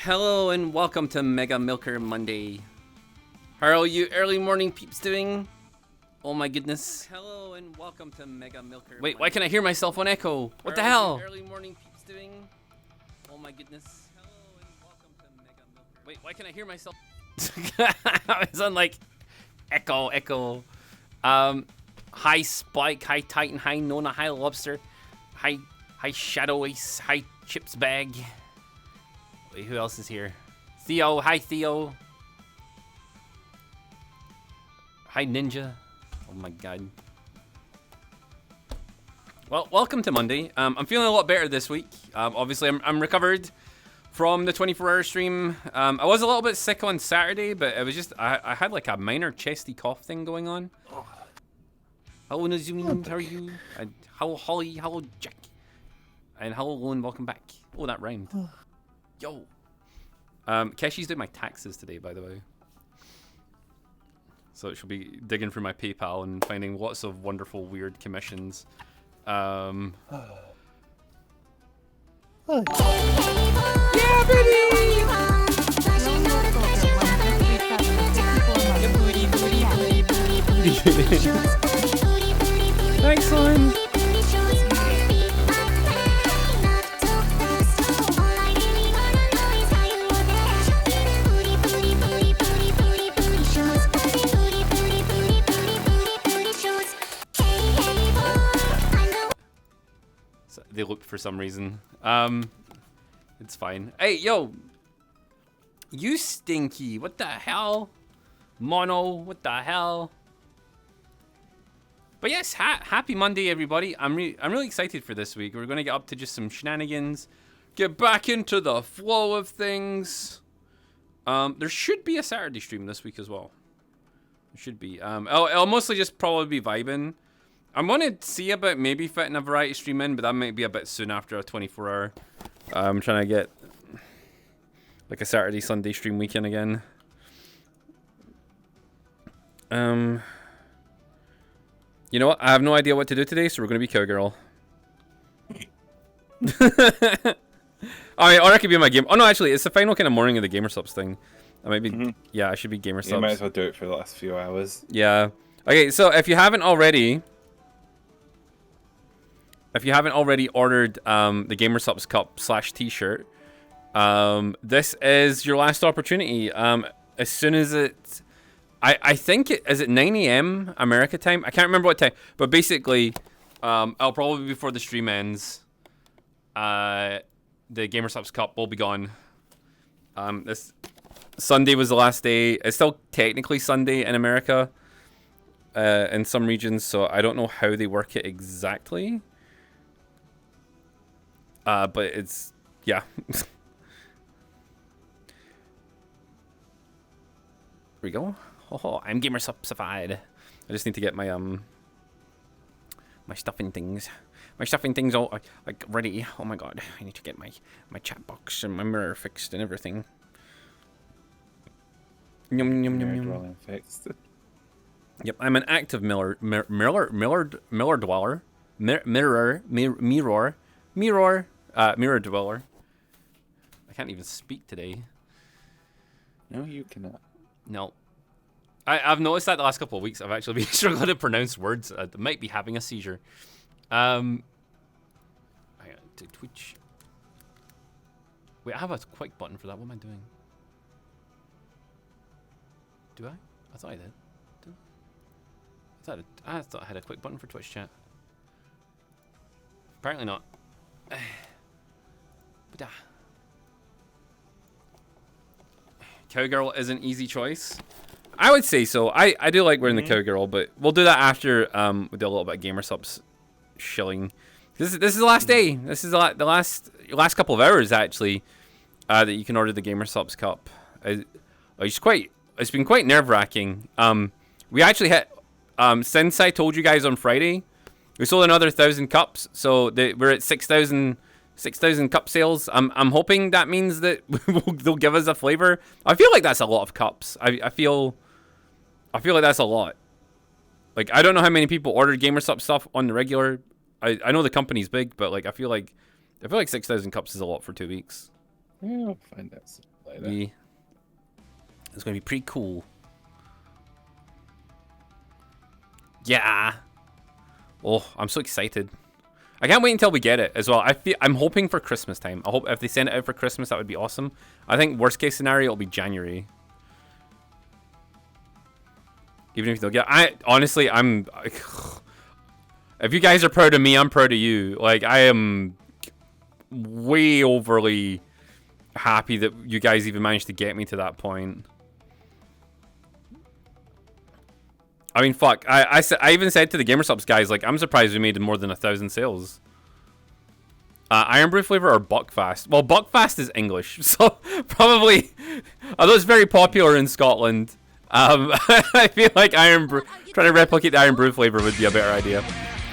Hello and welcome to Mega Milker Monday. How are all you early morning peeps doing? Oh my goodness. Hello and welcome to Mega Milker. Wait, why can I hear myself on echo? What the hell? Early morning peeps doing? Oh my goodness. Hello and welcome to Mega Milker. Wait, why can I hear myself? It's on like echo. Hi Spike, hi Titan, hi Nona, hi Lobster, hi Shadow Ace, hi Chips Bag. Wait, who else is here? Theo, hi Theo. Hi Ninja. Oh my god. Well, welcome to Monday. I'm feeling a lot better this week. Obviously, I'm recovered from the 24-hour stream. I was a little bit sick on Saturday, but it was just I had like a minor chesty cough thing going on. Hello Nazumi, how are you? And hello Holly, hello Jack, and hello Lone, welcome back. Oh, that rhymed. Yo. Keshi's doing my taxes today, by the way. So she'll be digging through my PayPal and finding lots of wonderful, weird commissions. Yeah, baby! Thanks, son! They looked for some reason. It's fine. Hey, yo! You stinky! What the hell? Mono, what the hell? But yes, happy Monday, everybody. I'm really excited for this week. We're gonna get up to just some shenanigans, get back into the flow of things. There should be a Saturday stream this week as well. There should be. I'll mostly just probably be vibing. I'm gonna see about maybe fitting a variety stream in, but that might be a bit soon after a 24-hour. I'm trying to get like a Saturday, Sunday stream weekend again. You know what? I have no idea what to do today, so we're gonna be Cowgirl. Alright, or I could be in my game. Oh no, actually, it's the final kind of morning of the Gamer Supps thing. I might be. Yeah, I should be Gamer Supps. You might as well do it for the last few hours. Yeah. Okay, so if you haven't already. If you haven't already ordered the Gamer Supps Cup / t-shirt, this is your last opportunity. As soon as it, I think is it 9 AM America time? I can't remember what time, but basically, I'll probably before the stream ends. The Gamer Supps Cup will be gone. This Sunday was the last day. It's still technically Sunday in America, in some regions, so I don't know how they work it exactly. But it's, yeah. Here we go. Oh, I'm Gamer Supsified. I just need to get my my stuffing things. My stuffing things all like ready. Oh my god, I need to get my chat box and my mirror fixed and everything. Yum yum yum yum. Fixed. Yep, I'm an active mirror dweller. Mirror dweller. I can't even speak today. No, you cannot. No. I've noticed that the last couple of weeks I've actually been struggling to pronounce words. I might be having a seizure. I got to Twitch. Wait, I have a quick button for that. What am I doing? Do I? I thought I did. I thought I had a quick button for Twitch chat. Apparently not. Cowgirl is an easy choice. I would say so. I do like wearing the cowgirl, but we'll do that after we do a little bit of Gamer Supps shilling. This is the last day. This is the last couple of hours actually that you can order the Gamer Supps Cup. It's been quite nerve-wracking. We actually hit since I told you guys on Friday, we sold another 1,000 cups, so we're at 6,000 cup sales. I'm hoping that means that they'll give us a flavor. I feel like that's a lot of cups. I feel like that's a lot. Like, I don't know how many people ordered Gamer Supps stuff on the regular. I know the company's big, but like I feel like 6,000 cups is a lot for 2 weeks. Yeah, I'll find out. later. Yeah. It's gonna be pretty cool. Yeah. Oh, I'm so excited. I can't wait until we get it as well. I'm hoping for Christmas time. I hope if they send it out for Christmas, that would be awesome. I think worst case scenario, it'll be January. Even if they'll get, honestly, if you guys are proud of me, I'm proud of you. Like, I am way overly happy that you guys even managed to get me to that point. I mean, fuck. I even said to the GamerSupps guys, like, I'm surprised we made more than 1,000 sales. Iron Brew flavor or Buckfast? Well, Buckfast is English, so probably, although it's very popular in Scotland, I feel like Iron Brew, trying to replicate the Iron Brew flavor would be a better idea.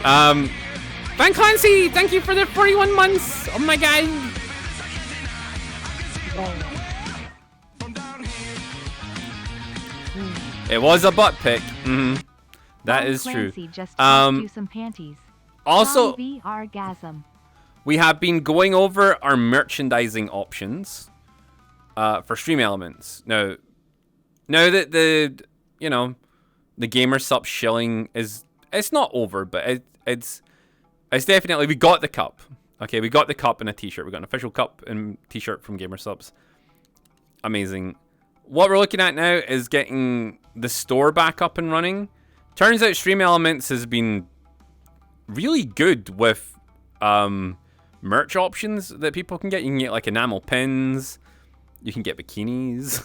Van Clancy, thank you for the 41 months. Oh my god. It was a butt pick. That is true. Just you some panties. Also, VR-gasm. we have been going over our merchandising options for Stream Elements. Now that the GamerSupps shilling it's not over, but it's definitely, we got the cup. Okay, we got the cup and a t-shirt. We got an official cup and t-shirt from GamerSupps. Amazing. What we're looking at now is getting the store back up and running. Turns out Stream Elements has been really good with merch options that people can get. You can get like enamel pins. You can get bikinis.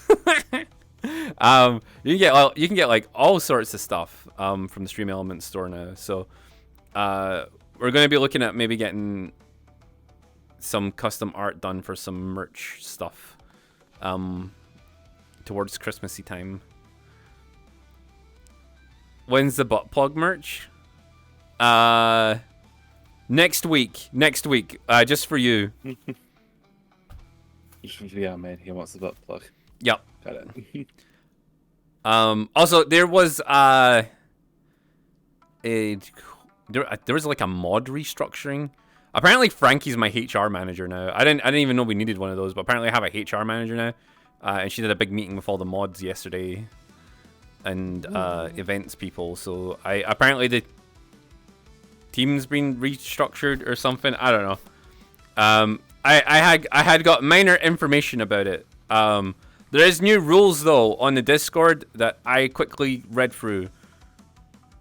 You can get like all sorts of stuff from the Stream Elements store now. So we're going to be looking at maybe getting some custom art done for some merch stuff towards Christmassy time. When's the butt plug merch? Next week, just for you. Yeah, man, he wants the butt plug. Yep. Got it. Also, there was there was like a mod restructuring. Apparently, Frankie's my HR manager now. I didn't even know we needed one of those, but apparently, I have a HR manager now, and she did a big meeting with all the mods yesterday, and events people. So apparently the team's been restructured or something. I don't know. I had got minor information about it. There is new rules though on the Discord that I quickly read through.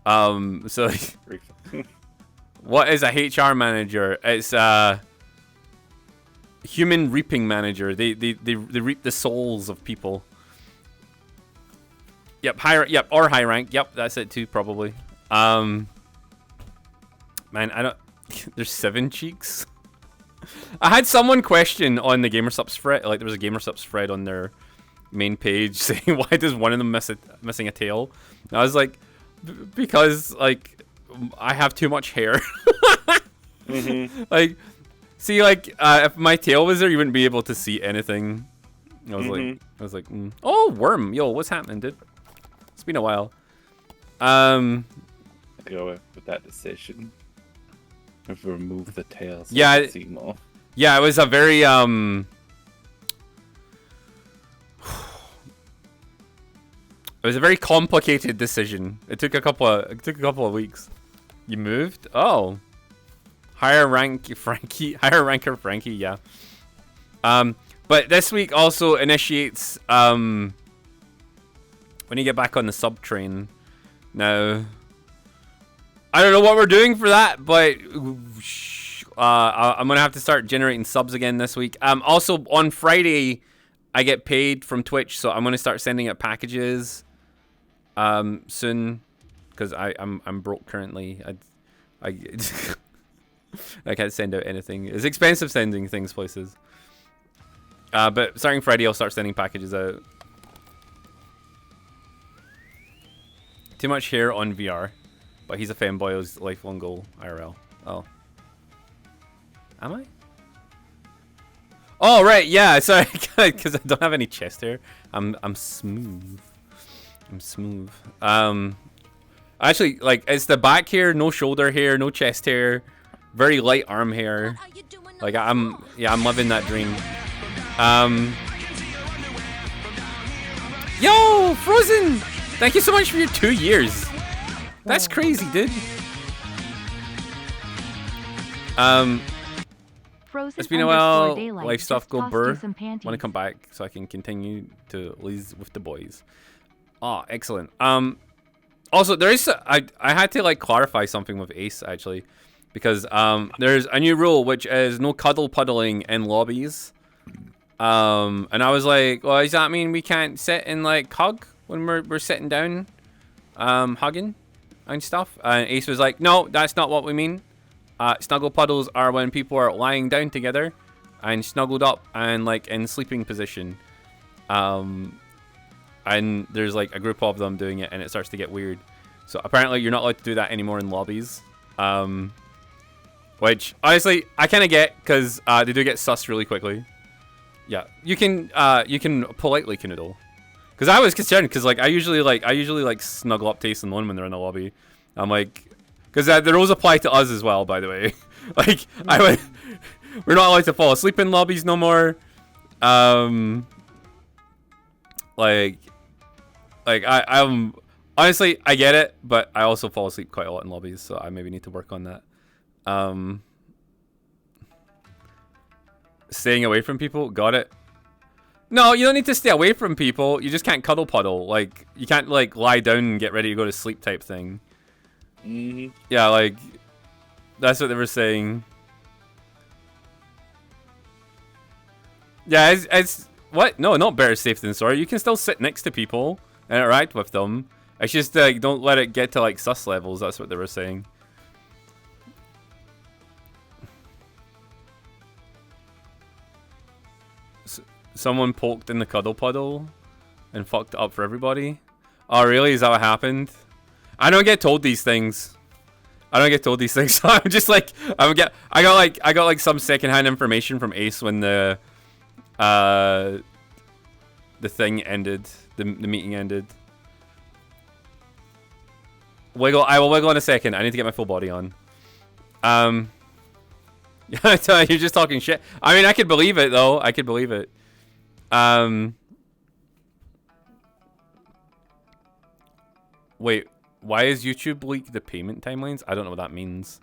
So what is a HR manager? It's a human reaping manager. They reap the souls of people. Yep, or high rank. Yep, that's it too probably. Man, I don't. There's 7 cheeks. I had someone question on the GamerSupps thread, like there was a GamerSupps thread on their main page saying, why does one of them missing a tail? And I was like, because like I have too much hair. Like, see, like if my tail was there, you wouldn't be able to see anything. I was like, oh, worm, yo, what's happening, dude? It's been a while. I go with that decision. If we remove the tail, so yeah, you can see more. Yeah, it was a very it was a very complicated decision. It took a couple of weeks. You moved? Oh, higher ranker Frankie, yeah. But this week also initiates when you get back on the sub train. Now, I don't know what we're doing for that, but I'm gonna have to start generating subs again this week. Also on Friday, I get paid from Twitch, so I'm gonna start sending out packages soon, because I'm broke currently. I can't send out anything. It's expensive sending things places. But starting Friday, I'll start sending packages out. Too much hair on VR. But he's a fanboy, his lifelong goal, IRL. Oh. Am I? Oh, right, yeah, sorry, because I don't have any chest hair. I'm smooth. I'm smooth. Actually, like, it's the back hair, no shoulder hair, no chest hair, very light arm hair. Like, I'm living that dream. Yo, Frozen! Thank you so much for your 2 years. That's crazy, dude. Frozen It's been a while. Daylight Life stuff just go tossed burr. you some panties. Want to come back so I can continue to live with the boys. Oh, excellent. Also, there is I had to like clarify something with Ace actually, because there's a new rule which is no cuddle puddling in lobbies. And I was like, well, does that mean we can't sit and like hug when we're sitting down, hugging and stuff? And Ace was like, no, that's not what we mean. Snuggle puddles are when people are lying down together and snuggled up and like in sleeping position. And there's like a group of them doing it and it starts to get weird. So apparently you're not allowed to do that anymore in lobbies. Which honestly I kind of get, because they do get sus really quickly. Yeah, you can politely canoodle. Because I was concerned, because like I usually like snuggle up to Ace and Lone when they're in the lobby. I'm like, because the rules apply to us as well, by the way. Like we're not allowed to fall asleep in lobbies no more. I'm honestly, I get it, but I also fall asleep quite a lot in lobbies, so I maybe need to work on that. Staying away from people, got it. No, you don't need to stay away from people. You just can't cuddle puddle. Like you can't like lie down and get ready to go to sleep type thing. Yeah, like that's what they were saying. Yeah, it's what? No, not better safe than sorry. You can still sit next to people and interact with them. It's just don't let it get to like sus levels. That's what they were saying. Someone poked in the cuddle puddle and fucked it up for everybody. Oh, really? Is that what happened? I don't get told these things. So I'm just like, I got like some secondhand information from Ace when the thing ended, the meeting ended. Wiggle. I will wiggle in a second. I need to get my full body on. You're just talking shit. I mean, I could believe it though. I could believe it. Wait, why is YouTube leak the payment timelines? I don't know what that means.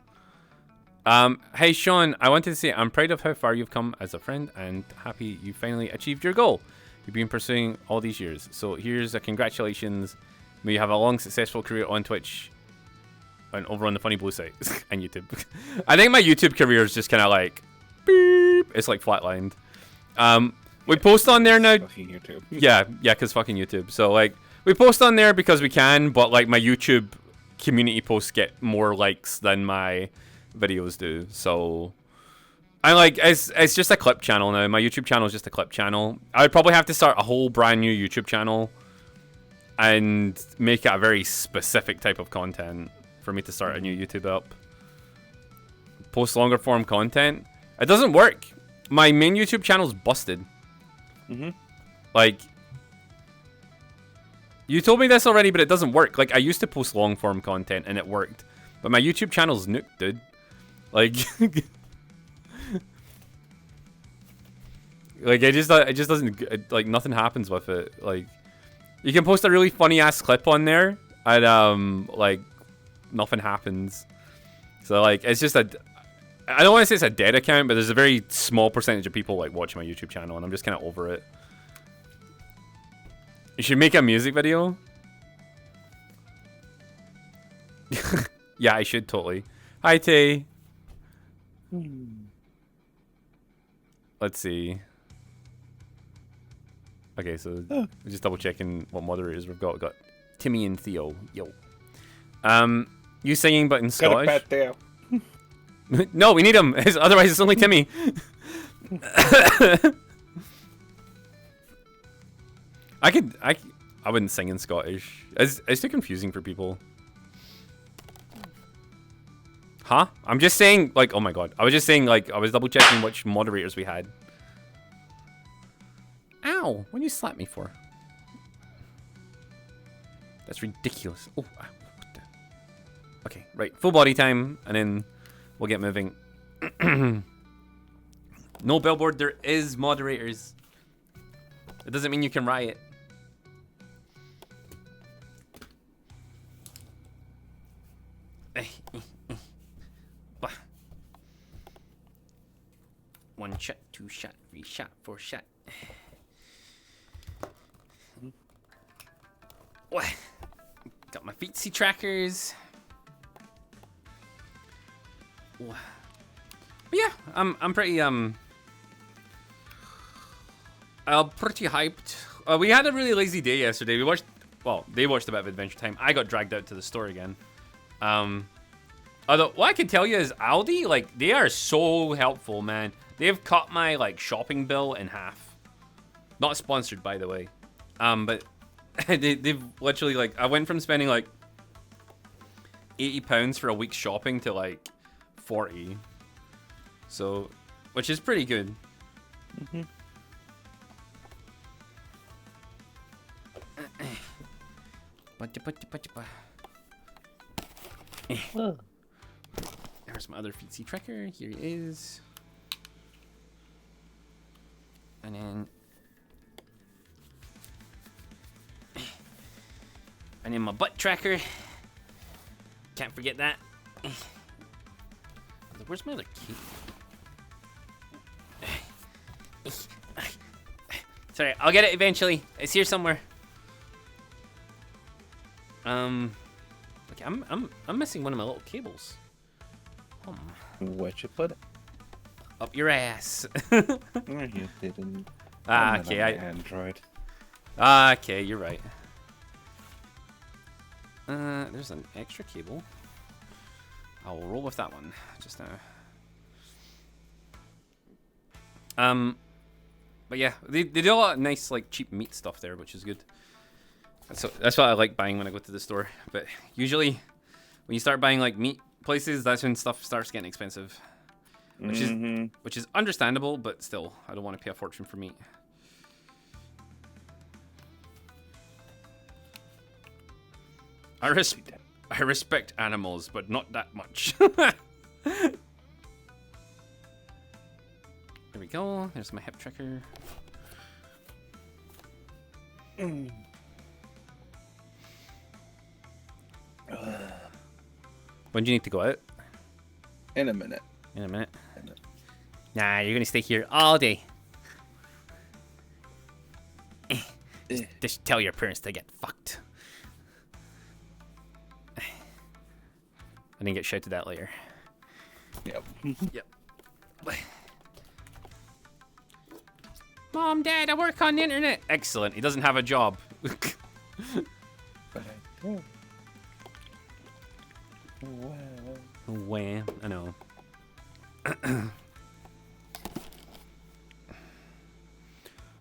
Hey Sean, I wanted to say I'm proud of how far you've come as a friend and happy you finally achieved your goal you've been pursuing all these years. So here's a congratulations. May you have a long, successful career on Twitch and over on the Funny Blue site and YouTube. I think my YouTube career is just kind of like, beep. It's like flatlined. We post on there now. Fucking YouTube. Yeah, because fucking YouTube. So like, we post on there because we can, but like my YouTube community posts get more likes than my videos do. So I like, it's just a clip channel now. My YouTube channel is just a clip channel. I would probably have to start a whole brand new YouTube channel and make it a very specific type of content for me to start a new YouTube up. Post longer form content. It doesn't work. My main YouTube channel's busted. Like, you told me this already, but it doesn't work. Like, I used to post long form content and it worked, but my YouTube channel's nuked, dude. Like, like it just doesn't, like, nothing happens with it. Like, you can post a really funny ass clip on there, and like, nothing happens. So like, it's just I don't want to say it's a dead account, but there's a very small percentage of people like watching my YouTube channel, and I'm just kind of over it. You should make a music video. Yeah, I should totally. Hi, Tay. Let's see. Okay, so we're just double checking what moderators we've got. We've got Timmy and Theo. Yo. You singing but in Scottish? Got a Theo. No, we need him. Otherwise, it's only Timmy. I wouldn't sing in Scottish. It's too confusing for people. Huh? I'm just saying, like, oh my god. I was just saying, like, I was double checking which moderators we had. Ow! What did you slap me for? That's ridiculous. Oh, what the... Okay, right. Full body time, and then we'll get moving. No billboard, there is moderators. It doesn't mean you can riot. One shot, two shot, three shot, four shot. What? Got my feetsy trackers. But yeah, I'm pretty pretty hyped. We had a really lazy day yesterday. They watched a bit of Adventure Time. I got dragged out to the store again. Although what I can tell you is Aldi, like, they are so helpful, man. They've cut my like shopping bill in half. Not sponsored, by the way. But they've literally, like, I went from spending like £80 for a week's shopping to like 40. So, which is pretty good. Mm-hmm. There's my other feetsy tracker. Here he is. And then my butt tracker. Can't forget that. Where's my other key? Sorry, I'll get it eventually. It's here somewhere. Okay, I'm missing one of my little cables. Where'd you put it? Up your ass. You didn't. Okay, Android. Okay, you're right. There's an extra cable. I'll roll with that one just now. But yeah, they do a lot of nice, like, cheap meat stuff there, which is good. That's what I like buying when I go to the store. But usually, when you start buying like meat places, that's when stuff starts getting expensive, which is understandable. But still, I don't want to pay a fortune for meat. I respect animals, but not that much. There we go. There's my hip tracker. When do you need to go out? In a minute. In a minute. Nah, you're gonna stay here all day. Just tell your parents to get fucked. I didn't get shouted at later. Yep. Yep. Mom, Dad, I work on the internet. Excellent. He doesn't have a job. But I do. Wham. I know.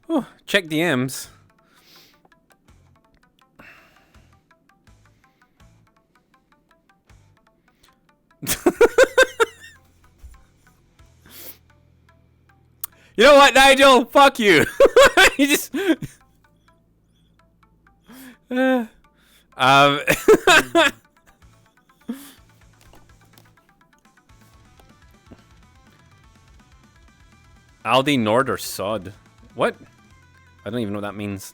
Oh, check DMs. You know what, Nigel? Fuck you. You just. Aldi Nord or Sod? What? I don't even know what that means.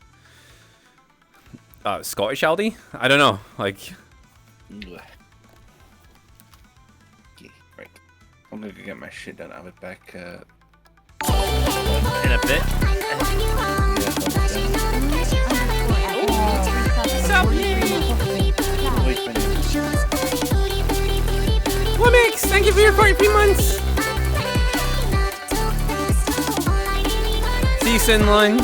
Scottish Aldi? I don't know. Like. Okay, right. I'm gonna go get my shit done. I'll be back. In a bit. Womix, thank you for your 43 months. See you soon, Lon.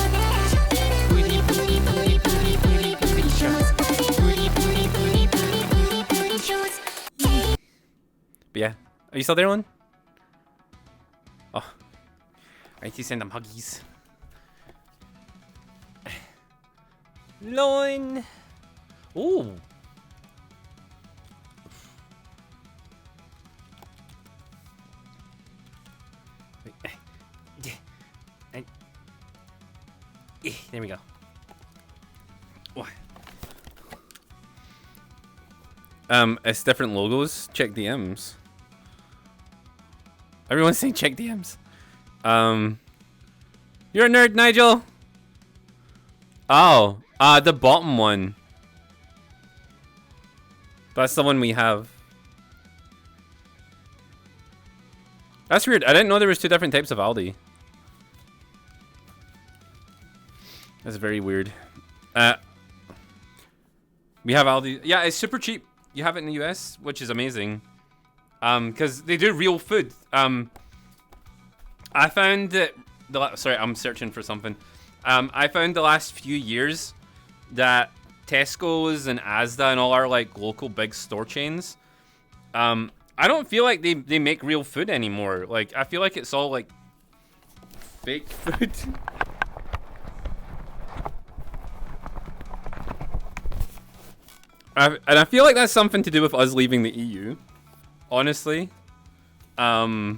But yeah, are you still there, Lon? Oh. I need to send them huggies. Loin. Ooh. There we go. It's different logos. Check DMs. Everyone's saying check DMs. You're a nerd, Nigel. Oh, the bottom one. That's the one we have. That's weird. I didn't know there was 2 different types of Aldi. That's very weird. We have Aldi. Yeah, it's super cheap. You have it in the US, which is amazing. Because they do real food. I found that sorry, I'm searching for something. I found the last few years that Tesco's and Asda and all our like local big store chains, I don't feel like they make real food anymore. Like I feel like it's all like fake food. And I feel like that's something to do with us leaving the EU, honestly. But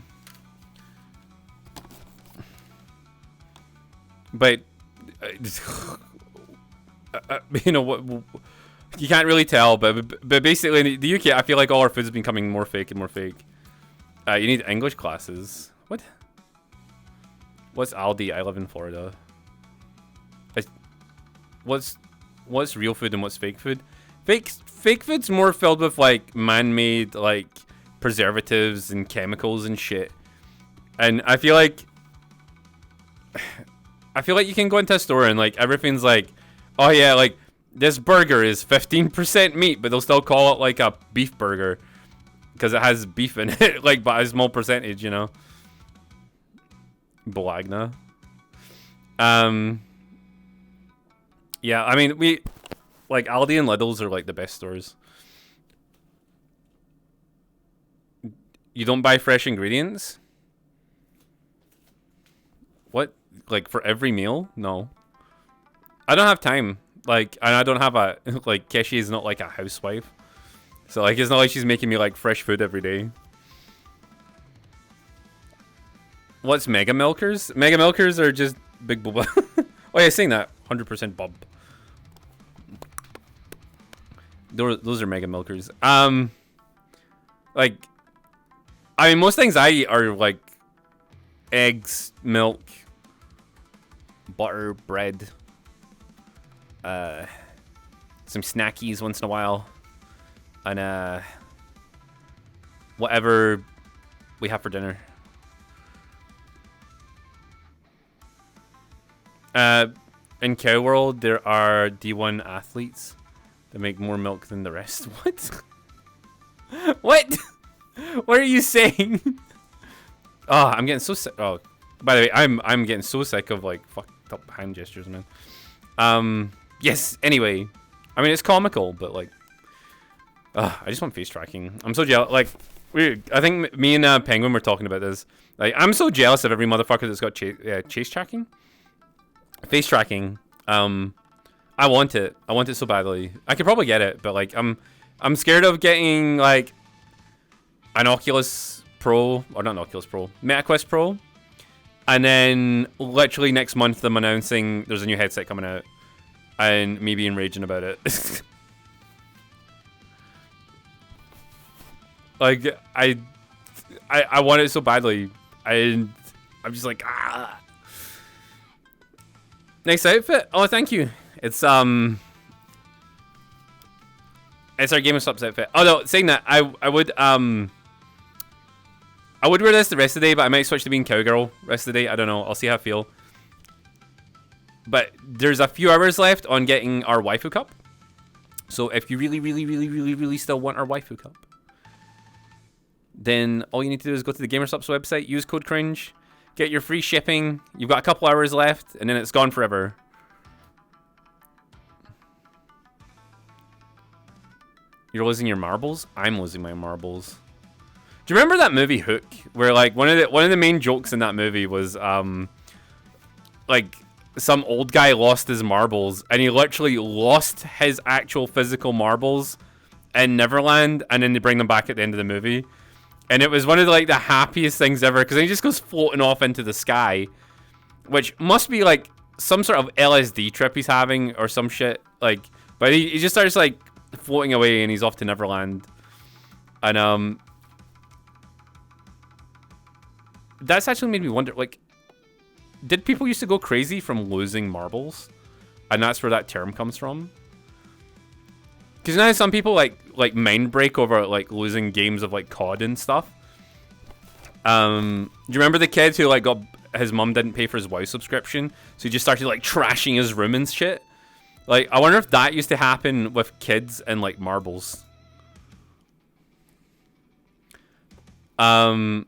you know what? You can't really tell, but basically in the UK, I feel like all our food's becoming more fake and more fake. You need English classes. What? What's Aldi? I live in Florida. What's real food and what's fake food? Fake food's more filled with like man-made like preservatives and chemicals and shit. And I feel like you can go into a store and like everything's like, oh yeah, like this burger is 15% meat, but they'll still call it like a beef burger because it has beef in it, like by a small percentage, you know. Bologna. Yeah, I mean we. Like, Aldi and Lidl's are, like, the best stores. You don't buy fresh ingredients? What? Like, for every meal? No. I don't have time. Like, and I don't have a... Like, Keshi is not, like, a housewife. So, like, it's not like she's making me, like, fresh food every day. What's Mega Milkers? Mega Milkers are just big bubba. Oh, yeah, saying that. 100% bub. Those are Mega Milkers. Like, I mean, most things I eat are like eggs, milk, butter, bread, some snackies once in a while, and whatever we have for dinner. In Cow World, there are D1 athletes. They make more milk than the rest. What? What? What are you saying? Oh, I'm getting so sick. Oh, by the way, I'm getting so sick of like fucked up hand gestures, man. Yes. Anyway, I mean it's comical, but like, I just want face tracking. I'm so jealous. Like, I think me and Penguin were talking about this. Like, I'm so jealous of every motherfucker that's got chase tracking, face tracking. I want it. I want it so badly. I could probably get it, but like I'm scared of getting like an Oculus Pro, or not an Oculus Pro, MetaQuest Pro, and then literally next month them announcing there's a new headset coming out, and me being raging about it. Like I want it so badly. I'm just like ah. Next outfit. Oh, thank you. It's our Game of Supps outfit. Oh no, saying that I would wear this the rest of the day, but I might switch to being cowgirl rest of the day. I don't know. I'll see how I feel. But there's a few hours left on getting our waifu cup. So if you really still want our waifu cup, then all you need to do is go to the Gamer Supps website, use code cringe, get your free shipping. You've got a couple hours left, and then it's gone forever. You're losing your marbles? I'm losing my marbles. Do you remember that movie Hook, where like one of the main jokes in that movie was like some old guy lost his marbles, and he literally lost his actual physical marbles in Neverland, and then they bring them back at the end of the movie, and it was one of the happiest things ever because he just goes floating off into the sky, which must be like some sort of LSD trip he's having or some shit. Like, but he just starts like floating away and he's off to Neverland, and that's actually made me wonder, like, did people used to go crazy from losing marbles, and that's where that term comes from? Because now some people like mind break over like losing games of like COD and stuff, Do you remember the kid who like got his mum didn't pay for his WoW subscription, so he just started like trashing his room and shit? Like, I wonder if that used to happen with kids and like marbles. That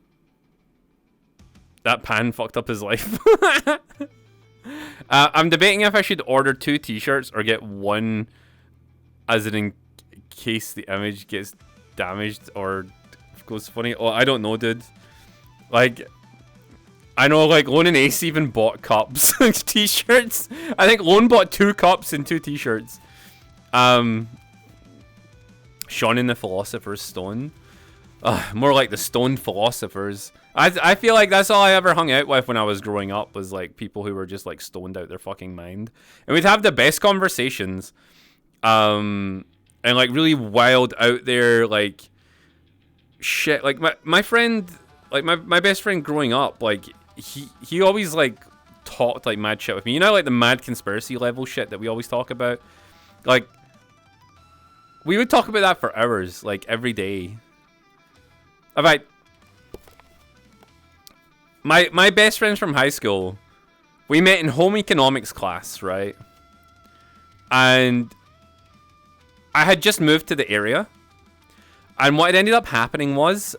pan fucked up his life. I'm debating if I should order 2 t-shirts or get one, as in case the image gets damaged or goes funny. Oh, I don't know, dude. Like, I know, like, Lone and Ace even bought cups and t-shirts. I think Lone bought 2 cups and 2 t-shirts. Sean and the Philosopher's Stone. More like the stoned philosophers. I feel like that's all I ever hung out with when I was growing up, was like people who were just like stoned out their fucking mind. And we'd have the best conversations. And like really wild out there like shit. Like my friend, like my best friend growing up, like he always like talked like mad shit with me. You know, like the mad conspiracy level shit that we always talk about? Like we would talk about that for hours, like every day. Alright. My best friends from high school, we met in home economics class, right? And I had just moved to the area. And what had ended up happening was,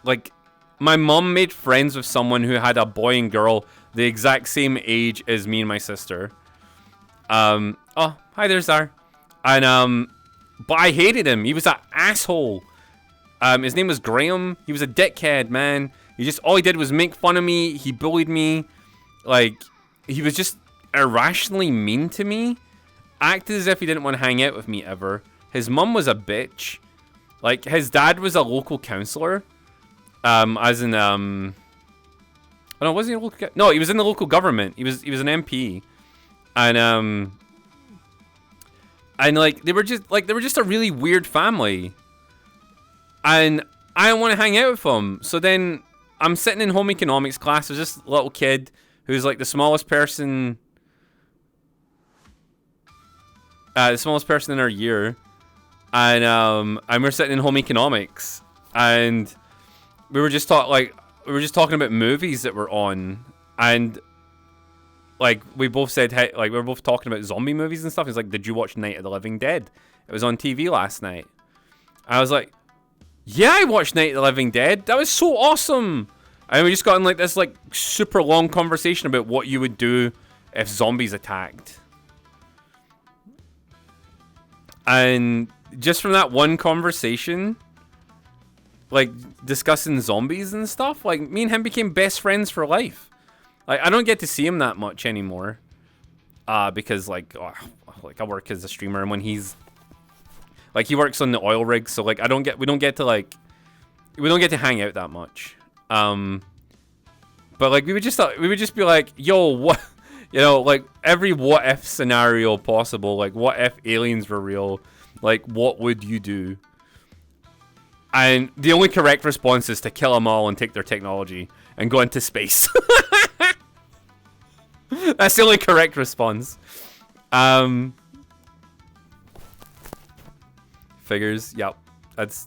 like, my mom made friends with someone who had a boy and girl the exact same age as me and my sister. Oh, hi there, Zar. And, but I hated him. He was an asshole. His name was Graham. He was a dickhead, man. All he did was make fun of me. He bullied me. Like, he was just irrationally mean to me. Acted as if he didn't want to hang out with me ever. His mum was a bitch. Like, his dad was a local councillor. As in, oh no, wasn't he a local? No, he was in the local government. He was an MP. And like they were just a really weird family. And I don't want to hang out with them. So then I'm sitting in home economics class. There's this little kid who's like the smallest person in our year. And we're sitting in home economics. And we were just talking about movies that were on. And like we both said, hey, like we were both talking about zombie movies and stuff. He's like, did you watch Night of the Living Dead? It was on TV last night. I was like, yeah, I watched Night of the Living Dead. That was so awesome. And we just got in like this like super long conversation about what you would do if zombies attacked. And just from that one conversation, like discussing zombies and stuff, like me and him became best friends for life. Like I don't get to see him that much anymore, because like I work as a streamer, and when he's like he works on the oil rig, so like we don't get to hang out that much. But like we would just be like, yo, what, you know, like every what if scenario possible, like what if aliens were real, like what would you do? And the only correct response is to kill them all and take their technology and go into space. That's the only correct response. Figures, yep. That's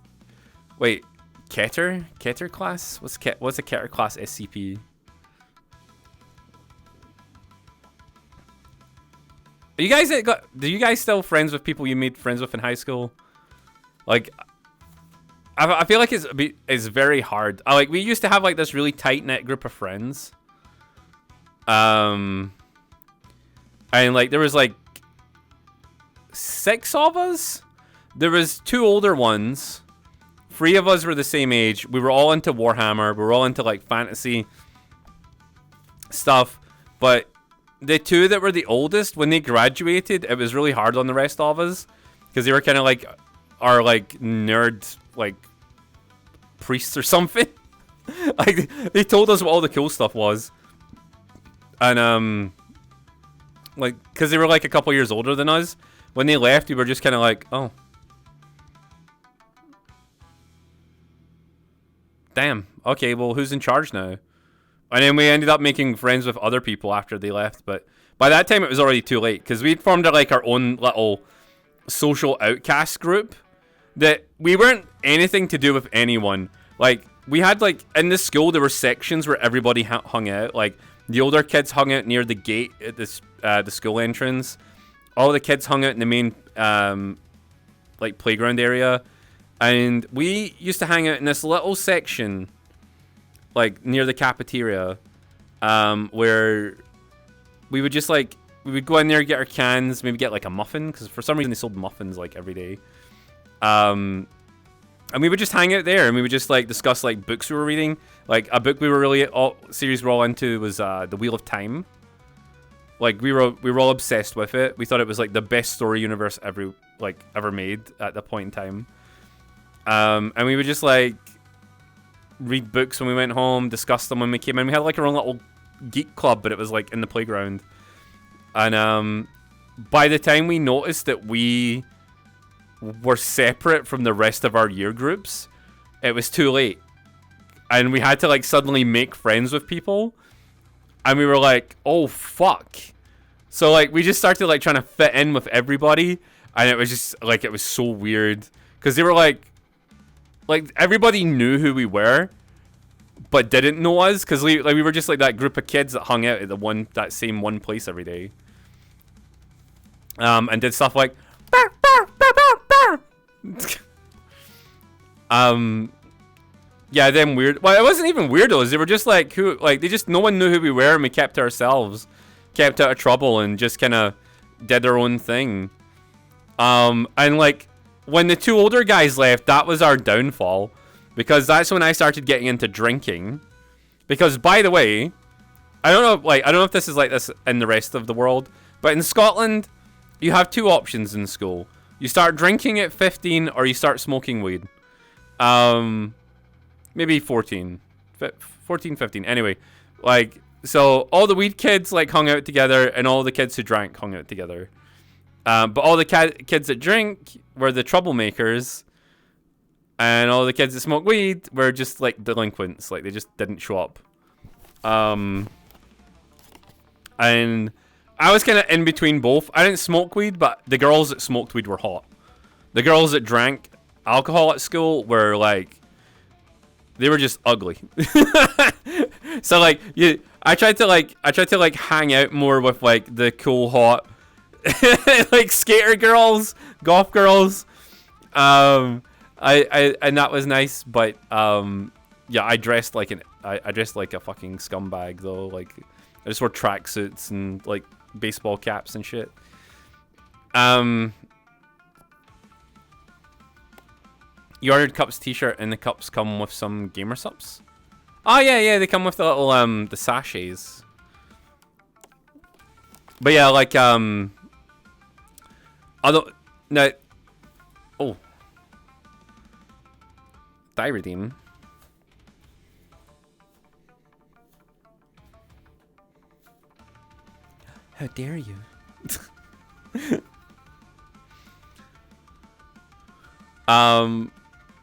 wait, Keter class? What's a Keter class SCP? Do you guys still friends with people you made friends with in high school? Like, I feel like it's very hard. Like we used to have like this really tight knit group of friends. And like there was like 6 of us. There was 2 older ones. 3 of us were the same age. We were all into Warhammer. We were all into like fantasy stuff. But the 2 that were the oldest, when they graduated, it was really hard on the rest of us because they were kind of like our like nerd like priests or something. Like they told us what all the cool stuff was, and like because they were like a couple years older than us. When they left, we were just kind of like, oh, damn. Okay, well, who's in charge now? And then we ended up making friends with other people after they left. But by that time, it was already too late because we'd formed like our own little social outcast group that we weren't anything to do with anyone. Like, we had, like, in the school, there were sections where everybody hung out. Like, the older kids hung out near the gate at this, the school entrance. All the kids hung out in the main, like, playground area. And we used to hang out in this little section, like, near the cafeteria, where we would just, like, we would go in there, get our cans, maybe get, like, a muffin, because for some reason they sold muffins, like, every day. And we would just hang out there, and we would just, like, discuss, like, books we were reading. Like, a book we were really, series we're all into was, The Wheel of Time. Like, we were all obsessed with it. We thought it was, like, the best story universe ever made at that point in time. And we would just, like, read books when we went home, discuss them when we came in. We had, like, our own little geek club, but it was, like, in the playground. And, by the time we noticed that we were separate from the rest of our year groups, it was too late. And we had to, like, suddenly make friends with people. And we were like, oh, fuck. So, like, we just started, like, trying to fit in with everybody. And it was just, like, it was so weird. Because they were, like, everybody knew who we were, but didn't know us. Because we were just, like, that group of kids that hung out at that same one place every day. And did stuff like, "Bark, bark, bark, bark, bark." Yeah, them weird. Well, it wasn't even weirdos. They were just like no one knew who we were, and we kept to ourselves, kept out of trouble, and just kind of did our own thing. And like when the two older guys left, that was our downfall, because that's when I started getting into drinking. Because by the way, I don't know if this is like this in the rest of the world, but in Scotland, you have two options in school. You start drinking at 15, or you start smoking weed. Maybe 14, 15. Anyway, like, so all the weed kids, like, hung out together, and all the kids who drank hung out together. But all the kids that drink were the troublemakers, and all the kids that smoke weed were just, like, delinquents. Like, they just didn't show up. And I was kind of in between both. I didn't smoke weed, but the girls that smoked weed were hot. The girls that drank alcohol at school were, like, they were just ugly. So, like, I tried to hang out more with, like, the cool, hot, like, skater girls, golf girls. And that was nice, but, yeah, I dressed like a fucking scumbag, though. Like, I just wore tracksuits and, like, baseball caps and shit. You ordered Cups t-shirt, and the cups come with some gamer Supps. Oh yeah, they come with the little the sachets. But yeah, like although no, oh, die redeem. How dare you?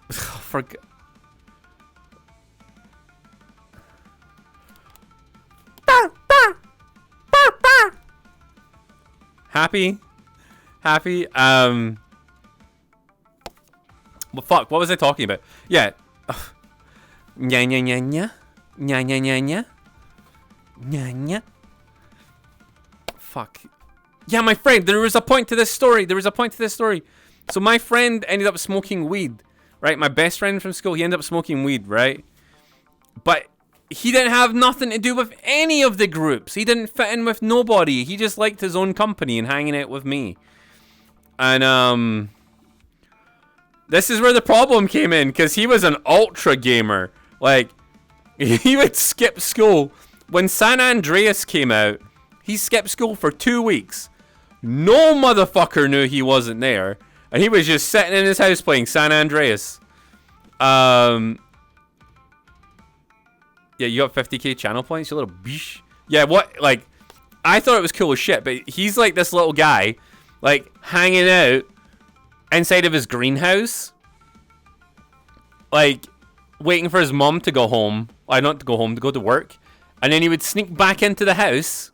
Forget. Happy. Well, fuck. What was I talking about? Yeah. Nya. Fuck. Yeah, my friend. There was a point to this story. So my friend ended up smoking weed, right? My best friend from school, he ended up smoking weed, right? But he didn't have nothing to do with any of the groups. He didn't fit in with nobody. He just liked his own company and hanging out with me. And, this is where the problem came in, because he was an ultra gamer. Like, he would skip school. When San Andreas came out, he skipped school for 2 weeks. No motherfucker knew he wasn't there. And he was just sitting in his house playing San Andreas. Yeah, you got 50k channel points, you little bish. Yeah, what? Like, I thought it was cool as shit, but he's like this little guy, like, hanging out inside of his greenhouse. Like, waiting for his mom to go home. Not to go home, to go to work. And then he would sneak back into the house,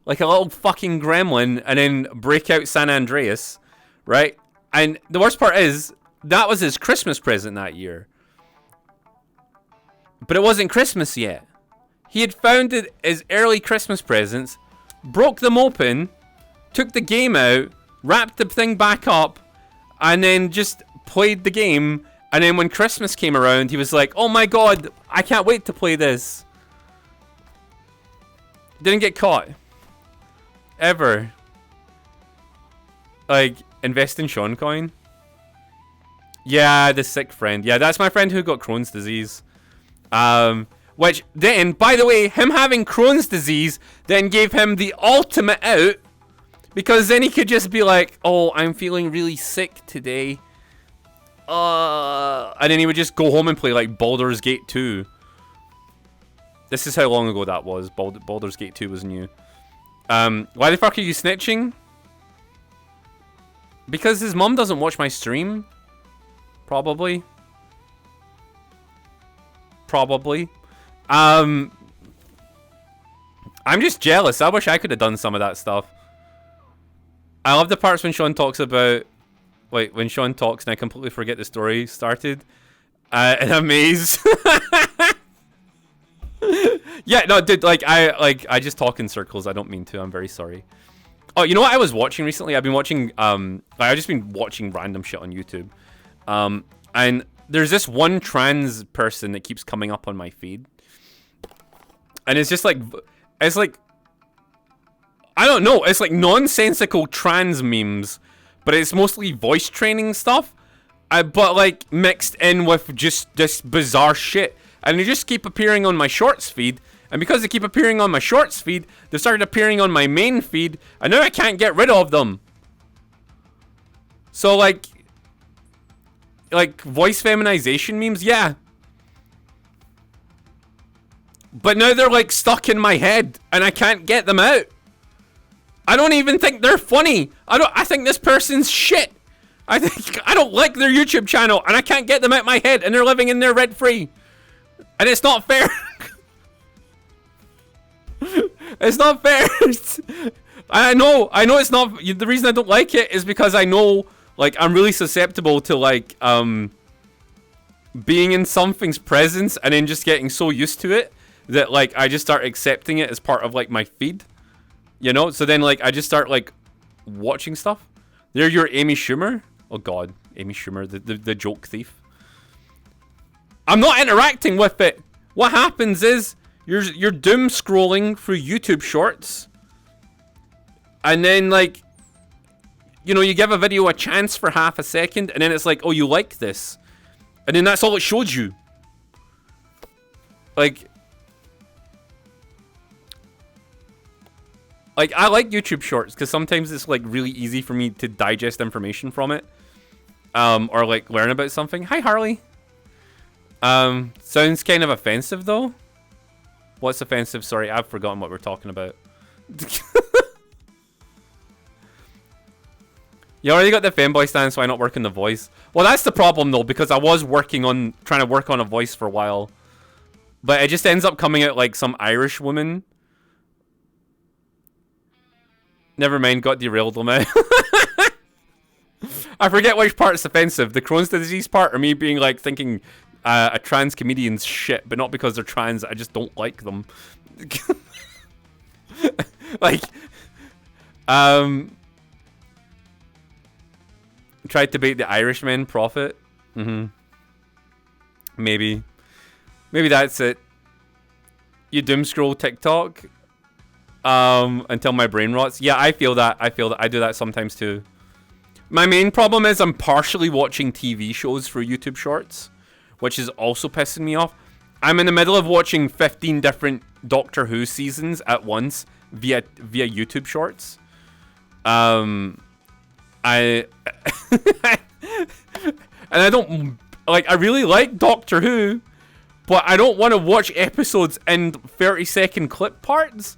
like a little fucking gremlin, and then break out San Andreas. Right? And the worst part is, that was his Christmas present that year. but it wasn't Christmas yet. He had found his early Christmas presents, broke them open, took the game out, wrapped the thing back up, and then just played the game. And then when Christmas came around, he was like, oh my god, I can't wait to play this. Didn't get caught. Ever. Like, invest in Sean coin. Yeah, the sick friend. Yeah, that's my friend who got Crohn's disease. Which then, by the way, him having Crohn's disease then gave him the ultimate out. Because then he could just be like, oh, I'm feeling really sick today. And then he would just go home and play like Baldur's Gate 2. This is how long ago that was. Baldur's Gate 2 was new. Why the fuck are you snitching? Because his mom doesn't watch my stream. Probably. I'm just jealous. I wish I could have done some of that stuff. I love the parts when Sean talks about... Wait, when Sean talks and I completely forget the story started. In a maze. Yeah, no, dude, I just talk in circles. I don't mean to. I'm very sorry. Oh, you know what I was watching recently? I've been watching, I've just been watching random shit on YouTube. And there's this one trans person that keeps coming up on my feed. And it's just like, I don't know, it's like nonsensical trans memes, but it's mostly voice training stuff, but like mixed in with just this bizarre shit. And they just keep appearing on my shorts feed, and because they keep appearing on my shorts feed, they started appearing on my main feed, and now I can't get rid of them. So like voice feminization memes, yeah. But now they're like stuck in my head, and I can't get them out. I don't even think they're funny. I think this person's shit. I don't like their YouTube channel, and I can't get them out my head, and they're living in there rent free. And it's not fair. It's not fair. I know it's not. The reason I don't like it is because I know, like, I'm really susceptible to, like, being in something's presence and then just getting so used to it that, like, I just start accepting it as part of, like, my feed. You know? So then, like, I just start, like, watching stuff. There you're Amy Schumer. Oh, God. Amy Schumer, the joke thief. I'm not interacting with it. What happens is you're doom scrolling through YouTube shorts, and then, like, you know, you give a video a chance for half a second, and then it's like, oh, you like this, and then that's all it shows you. Like I like YouTube shorts because sometimes it's like really easy for me to digest information from it, or like learn about something. Hi, Harley. Sounds kind of offensive, though. What's offensive? Sorry, I've forgotten what we're talking about. You already got the fanboy stance, so why not work on the voice? Well, that's the problem, though, because I was trying to work on a voice for a while. But it just ends up coming out like some Irish woman. Never mind, got derailed on it. I forget which part's offensive. The Crohn's disease part, or me being like thinking... a trans comedian's shit, but not because they're trans. I just don't like them. Like, tried to bait the Irishman prophet. Maybe that's it. You doom scroll TikTok until my brain rots. Yeah, I feel that. I do that sometimes too. My main problem is I'm partially watching TV shows for YouTube Shorts, which is also pissing me off. I'm in the middle of watching 15 different Doctor Who seasons at once via YouTube Shorts. And I don't like. I really like Doctor Who, but I don't want to watch episodes in 30-second clip parts.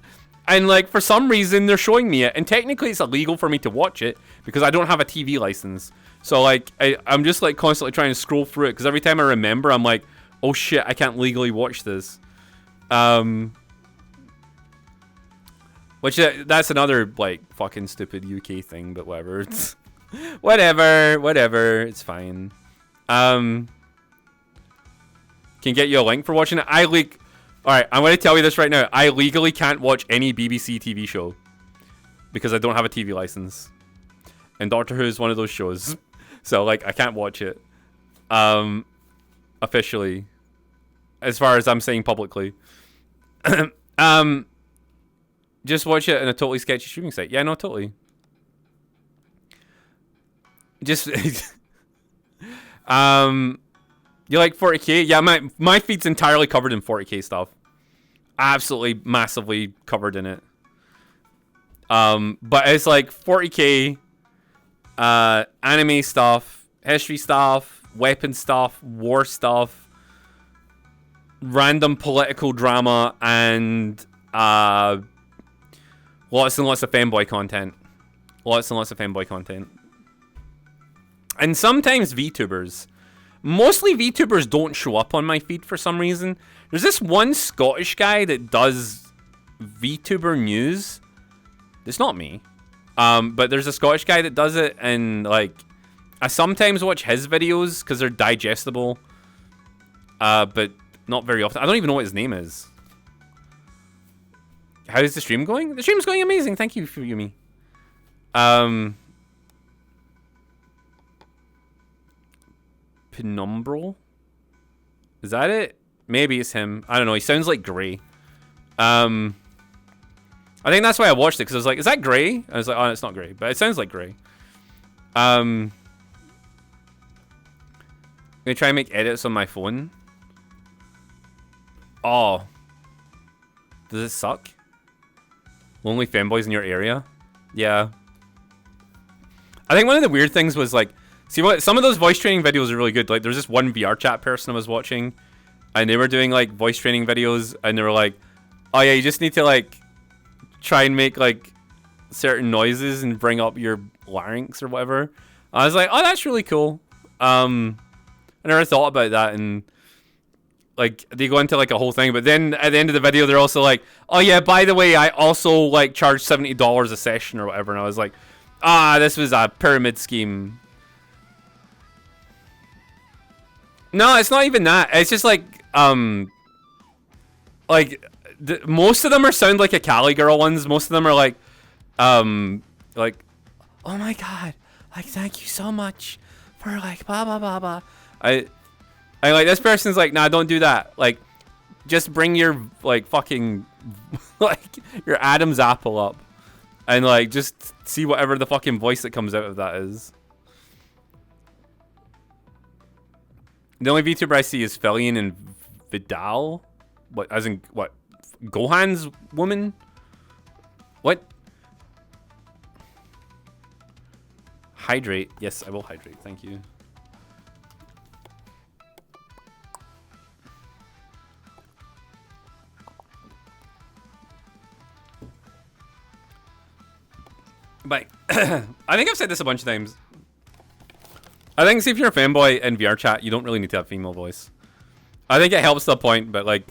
And like for some reason they're showing me it, and technically it's illegal for me to watch it because I don't have a TV license. So like I'm just like constantly trying to scroll through it because every time I remember I'm like, oh shit, I can't legally watch this. Which that's another like fucking stupid UK thing, but whatever. It's whatever, it's fine. can get you a link for watching it. Alright, I'm going to tell you this right now. I legally can't watch any BBC TV show because I don't have a TV license. And Doctor Who is one of those shows. So, like, I can't watch it. Officially. As far as I'm saying publicly. Just watch it in a totally sketchy streaming site. Yeah, no, totally. Just... You like 40k? Yeah, my feed's entirely covered in 40k stuff. Absolutely massively covered in it. But it's like 40k, anime stuff, history stuff, weapon stuff, war stuff, random political drama, and lots and lots of fanboy content. Lots and lots of fanboy content. And sometimes VTubers. Mostly VTubers don't show up on my feed for some reason. There's this one Scottish guy that does VTuber news. It's not me. But there's a Scottish guy that does it, and like I sometimes watch his videos because they're digestible. But not very often. I don't even know what his name is. How is the stream going? The stream's going amazing. Thank you, Yumi. Penumbral? Is that it? Maybe it's him. I don't know. He sounds like Gray. I think that's why I watched it, because I was like, is that Gray? I was like, oh, it's not Gray, but it sounds like Gray. I'm gonna try and make edits on my phone. Oh. Does it suck? Lonely fanboys in your area? Yeah. I think one of the weird things was like, see what some of those voice training videos are really good. Like there's this one VR chat person I was watching, and they were doing like voice training videos, and they were like, oh yeah, you just need to like try and make like certain noises and bring up your larynx or whatever. I was like, oh, that's really cool. I never thought about that, and like they go into like a whole thing, but then at the end of the video they're also like, oh yeah, by the way, I also like charge $70 a session or whatever, and I was like, this was a pyramid scheme. No, it's not even that. It's just like most of them are sound like a Cali girl ones. Most of them are like, oh my god, like thank you so much for like blah blah blah blah. I like this person's like, nah, don't do that. Like, just bring your like fucking like your Adam's apple up, and like just see whatever the fucking voice that comes out of that is. The only VTuber I see is Felian and Vidal. What, as in, what? Gohan's woman? What? Hydrate. Yes, I will hydrate. Thank you. But I think I've said this a bunch of times. I think see if you're a fanboy in VR chat, you don't really need to have female voice. I think it helps the point, but like,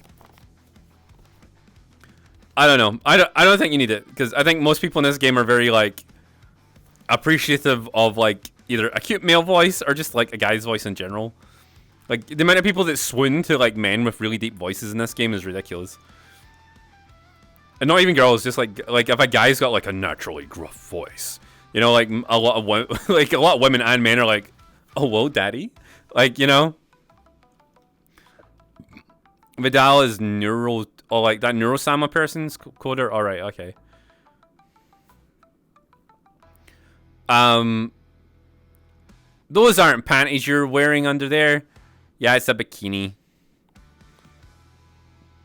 I don't know. I don't think you need it, because I think most people in this game are very like appreciative of like either a cute male voice or just like a guy's voice in general. Like the amount of people that swoon to like men with really deep voices in this game is ridiculous. And not even girls, just like if a guy's got like a naturally gruff voice, you know, like a lot of women and men are like, oh, whoa, daddy. Like, you know. Vidal is like that Neurosama person's coder. All right, okay. Those aren't panties you're wearing under there. Yeah, it's a bikini.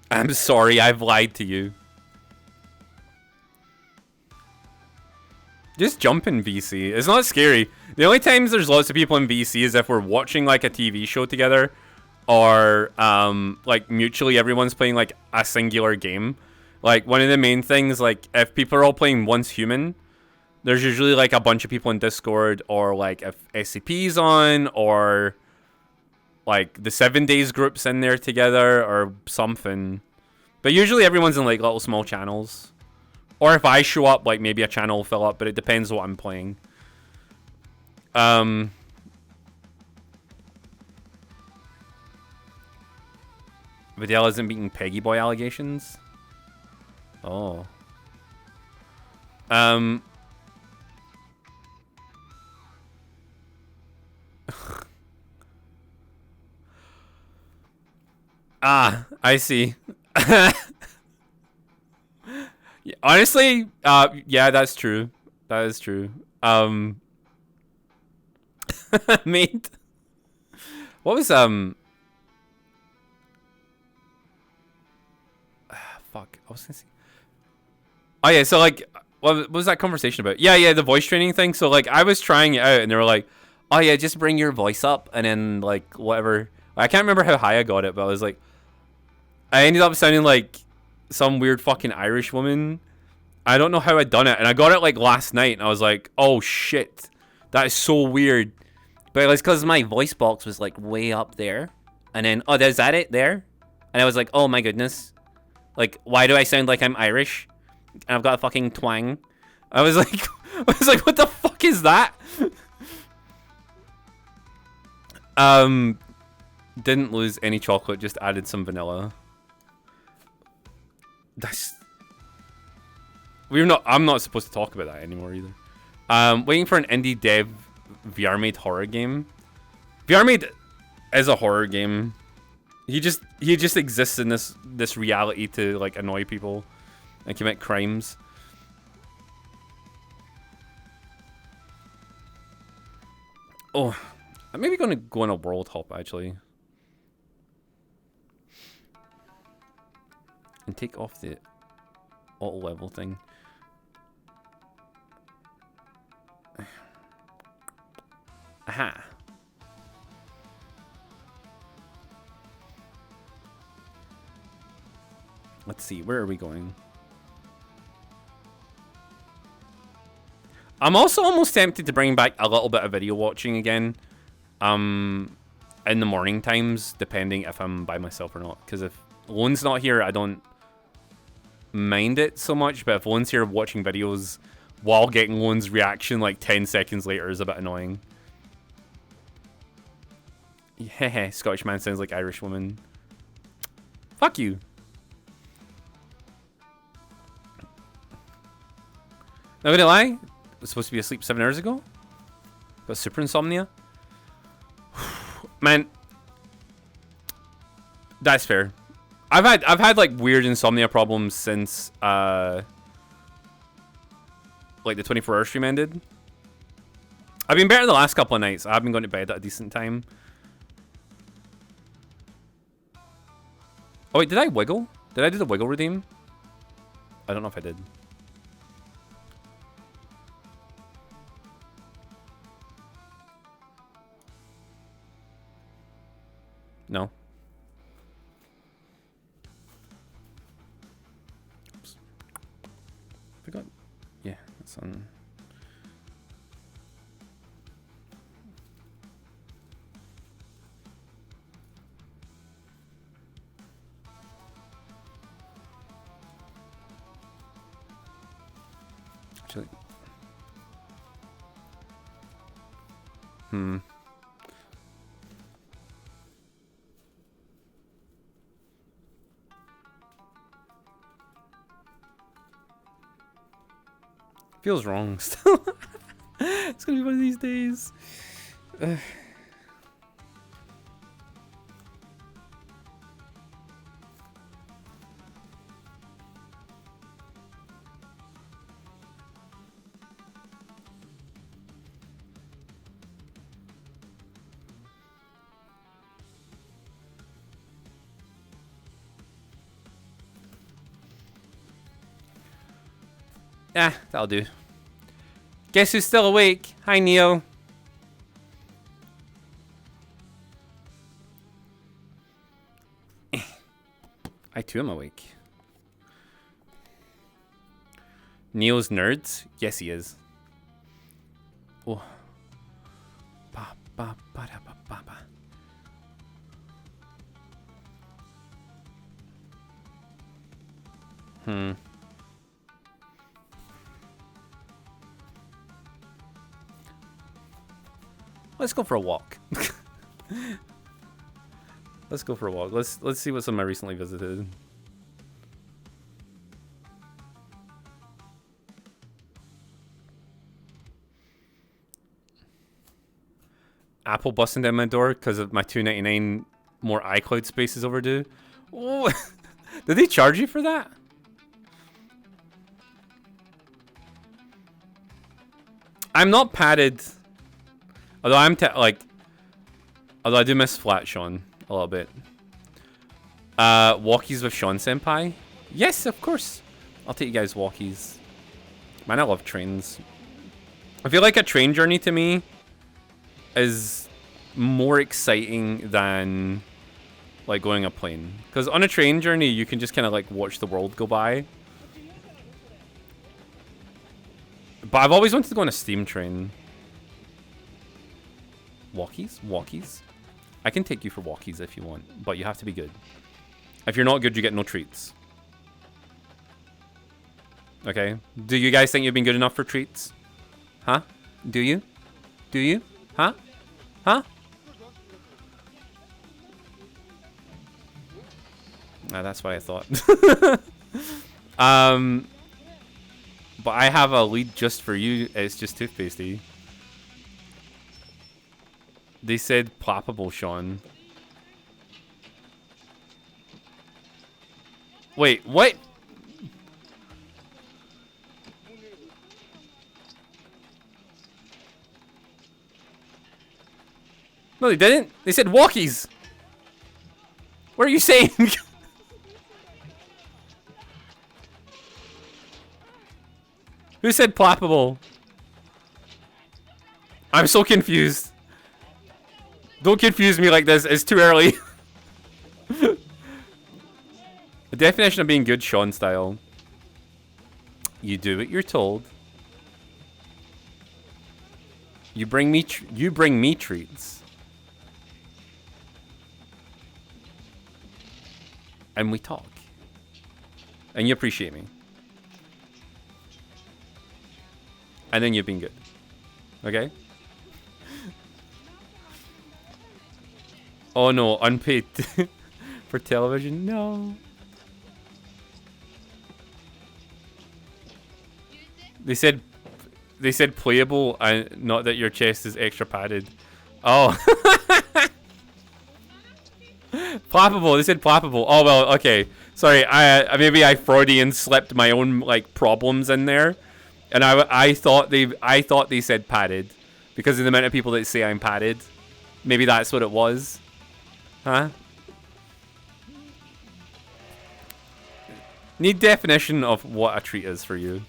I'm sorry, I've lied to you. Just jump in VC. It's not scary. The only times there's lots of people in VC is if we're watching like a TV show together, or like mutually everyone's playing like a singular game. Like one of the main things, like if people are all playing Once Human, there's usually like a bunch of people in Discord, or like if SCP's on, or like the 7 Days groups in there together or something. But usually everyone's in like little small channels. Or if I show up, like maybe a channel will fill up, but it depends what I'm playing. Vidal isn't beating Peggy Boy allegations. Oh. Ah, I see. Yeah, honestly, yeah, that's true. That is true. Mate. What was fuck. I was gonna say. Oh yeah, so like, what was that conversation about? Yeah, the voice training thing. So like, I was trying it out, and they were like, "Oh yeah, just bring your voice up, and then like whatever." I can't remember how high I got it, but I was like, I ended up sounding like some weird fucking Irish woman. I don't know how I'd done it, and I got it like last night, and I was like, "Oh shit, that is so weird." But it was because my voice box was like way up there, and then is that it there? And I was like, "Oh my goodness, like why do I sound like I'm Irish?" And I've got a fucking twang. I was like, what the fuck is that? Didn't lose any chocolate, just added some vanilla. I'm not supposed to talk about that anymore either. Waiting for an indie dev VR made horror game. VR made is a horror game. He just exists in this reality to like annoy people and commit crimes. Oh, I'm maybe gonna go on a world hop actually. And take off the auto level thing. Aha. Let's see, where are we going? I'm also almost tempted to bring back a little bit of video watching again. In the morning times, depending if I'm by myself or not. Because if Lone's not here, I don't mind it so much. But if Lone's here watching videos while getting Lone's reaction like 10 seconds later is a bit annoying. Yeah, Scottish man sounds like Irish woman. Fuck you. Not gonna lie, I was supposed to be asleep 7 hours ago. Got super insomnia. Man, that's fair. I've had like weird insomnia problems since like the 24-hour stream ended. I've been better the last couple of nights. I've been going to bed at a decent time. Oh wait, did I wiggle? Did I do the wiggle redeem? I don't know if I did. No. Oops. Forgot. Yeah, that's on. Actually. Feels wrong still. It's gonna be one of these days. That'll do. Guess who's still awake? Hi, Neo. I too am awake. Neo's nerds? Yes, he is. Oh. Ba, ba, ba, da, ba, ba, ba. Let's go for a walk. Let's go for a walk. Let's see what some I recently visited. Apple busting down my door because of my $2.99 more iCloud space is overdue. Oh, did they charge you for that? I'm not padded. Although although I do miss Flat Sean a little bit. Walkies with Sean Senpai? Yes, of course. I'll take you guys walkies. Man, I love trains. I feel like a train journey to me is more exciting than like going a plane. Because on a train journey, you can just kind of like watch the world go by. But I've always wanted to go on a steam train. Walkies? Walkies? I can take you for walkies if you want, but you have to be good. If you're not good, you get no treats. Okay? Do you guys think you've been good enough for treats? Huh? Do you? Do you? Huh? Huh? That's what I thought. But I have a lead just for you. It's just toothpastey. They said ploppable, Sean. Wait, what? No, they didn't. They said walkies. What are you saying? Who said ploppable? I'm so confused. Don't confuse me like this. It's too early. The definition of being good, Sean style. You do what you're told. You bring me treats. And we talk. And you appreciate me. And then you've been good. Okay? Oh no, unpaid for television? No. They said playable and not that your chest is extra padded. Oh. Ploppable. They said ploppable. Oh well, okay. Sorry, maybe I Freudian slipped my own like problems in there. And I thought they said padded because of the amount of people that say I'm padded. Maybe that's what it was. Huh? Need definition of what a treat is for you.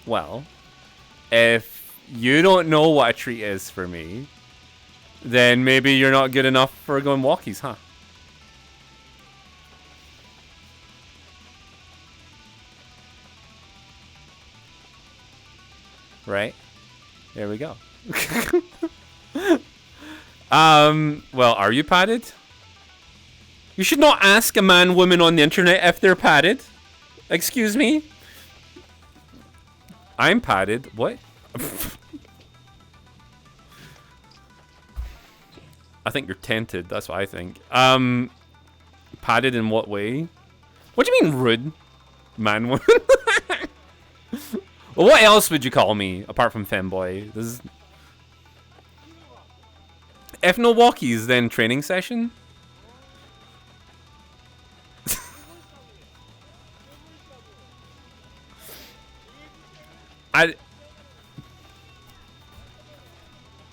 Well, if you don't know what a treat is for me, then maybe you're not good enough for going walkies, huh? Right? There we go. Well, are you padded? You should not ask a man, woman on the internet if they're padded. Excuse me? I'm padded. What? I think you're tented. That's what I think. Padded in what way? What do you mean rude? Man, woman? Well, what else would you call me apart from femboy? This is... If no walkies, then training session?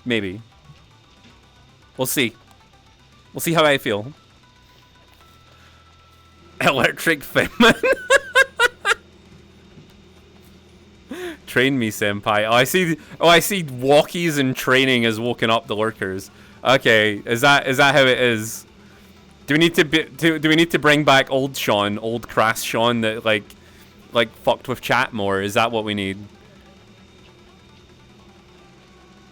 Maybe. We'll see. We'll see how I feel. Electric feminine. Train me, senpai. Oh, I see. Oh, I see. Walkies and training has woken up the lurkers. Okay, is that how it is? Do we need to do we need to bring back old Sean, old crass Sean that like fucked with chat more? Is that what we need?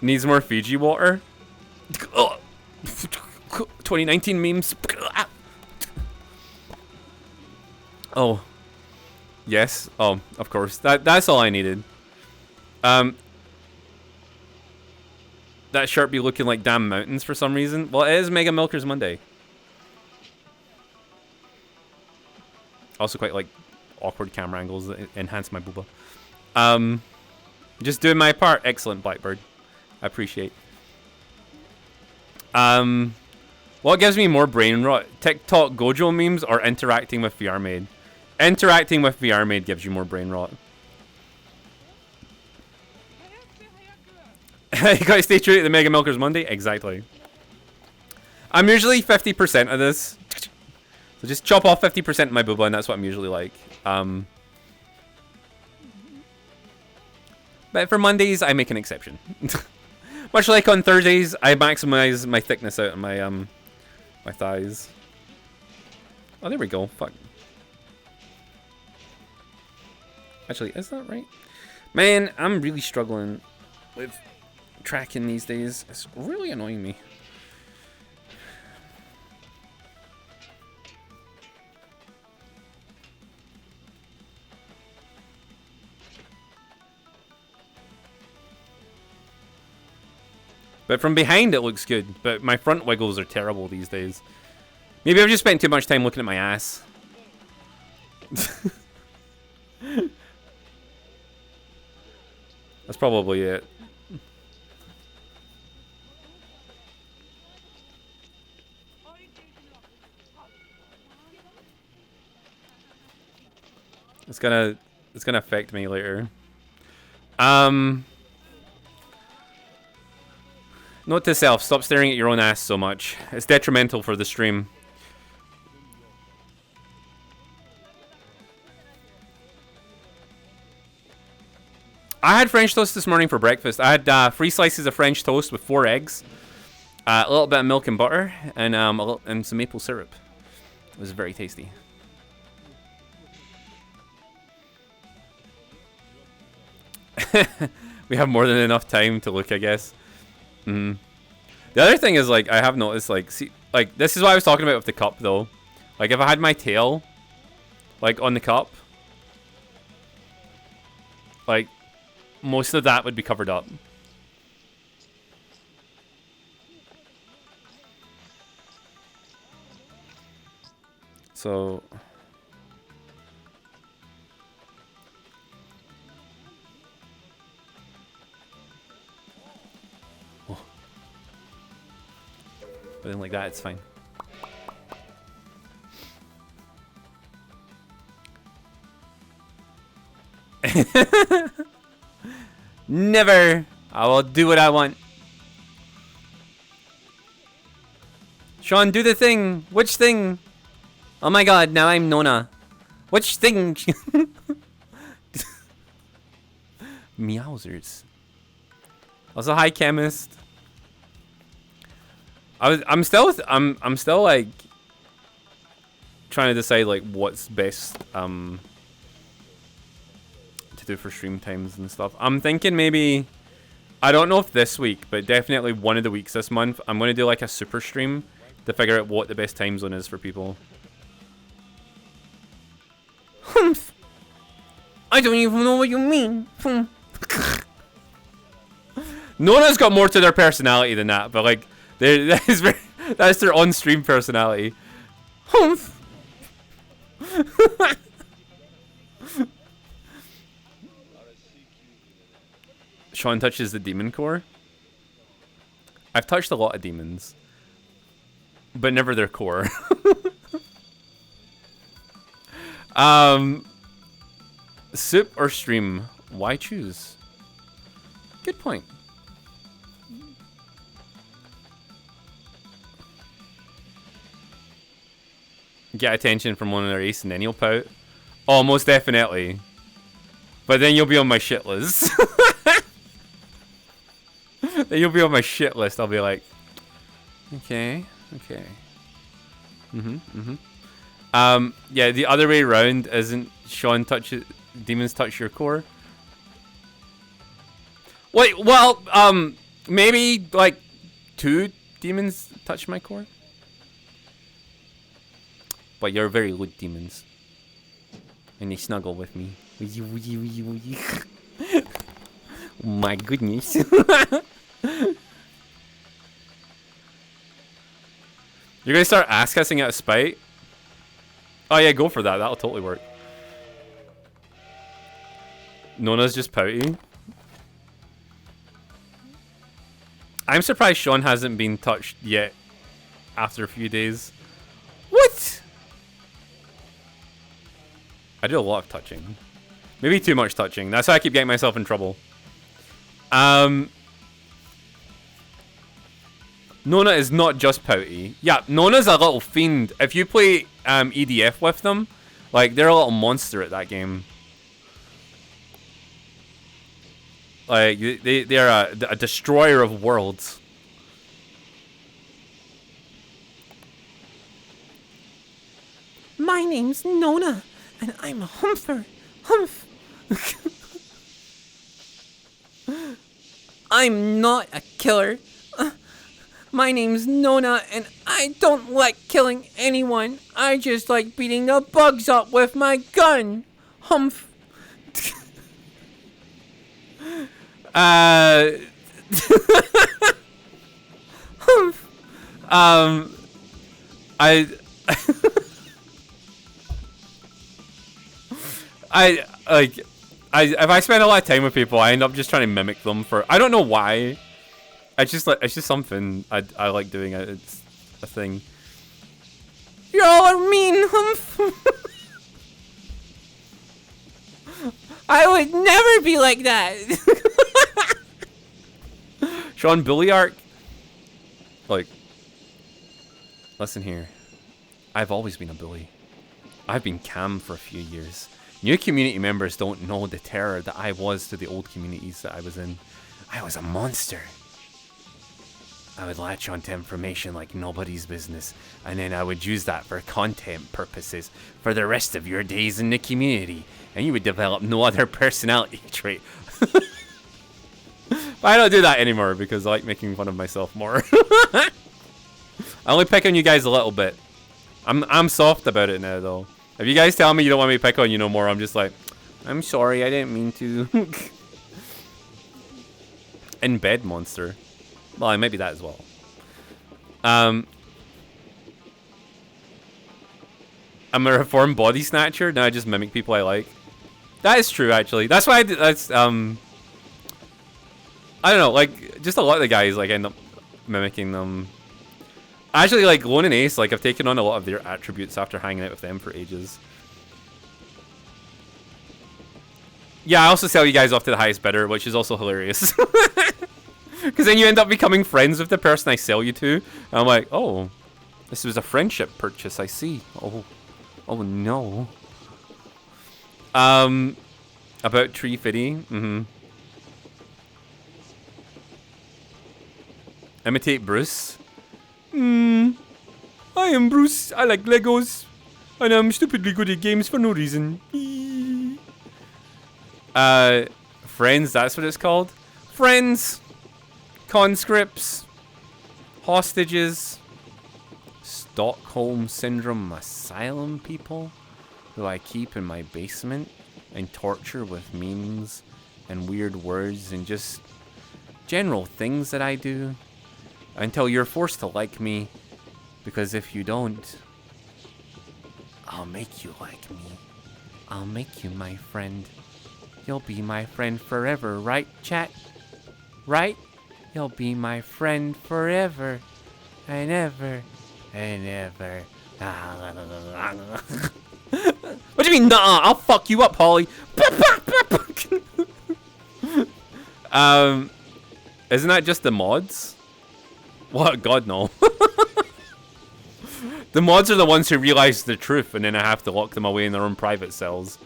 Needs more Fiji water. 2019 memes. Oh. Yes. Oh, of course. That's all I needed. that shirt be looking like damn mountains for some reason? Well, it is Mega Milkers Monday. Also quite like awkward camera angles that enhance my booba. Just doing my part. Excellent, Blackbird. I appreciate. What gives me more brain rot? TikTok Gojo memes or interacting with VR Maid? Interacting with VR Maid gives you more brain rot. You gotta stay true to the Mega Milkers Monday? Exactly. I'm usually 50% of this. So just chop off 50% of my booba, and that's what I'm usually like. But for Mondays, I make an exception. Much like on Thursdays, I maximize my thickness out of my my thighs. Oh, there we go. Fuck. Actually, is that right? Man, I'm really struggling with tracking these days. It's really annoying me. But from behind it looks good, but my front wiggles are terrible these days. Maybe I've just spent too much time looking at my ass. That's probably it. It's gonna affect me later. Note to self, stop staring at your own ass so much. It's detrimental for the stream. I had French toast this morning for breakfast. I had 3 slices of French toast with 4 eggs, a little bit of milk and butter, and and some maple syrup. It was very tasty. We have more than enough time to look, I guess. The other thing is, like, I have noticed, like, see, like, this is what I was talking about with the cup, though. Like, if I had my tail, like, on the cup, like, most of that would be covered up. So... But then like that, it's fine. Never! I will do what I want. Sean, do the thing! Which thing? Oh my god, now I'm Nona. Which thing? Meowsers. Also, hi, chemist. I'm still like trying to decide like what's best to do for stream times and stuff. I'm thinking maybe, I don't know if this week, but definitely one of the weeks this month, I'm gonna do like a super stream to figure out what the best time zone is for people. Humph. I don't even know what you mean. Nona's got more to their personality than that, but like. That's their on-stream personality. Humph. Sean touches the demon core. I've touched a lot of demons, but never their core. Soup or stream? Why choose? Good point. Get attention from one of their ace and then you'll pout. Oh, most definitely. But then you'll be on my shit list. Then you'll be on my shit list. I'll be like, okay. Yeah, the other way around isn't Sean touches demons touch your core. Wait, well, maybe like 2 demons touch my core. But you're very good demons. And they snuggle with me. My goodness. You're gonna start ass kissing out of spite? Oh yeah, go for that. That'll totally work. Nona's just pouty. I'm surprised Sean hasn't been touched yet after a few days. What? I do a lot of touching. Maybe too much touching. That's why I keep getting myself in trouble. Nona is not just pouty. Yeah, Nona's a little fiend. If you play EDF with them, like, they're a little monster at that game. Like, they're a destroyer of worlds. My name's Nona, and I'm a humpher. Humph. I'm not a killer. My name's Nona, and I don't like killing anyone. I just like beating the bugs up with my gun. Humph. Humph. If I spend a lot of time with people, I end up just trying to mimic them for, I don't know why. It's just something I like doing. It's a thing. You're all mean, Humph. I would never be like that. Sean Bully arc. Like, listen here. I've always been a bully. I've been cam for a few years. New community members don't know the terror that I was to the old communities that I was in. I was a monster. I would latch onto information like nobody's business, and then I would use that for content purposes for the rest of your days in the community, and you would develop no other personality trait. But I don't do that anymore because I like making fun of myself more. I only pick on you guys a little bit. I'm soft about it now, though. If you guys tell me you don't want me to pick on you no more, I'm just like, I'm sorry, I didn't mean to. In bed monster. Well, maybe that as well. I'm a reformed body snatcher. Now I just mimic people I like. That is true, actually. That's why I did, that's I don't know, like, just a lot of the guys like end up mimicking them. Actually, like Lone and Ace, like I've taken on a lot of their attributes after hanging out with them for ages. Yeah, I also sell you guys off to the highest bidder, which is also hilarious. Because then you end up becoming friends with the person I sell you to. And I'm like, oh, this was a friendship purchase, I see. Oh no. About Tree Fitty. Imitate Bruce. I am Bruce. I like Legos. And I'm stupidly good at games for no reason. Friends, that's what it's called. Friends. Conscripts. Hostages. Stockholm Syndrome Asylum people who I keep in my basement and torture with memes and weird words and just general things that I do until you're forced to like me, because if you don't, I'll make you like me. I'll make you my friend. You'll be my friend forever, right, chat? Right? You'll be my friend forever and ever and ever. What do you mean, nah? I'll fuck you up, Holly. Isn't that just the mods? What? God, no. The mods are the ones who realize the truth, and then I have to lock them away in their own private cells.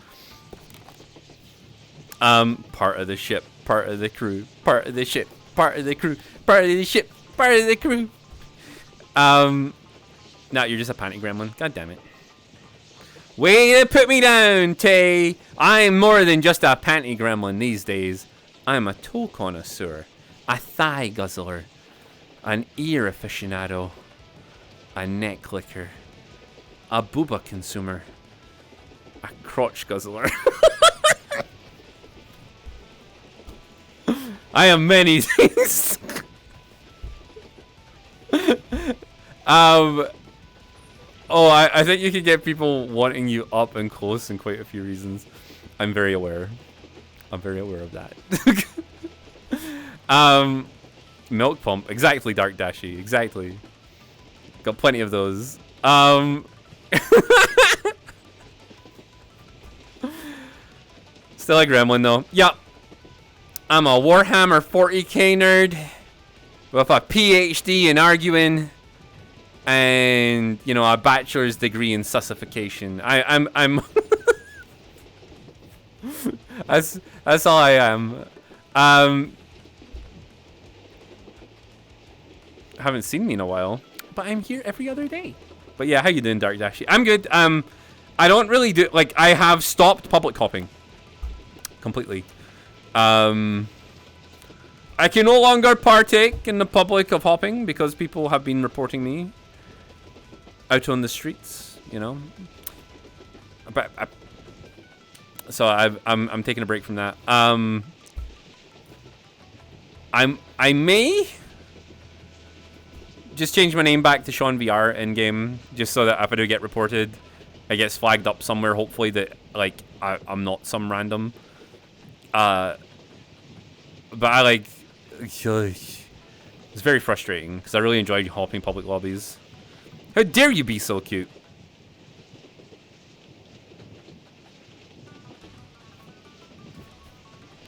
Part of the ship, part of the crew, part of the ship, part of the crew, part of the ship, part of the crew. No, you're just a panic gremlin. God damn it. Way to put me down, Tay. I'm more than just a panty gremlin these days. I'm a toe connoisseur, a thigh guzzler, an ear aficionado, a neck licker, a booba consumer, a crotch guzzler. I am many things. Oh, I think you could get people wanting you up and close in quite a few reasons. I'm very aware. I'm very aware of that. Milk pump. Exactly, Dark Dashi. Exactly. Got plenty of those. Still a gremlin though. Yup. I'm a Warhammer 40k nerd with a PhD in arguing and, you know, a bachelor's degree in sussification. I'm that's all I am. Haven't seen me in a while, but I'm here every other day. But yeah, how you doing, Dark Dashi? I'm good. I don't really do, like, I have stopped public hopping completely. I can no longer partake in the public of hopping because people have been reporting me out on the streets, you know. But so I'm taking a break from that. I may just change my name back to Sean VR in game, just so that if I do get reported, it gets flagged up somewhere. Hopefully that like I'm not some random. But I like. It's very frustrating because I really enjoy hopping public lobbies. How dare you be so cute?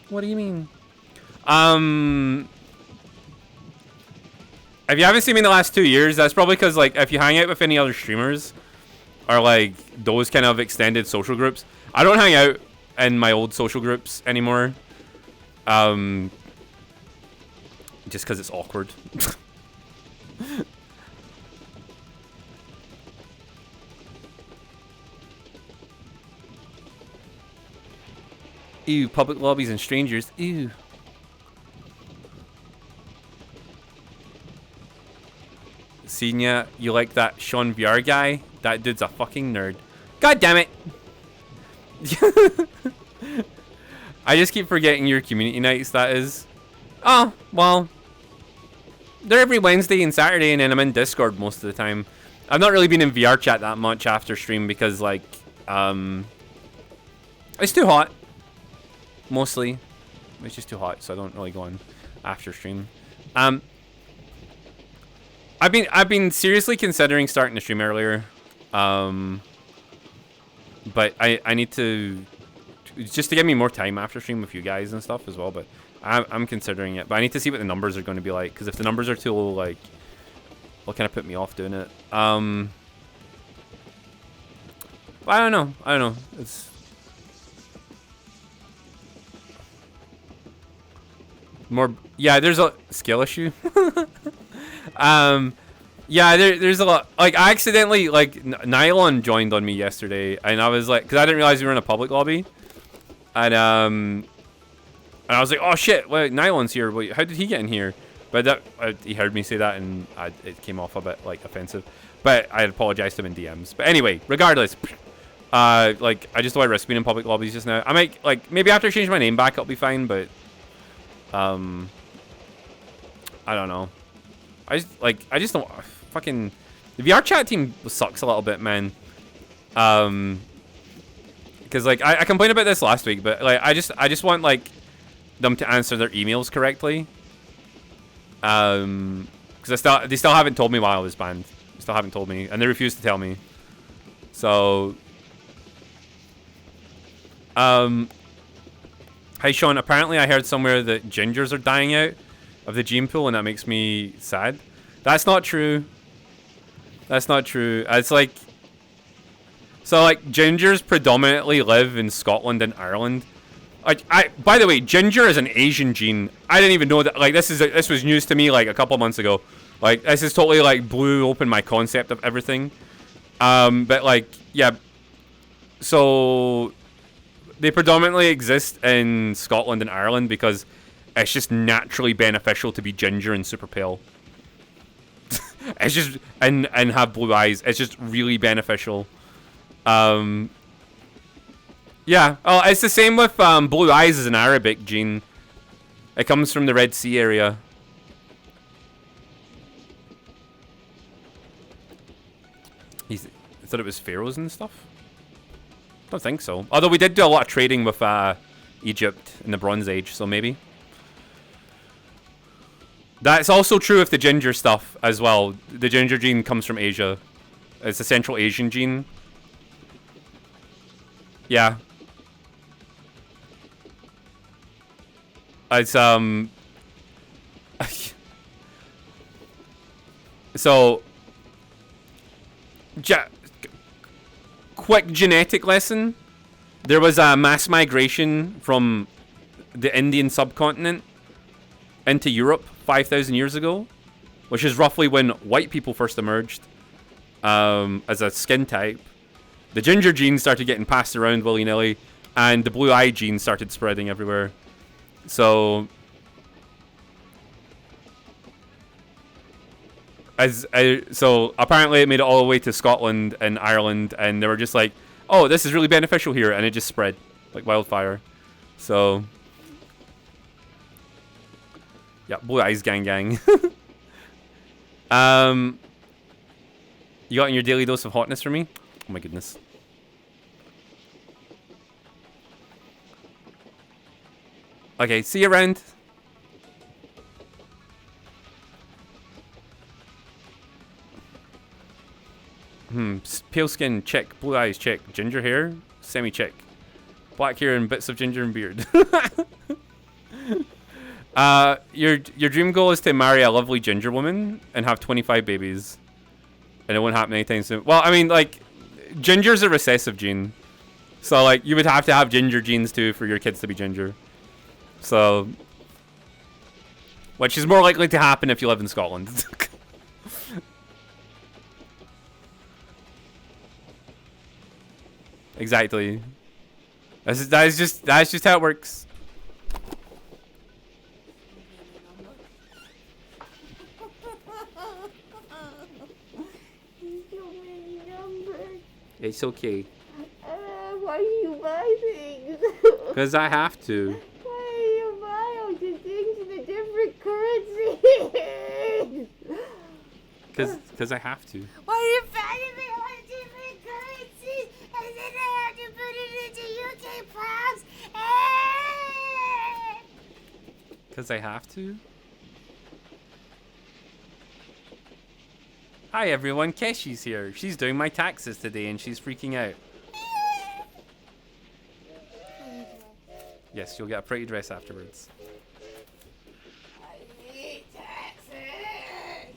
What do you mean? If you haven't seen me in the last 2 years, that's probably because, like, if you hang out with any other streamers or, like, those kind of extended social groups, I don't hang out in my old social groups anymore. Just because it's awkward. Ew, public lobbies and strangers. Ew. Senior, you like that Sean VR guy? That dude's a fucking nerd. God damn it. I just keep forgetting your community nights, that is. Oh, well. They're every Wednesday and Saturday, and then I'm in Discord most of the time. I've not really been in VR chat that much after stream because, like, it's too hot. Mostly. It's just too hot, so I don't really go on after stream. I've been seriously considering starting to stream earlier. But I need to just to give me more time after stream with you guys and stuff as well, but I'm considering it. But I need to see what the numbers are going to be like, because if the numbers are too low, like, will kind of put me off doing it. I don't know. It's more, yeah, there's a skill issue. Yeah, there's a lot. Like, I accidentally, like, Nylon joined on me yesterday, and I was like, because I didn't realize we were in a public lobby, and I was like, oh shit, wait, Nylon's here. Wait, how did he get in here? But that he heard me say that, and it came off a bit like offensive. But I apologized to him in DMs. But anyway, regardless, like, I just don't want to risk being in public lobbies just now. I might, like, maybe after I change my name back, it'll be fine. But I don't know. I just don't fucking. The VR chat team sucks a little bit, man. Because, like, I complained about this last week, but, like, I just want, like, them to answer their emails correctly. Because they still haven't told me why I was banned. They still haven't told me, and they refuse to tell me. So, hi Sean. Apparently, I heard somewhere that gingers are dying out of the gene pool, and that makes me sad. That's not true. That's not true. It's like, so, like, gingers predominantly live in Scotland and Ireland. Like, by the way, ginger is an Asian gene. I didn't even know that. Like, this was news to me like a couple months ago. Like, this is totally, like, blew open my concept of everything. But, like, yeah. So they predominantly exist in Scotland and Ireland because it's just naturally beneficial to be ginger and super pale. It's just, and have blue eyes. It's just really beneficial. Yeah. Oh, it's the same with blue eyes as an Arabic gene. It comes from the Red Sea area. I thought it was pharaohs and stuff. Don't think so. Although we did do a lot of trading with Egypt in the Bronze Age, so maybe. That's also true of the ginger stuff as well. The ginger gene comes from Asia. It's a Central Asian gene. Yeah. It's so quick genetic lesson. There was a mass migration from the Indian subcontinent into Europe 5,000 years ago, which is roughly when white people first emerged as a skin type. The ginger gene started getting passed around willy-nilly, and the blue eye gene started spreading everywhere. So so apparently it made it all the way to Scotland and Ireland, and they were just like, oh, this is really beneficial here, and it just spread like wildfire. So yeah, blue eyes gang. You got in your daily dose of hotness for me? Oh my goodness. Okay, see you around. Pale skin, check. Blue eyes, check. Ginger hair, semi-check. Black hair and bits of ginger and beard. Your dream goal is to marry a lovely ginger woman and have 25 babies. And it won't happen anytime soon. Well, I mean, like, ginger's a recessive gene. So, like, you would have to have ginger genes, too, for your kids to be ginger. So, which is more likely to happen if you live in Scotland. Exactly. That's just how it works. It's okay. Why do you buy things? Because I have to. Why do you buy all the things in a different currency? Because I have to. Why are you buying me all different currencies and then I have to put it into UK pounds? Because I have to. Hi everyone, Keshi's here. She's doing my taxes today and she's freaking out. Yes, you'll get a pretty dress afterwards. I hate taxes.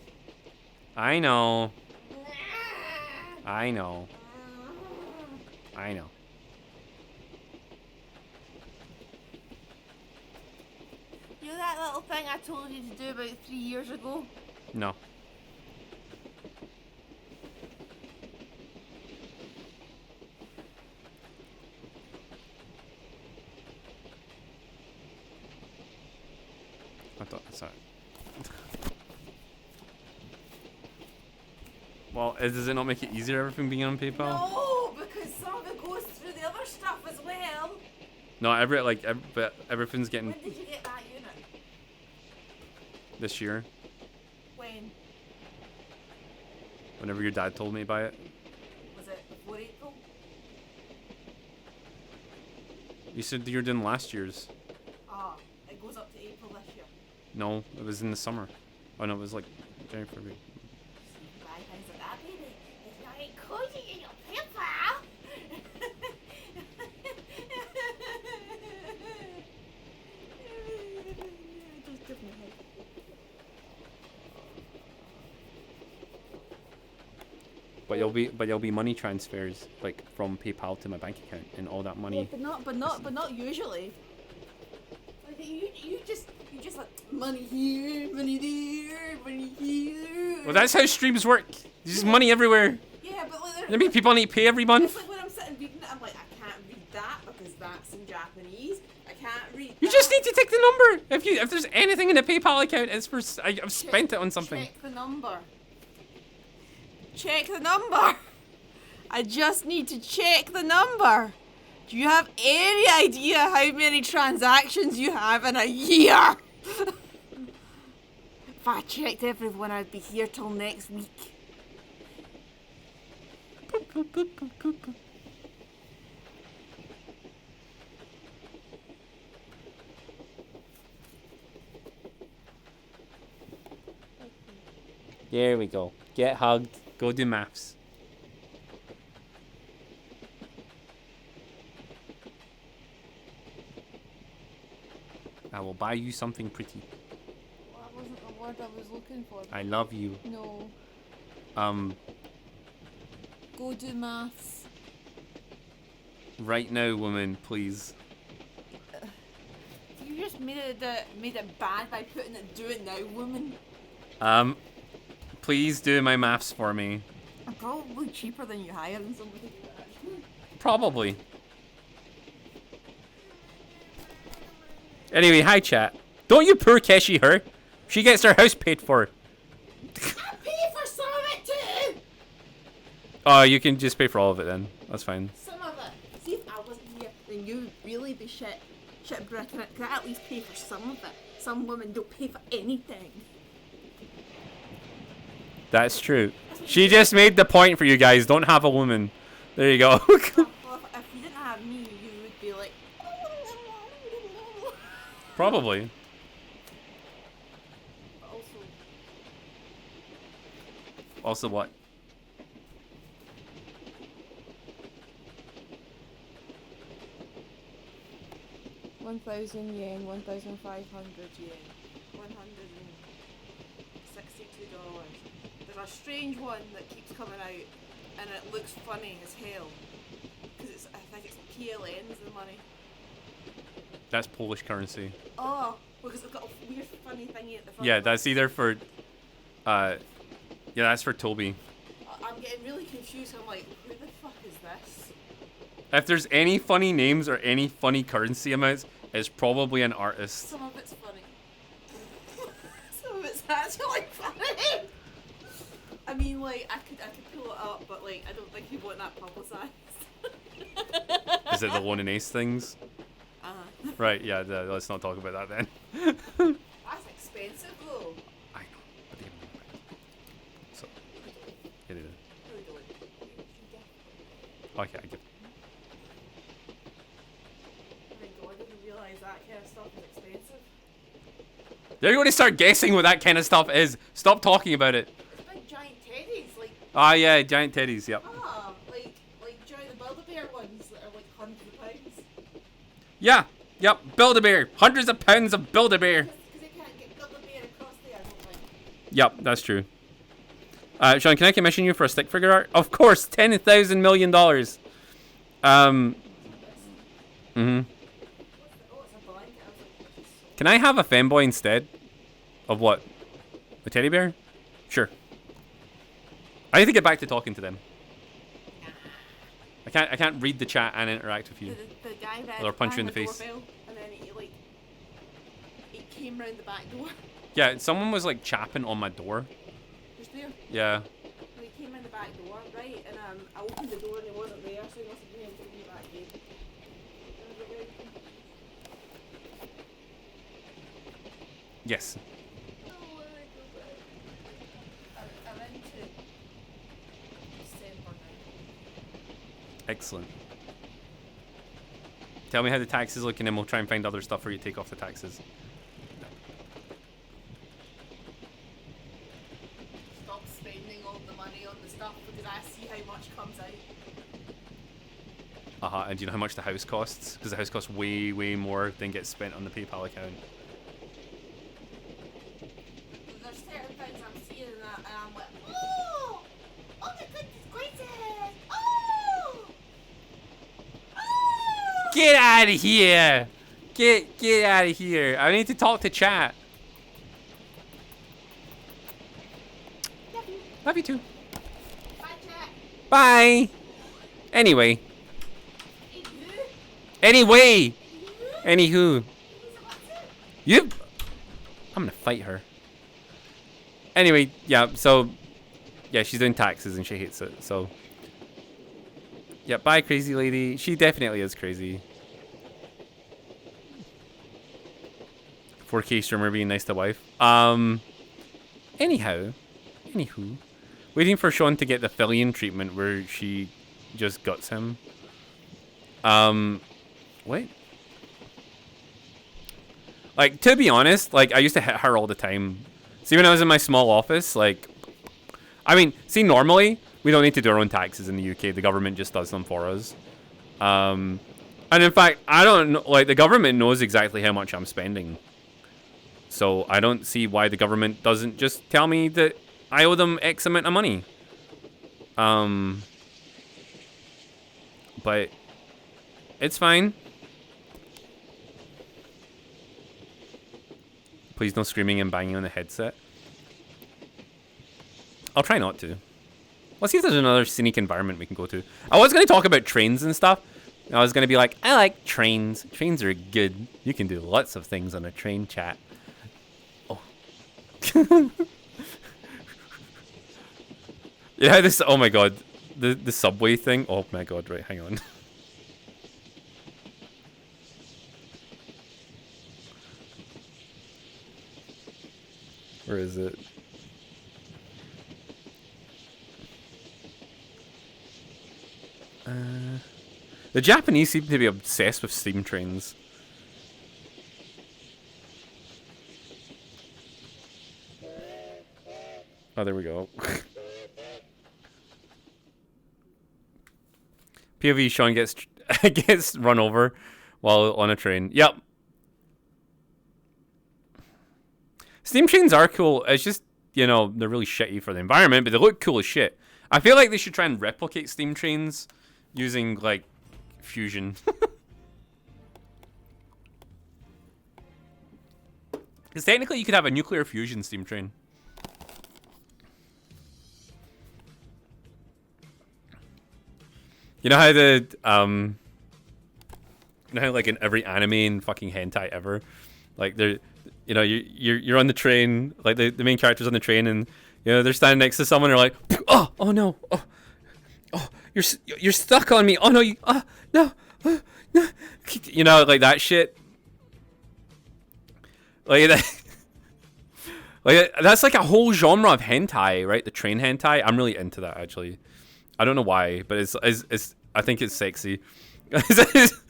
I know. I know. I know. You know that little thing I told you to do about 3 years ago? No. I thought that's not. Well, does it not make it easier, everything being on PayPal? No, because some of it goes through the other stuff as well. No, but everything's getting When did you get that unit? this year. When? Whenever your dad told me to buy it. Was it before April? You said you were doing last year's. Ah, it goes up to April this year. No, it was in the summer. Oh no, it was like January, February. Buy things like that, baby. It's not included in your PayPal. Just give me a hug. But you'll be money transfers like from PayPal to my bank account, and all that money. Yeah, but not usually. Like you just like money here, money there, money here. Well, that's how streams work. There's just money everywhere. Yeah, but like, I mean, people need to pay every it's month. like when I'm sitting reading it, I'm like, I can't read that because that's in Japanese. I can't read. You just need to take the number. If there's anything in a PayPal account, it's for I've spent it on something. Check the number. Check the number. I just need to check the number. Do you have any idea how many transactions you have in a year? If I checked everyone, I'd be here till next week. There we go. Get hugged. Go do maths. I will buy you something pretty. Well, that wasn't the word I was looking for. I love you. No. Go do maths. Right now, woman, please. You just made it bad by putting it do it now, woman. Please do my maths for me. I'm probably cheaper than you hiring somebody to do that. Probably. Anyway, hi chat. Don't you poor Keshi her. She gets her house paid for. I pay for some of it too! Oh, you can just pay for all of it then. That's fine. Some of it. See, if I wasn't here, then you'd really be shit bricking it. Can I at least pay for some of it? Some women don't pay for anything. That's true. She just made the point for you guys. Don't have a woman. There you go. Well, if you didn't have me, you would be like... Probably. Also what? yen, 1,500 yen, $162. There's a strange one that keeps coming out, and it looks funny as hell. Because I think it's PLN is the money. That's Polish currency. Oh, because it's got a weird funny thingy at the front. Yeah, that's either for... yeah, that's for Toby. I'm getting really confused. I'm like, who the fuck is this? If there's any funny names or any funny currency amounts, it's probably an artist. Some of it's funny. Some of it's actually funny. I mean, like, I could pull it up, but like, I don't think you want that publicized. Is it the one and ace things? Right, yeah, let's not talk about that then. That's expensive though. I know, but they give me money. So, get it in. Really don't. Okay, I get it. Oh my god, I didn't realise that kind of stuff is expensive. They're going to start guessing what that kind of stuff is. Stop talking about it. It's big giant teddies, like. Ah, yeah, giant teddies, yep. Like Joey the Build-A-Bear ones that are like hundreds of pounds. Yeah, yep, Build-A-Bear. Hundreds of pounds of Build-A-Bear. Because they can't get Build-A-Bear across there, I don't think. Yep, that's true. Sean, can I commission you for a stick figure art? Of course, $10,000 million. Oh, it's a blanket. I was like, this is so... Can I have a femboy instead? Of what? A teddy bear? Sure. I need to get back to talking to them. I can't read the chat and interact with you. The guy read Or punch you in the rang face. doorbell, and then he came round the back door. Yeah, someone was like chapping on my door. Just there. Yeah. And he came in the back door, right? And I opened the door and he wasn't there, so he must have been able to be back in. Yes. I'm into December now. Excellent. Tell me how the tax is looking and we'll try and find other stuff for you to take off the taxes. Stop spending all the money on the stuff because I see how much comes out. And do you know how much the house costs? Because the house costs way, way more than gets spent on the PayPal account. There's certain things I'm seeing and I'm like, oh! Oh my goodness gracious! Oh! Oh! Get out of here! Get out of here! I need to talk to chat. Love you too. Bye, chat. Bye. Anyway. Anyway. Anywho. You. I'm gonna fight her. Anyway, yeah. So, yeah, she's doing taxes and she hates it. So. Yeah, bye, crazy lady. She definitely is crazy. 4K streamer being nice to wife. Anyhow. Anywho. Waiting for Sean to get the Fillion treatment where she just guts him. Wait. Like, to be honest, like, I used to hit her all the time. See, when I was in my small office, like, I mean, see, normally, we don't need to do our own taxes in the UK. The government just does them for us. And in fact, I don't know, like, the government knows exactly how much I'm spending. So I don't see why the government doesn't just tell me that I owe them X amount of money. But it's fine. Please no screaming and banging on the headset. I'll try not to. Let's see if there's another scenic environment we can go to. I was going to talk about trains and stuff. I was going to be like, I like trains. Trains are good. You can do lots of things on a train, chat. Oh. Yeah, this, oh my god. The subway thing. Oh my god, right, hang on. Where is it? The Japanese seem to be obsessed with steam trains. Oh, there we go. POV Sean gets run over while on a train. Yep. Steam trains are cool. It's just, you know, they're really shitty for the environment, but they look cool as shit. I feel like they should try and replicate steam trains using, like, fusion. Because technically you could have a nuclear fusion steam train. You know how the, you know how, like, in every anime and fucking hentai ever, like, they're, you know, you're on the train, like, the main character's on the train, and, you know, they're standing next to someone, and they're like, oh no, oh, you're stuck on me, oh no, no, no, you know, like that shit, like that, like, that's like a whole genre of hentai, right? The train hentai, I'm really into that, actually. I don't know why, but it's I think it's sexy. It's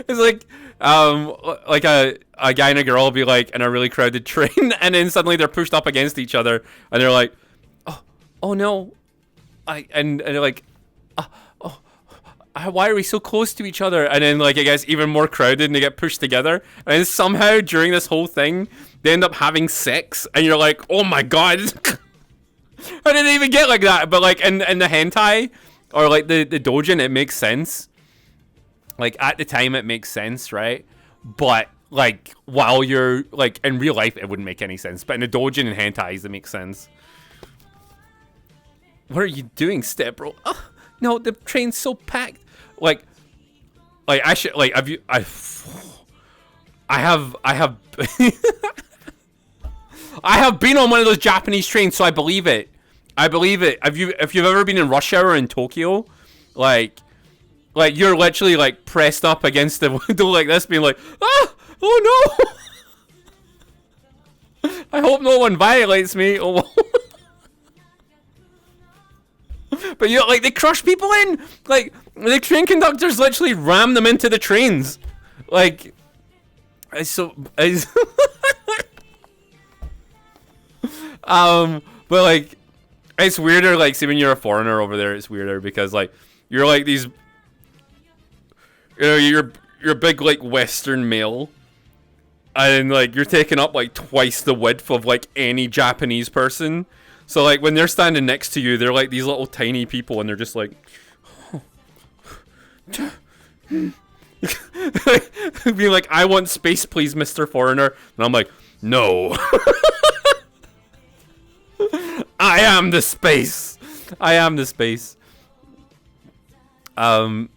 like a guy and a girl will be like in a really crowded train, and then suddenly they're pushed up against each other, and they're like, oh no, and they're like, why are we so close to each other? And then, like, it gets even more crowded, and they get pushed together, and then somehow during this whole thing, they end up having sex, and you're like, oh my god. How did they even get like that? But, like, in the hentai, or, like, the doujin, it makes sense. Like, at the time, it makes sense, right? But, like, while you're, like, in real life, it wouldn't make any sense. But in the doujin and hentais, it makes sense. What are you doing, step bro? Oh, no, the train's so packed. Like, I should, like, I have I have been on one of those Japanese trains, so I believe it. I believe it. If you've ever been in rush hour in Tokyo, like you're literally, like, pressed up against the window like this, being like, oh no! I hope no one violates me. Oh. But, you know, like, they crush people in. Like, the train conductors literally ram them into the trains. Like, but, like, it's weirder, like, see, when you're a foreigner over there, it's weirder because, like, you're, like, these, you know, you're a big, like, Western male, and, like, you're taking up, like, twice the width of, like, any Japanese person. So, like, when they're standing next to you, they're, like, these little tiny people, and they're just, like, being like, I want space, please, Mr. Foreigner. And I'm like, no. I am the space. I am the space. I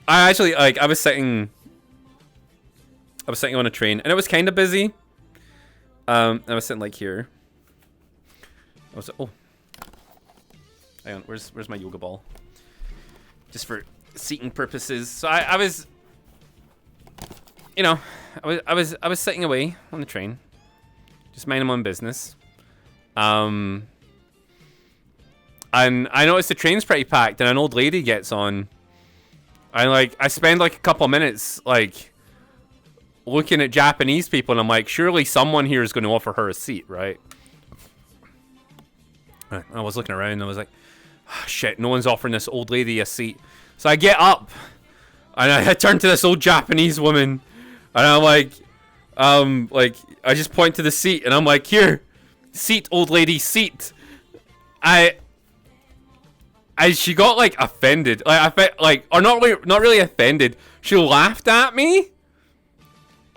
actually, like, I was sitting on a train, and it was kind of busy. I was sitting, like, here. I was, oh, hang on, where's my yoga ball? Just for seating purposes. So I was, you know, I was sitting away on the train, just minding my own business. And And I noticed the train's pretty packed, and an old lady gets on. And, like, I spend, like, a couple minutes, like, looking at Japanese people, and I'm like, surely someone here is going to offer her a seat, right? I was looking around, and I was like, oh, shit, no one's offering this old lady a seat. So I get up, and I turn to this old Japanese woman, and I'm like, I just point to the seat, and I'm like, here, seat, old lady, seat. She got, like, offended. Or not really offended. She laughed at me.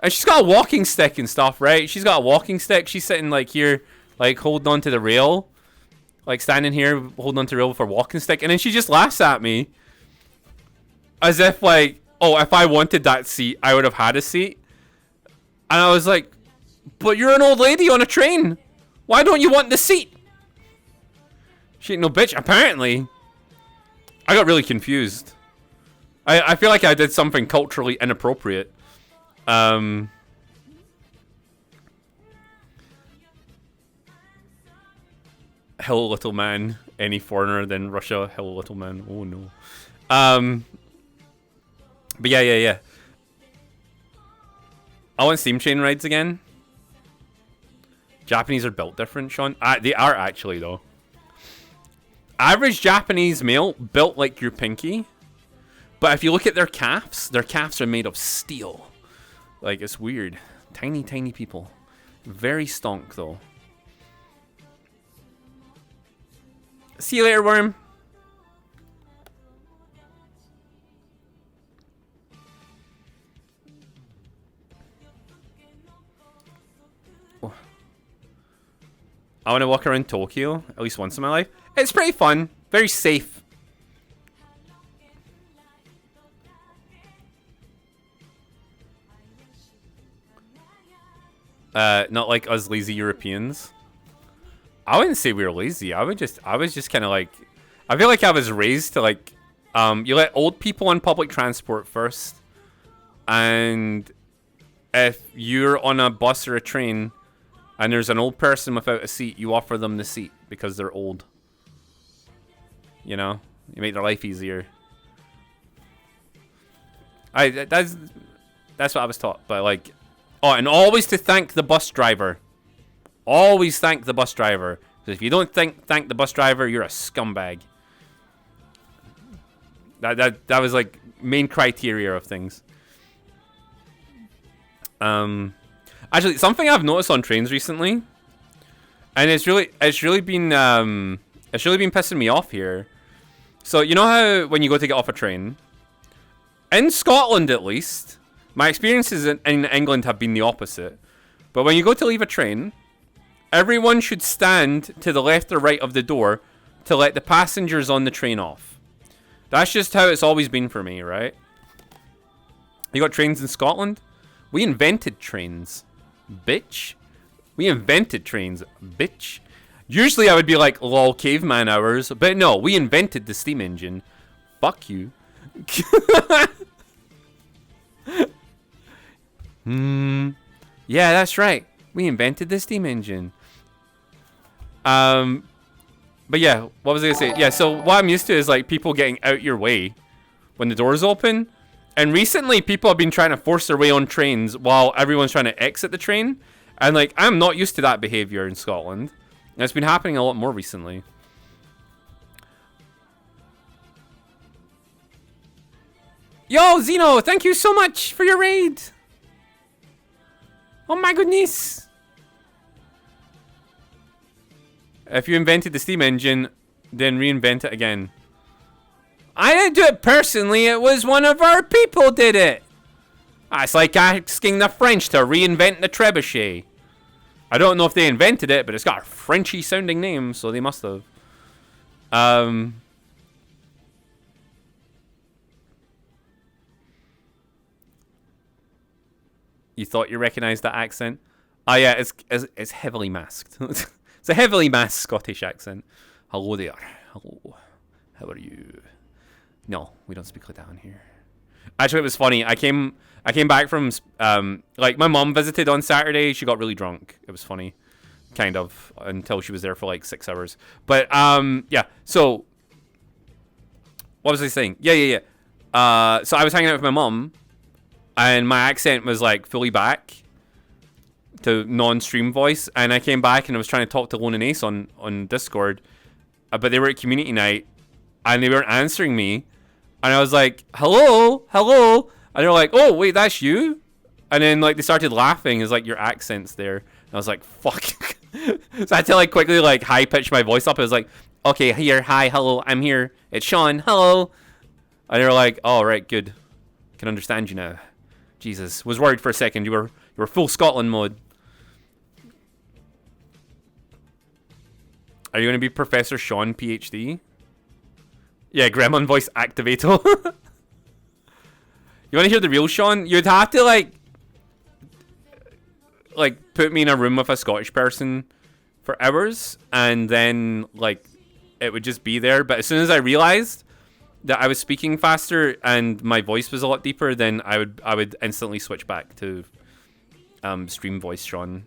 And she's got a walking stick and stuff, right? She's got a walking stick. She's sitting, like, here, like, holding onto the rail. Like, standing here, holding onto the rail with her walking stick. And then she just laughs at me. As if, like, oh, if I wanted that seat, I would have had a seat. And I was like, but you're an old lady on a train. Why don't you want the seat? She ain't no bitch, apparently. I got really confused. I feel like I did something culturally inappropriate. Hello, little man. Any foreigner than Russia. Hello, little man. Oh, no. But yeah. I want steam train rides again. Japanese are built different, Sean. They are actually, though. Average Japanese male built like your pinky. But if you look at their calves are made of steel. Like, it's weird. Tiny, tiny people. Very stonk, though. See you later, worm. I want to walk around Tokyo at least once in my life. It's pretty fun. Very safe. Not like us lazy Europeans. I wouldn't say we were lazy. I was just kind of like, I feel like I was raised to like, you let old people on public transport first. And if you're on a bus or a train and there's an old person without a seat, you offer them the seat because they're old. You know? You make their life easier. That's what I was taught. But like, oh, and always to thank the bus driver. Always thank the bus driver. Because if you don't thank the bus driver, you're a scumbag. That was like main criteria of things. Actually, something I've noticed on trains recently, and it's really been pissing me off here. So you know how when you go to get off a train, in Scotland at least, my experiences in England have been the opposite. But when you go to leave a train, everyone should stand to the left or right of the door to let the passengers on the train off. That's just how it's always been for me, right? You got trains in Scotland? We invented trains, bitch. We invented trains, bitch. Usually I would be like, lol, caveman hours. But no, we invented the steam engine. Fuck you. Yeah, that's right. We invented the steam engine. But yeah, what was I gonna say? Yeah, so what I'm used to is like people getting out your way when the doors open. And recently people have been trying to force their way on trains while everyone's trying to exit the train. And like, I'm not used to that behavior in Scotland. And it's been happening a lot more recently. Yo, Zeno, thank you so much for your raid. Oh my goodness. If you invented the steam engine, then reinvent it again. I didn't do it personally. It was one of our people did it. It's like asking the French to reinvent the trebuchet. I don't know if they invented it, but it's got a Frenchy sounding name, so they must have. You thought you recognized that accent? Oh yeah, it's heavily masked. It's a heavily masked Scottish accent. Hello there. Hello. How are you? No, we don't speak like that on here. Actually, it was funny. I came back from like my mom visited on Saturday. She got really drunk. It was funny. kind of, until she was there for like 6 hours. But yeah. So what was I saying? Yeah. So I was hanging out with my mom, and my accent was like fully back to non-stream voice, and I came back and I was trying to talk to Lone and Ace on Discord, but they were at community night and they weren't answering me, and I was like, hello, and they were like, oh wait, that's you, and then like they started laughing. It's like, your accent's there, and I was like, fuck. So I had to like quickly like high pitch my voice up. I was like, okay, here, hi, hello, I'm here, it's Sean, hello, and they were like, oh right, good, can understand you now. Jesus, was worried for a second. You were full Scotland mode. Are you going to be Professor Sean, PhD? Yeah, Gremlin voice activator. You want to hear the real Sean? You'd have to, like, put me in a room with a Scottish person for hours, and then, like, it would just be there. But as soon as I realized that I was speaking faster and my voice was a lot deeper, then I would instantly switch back to stream voice Sean.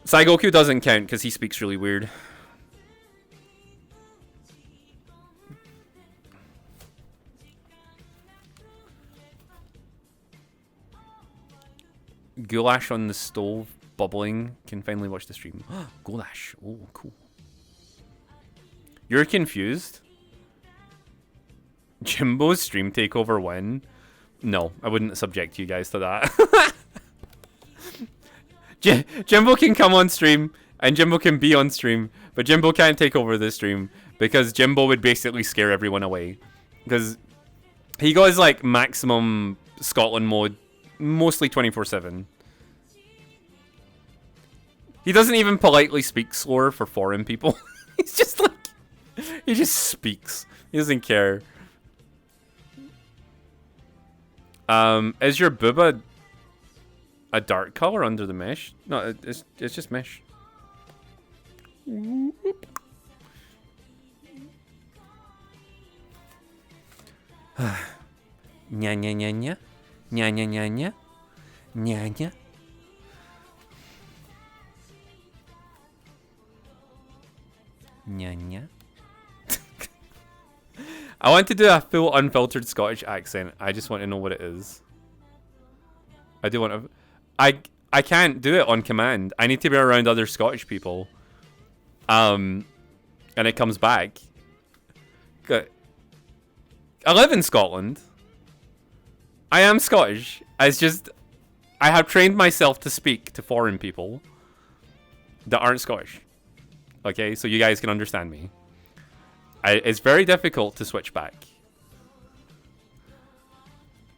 Saigoku doesn't count because he speaks really weird. Goulash on the stove bubbling. Can finally watch the stream. Goulash. Oh, cool. You're confused? Jimbo's stream takeover win? No, I wouldn't subject you guys to that. Jimbo can come on stream, and Jimbo can be on stream, but Jimbo can't take over the stream, because Jimbo would basically scare everyone away. Because he goes like maximum Scotland mode, mostly 24/7. He doesn't even politely speak slower for foreign people. He's just like, he just speaks. He doesn't care. Is your booba a dark color under the mesh? No, it's just mesh. Nya nya nya nya. Nya nya nya nya. Nya nya. Nya nya. I want to do a full unfiltered Scottish accent. I just want to know what it is. I do want to... I can't do it on command. I need to be around other Scottish people. And it comes back. I live in Scotland. I am Scottish. It's just... I have trained myself to speak to foreign people that aren't Scottish. Okay, so you guys can understand me. It's very difficult to switch back.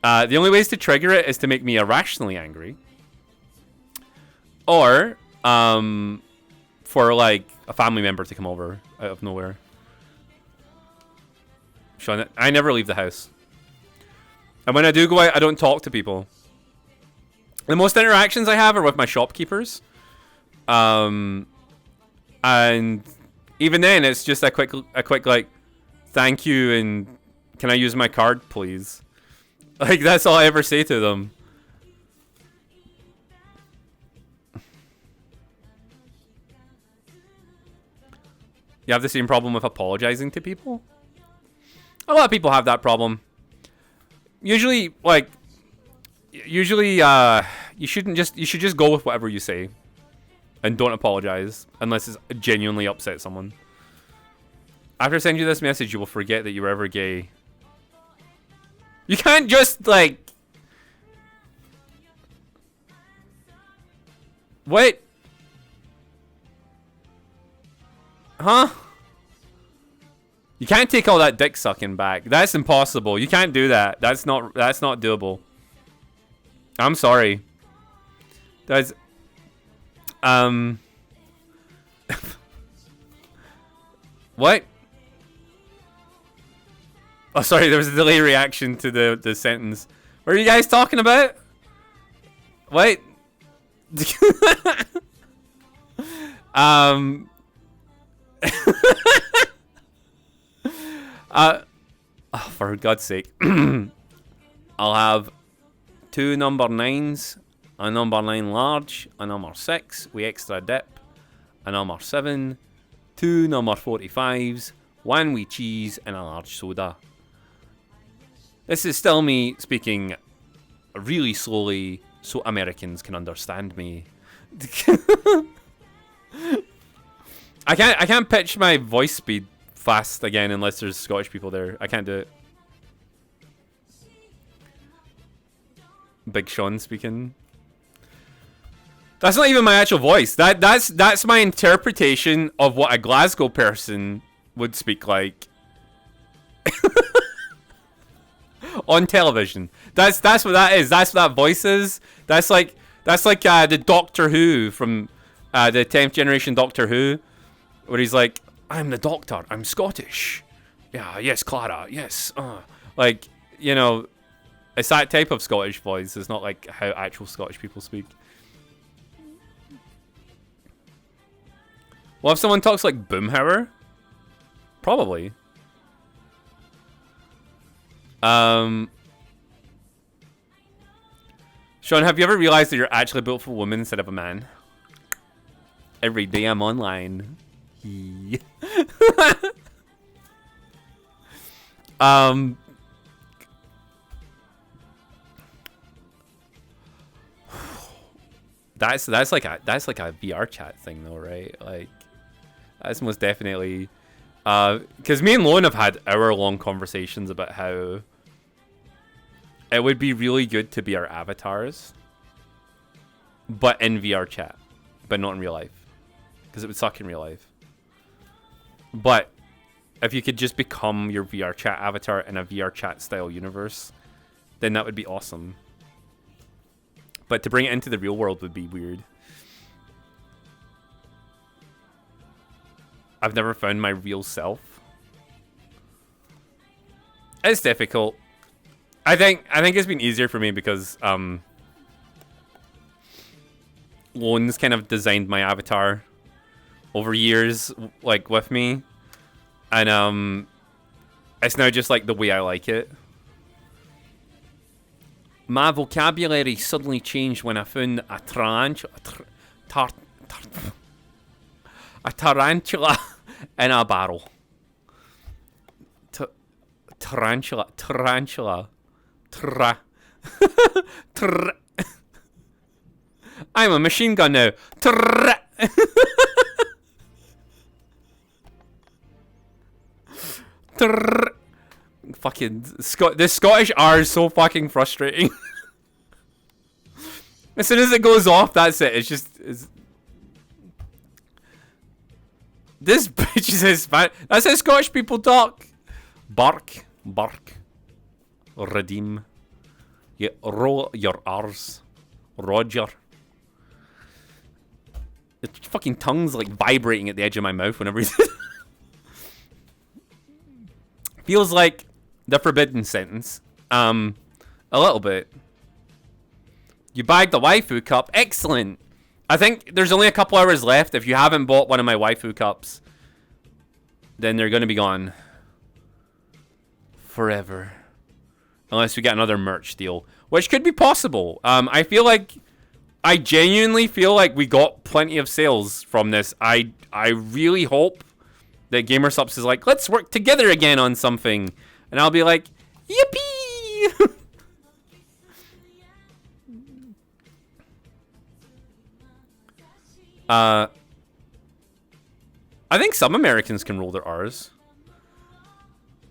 The only ways to trigger it is to make me irrationally angry. Or, for, like, a family member to come over out of nowhere. Sean, I never leave the house. And when I do go out, I don't talk to people. The most interactions I have are with my shopkeepers. And even then, it's just a quick like, thank you, and can I use my card, please? Like, that's all I ever say to them. You have the same problem with apologizing to people? A lot of people have that problem. Usually, you should just go with whatever you say. And don't apologize unless it's genuinely upset someone. After I send you this message, you will forget that you were ever gay. You can't just, like... What? Huh? You can't take all that dick sucking back. That's impossible. You can't do that. That's not doable. I'm sorry. That's... What? Oh, sorry, there was a delayed reaction to the sentence. What are you guys talking about? What? Oh, for God's sake. I'll have 2 number 9s a number 9 large, a number 6 with extra dip, a number 7, 2 number 45s, 1 with cheese, and a large soda. This is still me speaking really slowly so Americans can understand me. I can't pitch my voice speed fast again unless there's Scottish people there. I can't do it. Big Sean speaking. That's not even my actual voice. That's my interpretation of what a Glasgow person would speak like on television. That's what that is. That's what that voice is. That's like the Doctor Who from the 10th generation Doctor Who, where he's like, I'm the Doctor. I'm Scottish. Yeah. Yes, Clara. Yes. Like, you know. It's that type of Scottish voice. It's not like how actual Scottish people speak. Well, if someone talks like Boomhauer, probably. Sean, have you ever realized that you're actually built for a woman instead of a man? Every day I'm online. That's like a VR chat thing though, right? Like that's most definitely because me and Lone have had hour-long conversations about how it would be really good to be our avatars, but in VR chat, but not in real life, because it would suck in real life. But if you could just become your VR chat avatar in a VR chat style universe, then that would be awesome. But to bring it into the real world would be weird. I've never found my real self. It's difficult. I think it's been easier for me because Lone's kind of designed my avatar over years, like with me, and it's now just like the way I like it. My vocabulary suddenly changed when I found a tarantula in a barrel. Tarantula. I'm a machine gun now. Fucking the Scottish R is so fucking frustrating. As soon as it goes off, that's it. It's just this bitch is Hispanic. That's how Scottish people talk. Bark. Redeem. You roll your R's. Roger. The fucking tongue's like vibrating at the edge of my mouth whenever he's feels like the forbidden sentence. A little bit. You bagged the waifu cup. Excellent. I think there's only a couple hours left. If you haven't bought one of my waifu cups, then they're going to be gone. Forever. Unless we get another merch deal. Which could be possible. I genuinely feel like we got plenty of sales from this. I really hope that Supps is like, let's work together again on something. And I'll be like, yippee! I think some Americans can roll their R's.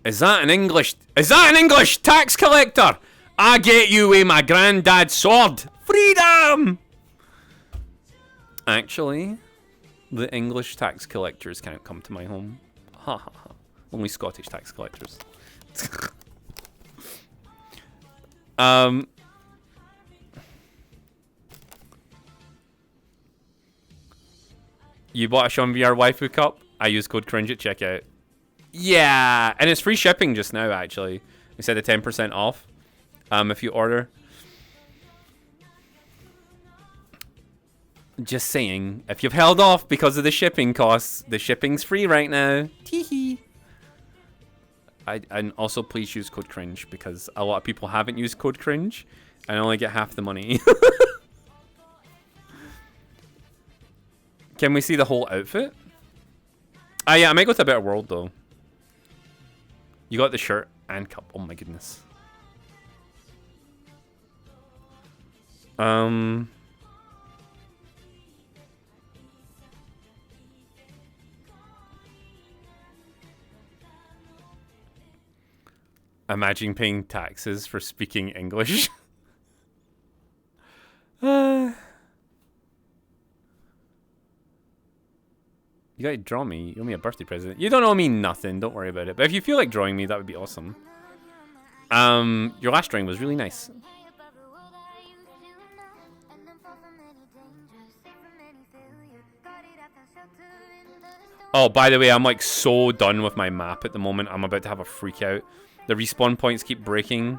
Is that an English tax collector? I get you with my granddad's sword. Freedom! Actually, the English tax collectors can't come to my home. Ha ha ha. Only Scottish tax collectors. You bought a Sean VR waifu cup? I use code cringe at checkout. Yeah, and it's free shipping just now, actually. Instead of 10% off if you order. Just saying, if you've held off because of the shipping costs, the shipping's free right now. Teehee. And also please use code cringe because a lot of people haven't used code cringe and only get half the money. Can we see the whole outfit? Ah, yeah, I might go to a better world though. You got the shirt and cup. Oh my goodness. Imagine paying taxes for speaking English. You gotta draw me. You owe me a birthday present. You don't owe me nothing. Don't worry about it. But if you feel like drawing me, that would be awesome. Your last drawing was really nice. Oh, by the way, I'm like so done with my map at the moment. I'm about to have a freak out. The respawn points keep breaking.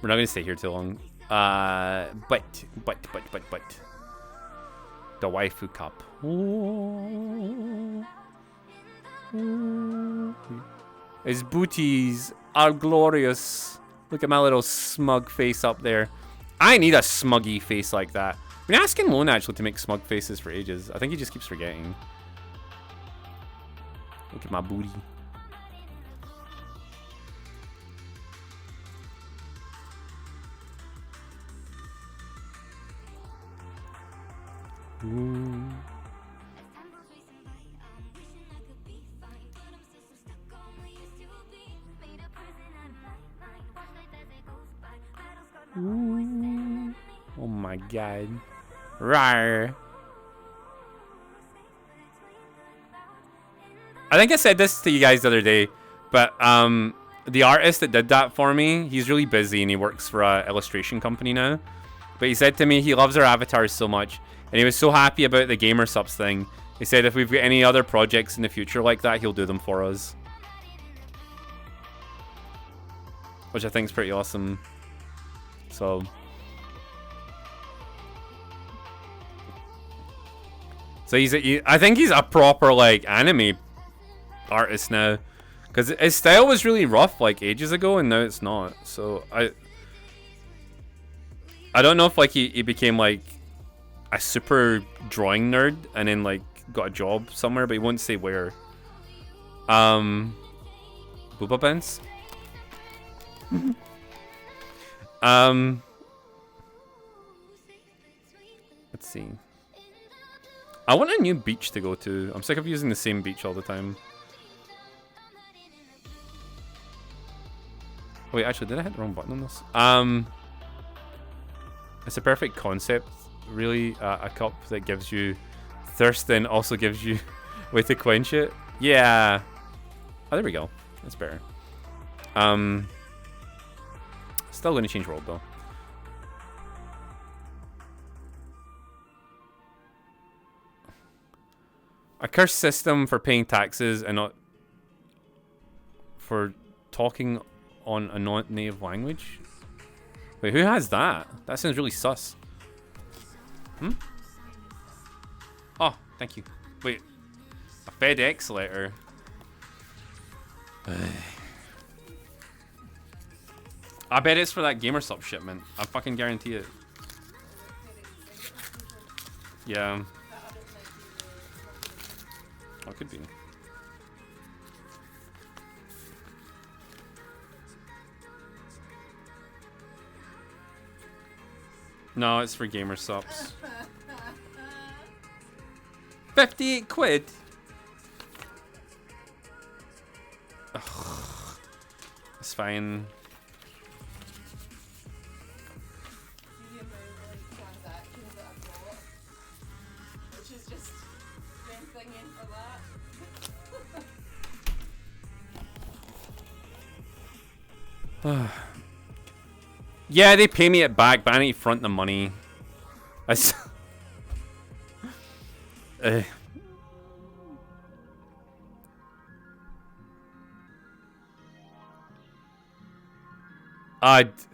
We're not gonna stay here too long. But the waifu cup. His booties are glorious. Look at my little smug face up there. I need a smuggy face like that. I've been asking Lone actually to make smug faces for ages. I think he just keeps forgetting. Look at my booty. Ooh. Ooh. Oh my god. Rawr. I think I said this to you guys the other day, but the artist that did that for me, he's really busy and he works for a illustration company now. But he said to me he loves our avatars so much, and he was so happy about the gamer subs thing. He said if we've got any other projects in the future like that, he'll do them for us. Which I think is pretty awesome. So I think he's a proper like anime artist now, because his style was really rough like ages ago, and now it's not. So I don't know if like he became like a super drawing nerd and then like got a job somewhere, but he won't say where. Booba Benz. Let's see. I want a new beach to go to. I'm sick of using the same beach all the time. Wait, actually, did I hit the wrong button on this? It's a perfect concept, really. A cup that gives you thirst and also gives you way to quench it. Yeah. Oh, there we go. That's better. Still going to change world though. A cursed system for paying taxes and not for talking on a non-native language. Wait, who has that? That sounds really sus. Hmm? Oh, thank you. Wait, a FedEx letter. I bet it's for that GamerStop shipment. I fucking guarantee it. Yeah. Oh, it could be. No, it's for GamerStops. 58 quid. Ugh. It's fine. Yeah, they pay me it back, but I need to front the money.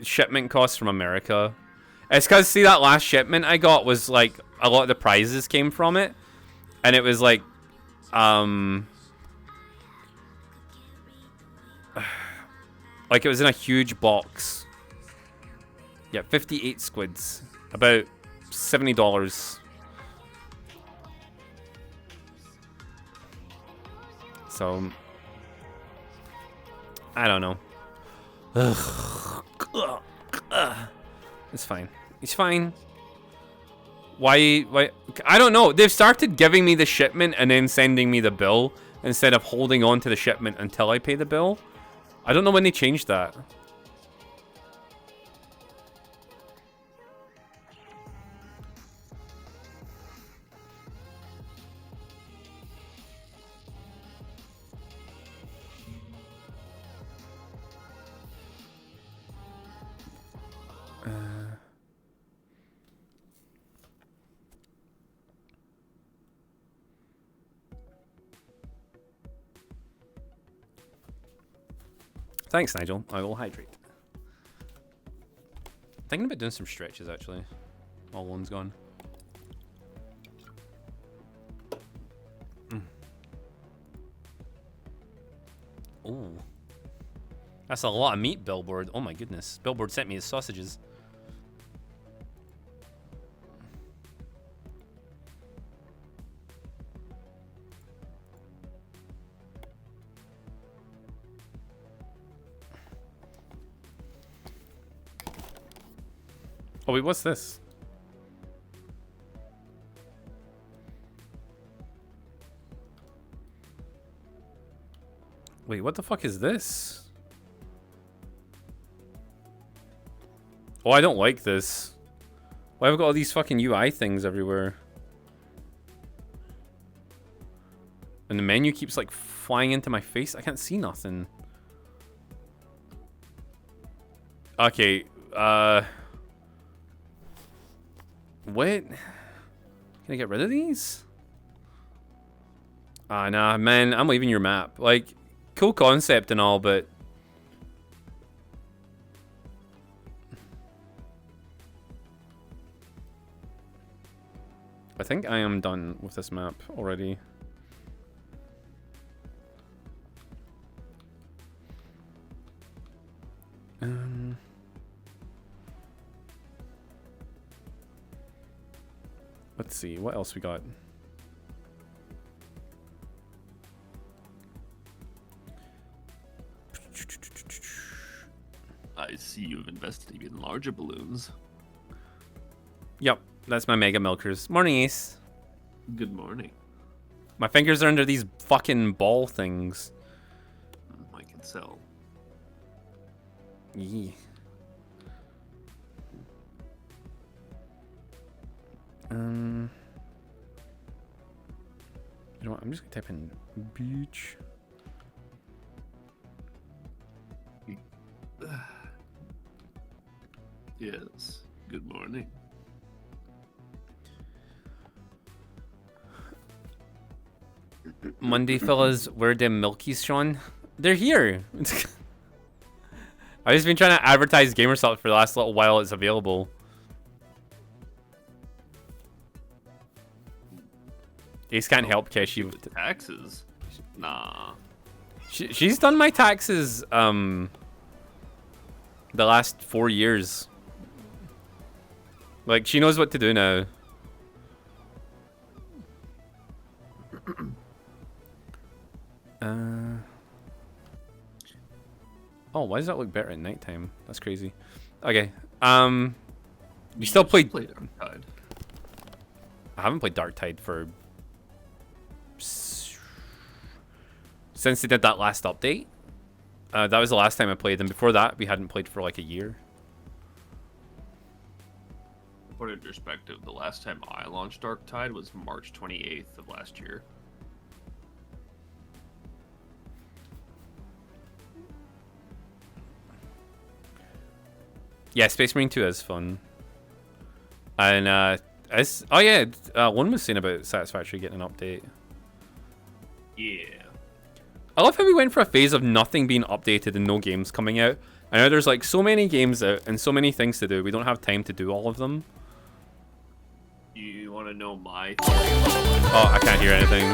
Shipment costs from America. It's because, see, that last shipment I got was like a lot of the prizes came from it, and it was like like it was in a huge box. Yeah, 58 squids, about $70. So I don't know. It's fine. It's fine. Why? I don't know. They've started giving me the shipment and then sending me the bill instead of holding on to the shipment until I pay the bill. I don't know when they changed that. Thanks, Nigel. I will hydrate. Thinking about doing some stretches, actually. While one's gone. Ooh. That's a lot of meat, Billboard. Oh my goodness. Billboard sent me his sausages. Oh wait, what's this? Wait, what the fuck is this? Oh, I don't like this. Why have I got all these fucking UI things everywhere? And the menu keeps like flying into my face. I can't see nothing. Okay, what? Can I get rid of these? Nah, man, I'm leaving your map. Like, cool concept and all, but... I think I am done with this map already. Let's see, what else we got? I see you've invested in larger balloons. Yep, that's my Mega Milkers. Morning, Ace. Good morning. My fingers are under these fucking ball things. I can sell. Yeah. You know what? I'm just gonna type in beach. Yes. Good morning. Monday fellas, where them milkies, Sean? They're here. I've just been trying to advertise Gamersalt for the last little while it's available. Ace can't help Keshi with the taxes. Nah. She's done my taxes the last 4 years. Like, she knows what to do now. Oh, why does that look better at nighttime? That's crazy. Okay. You still played Darktide? I haven't played Darktide for since they did that last update. That was the last time I played, and before that, we hadn't played for like a year. To put it in perspective, the last time I launched Darktide was March 28th of last year. Yeah, Space Marine 2 is fun. And one was saying about Satisfactory getting an update. Yeah. I love how we went for a phase of nothing being updated and no games coming out. I know there's like so many games out and so many things to do. We don't have time to do all of them. You want to know my Oh, I can't hear anything.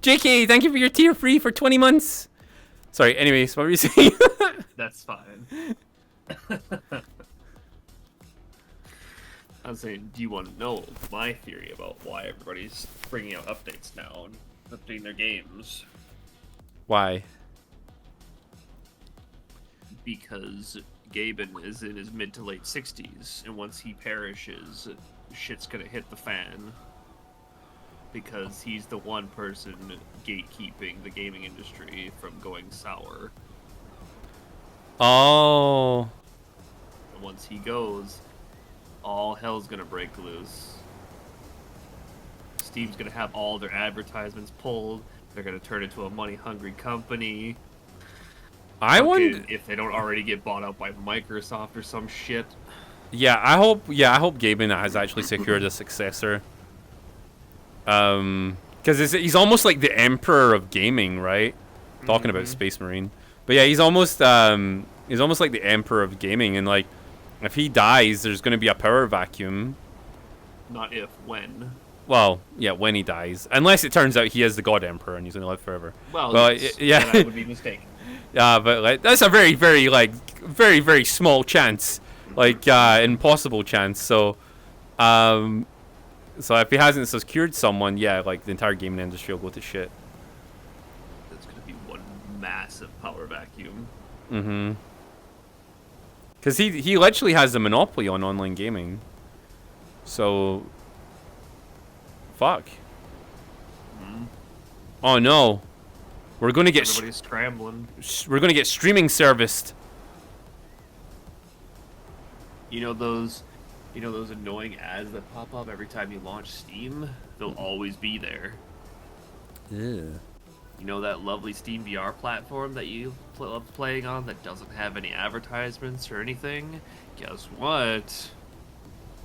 JK, thank you for your tier free for 20 months. Sorry, anyways, what were you saying? That's fine. I was saying, do you want to know my theory about why everybody's bringing out updates now and updating their games? Why? Because Gaben is in his mid to late 60s, and once he perishes, shit's gonna hit the fan. Because he's the one person gatekeeping the gaming industry from going sour. Oh. And once he goes, all hell's gonna break loose. Steam's gonna have all their advertisements pulled. They're gonna turn into a money-hungry company. I wonder if they don't already get bought out by Microsoft or some shit. Yeah, I hope Gaben has actually secured a successor. Because he's almost like the emperor of gaming, right? Talking about Space Marine, but yeah, he's almost like the emperor of gaming, and like, if he dies, there's gonna be a power vacuum. Not if, when. Well, yeah, when he dies, unless it turns out he is the God Emperor and he's gonna live forever. Well, yeah, that would be mistaken. Yeah, but like that's a very, very very small chance, like impossible chance. So, so if he hasn't secured someone, yeah, like the entire gaming industry will go to shit. It's gonna be one massive power vacuum. Mm-hmm. Because he literally has the monopoly on online gaming. So, fuck. Oh no, we're gonna get Everybody's scrambling. We're gonna get streaming serviced. You know those annoying ads that pop up every time you launch Steam? They'll always be there. Yeah. You know that lovely Steam VR platform that you love playing on that doesn't have any advertisements or anything? Guess what?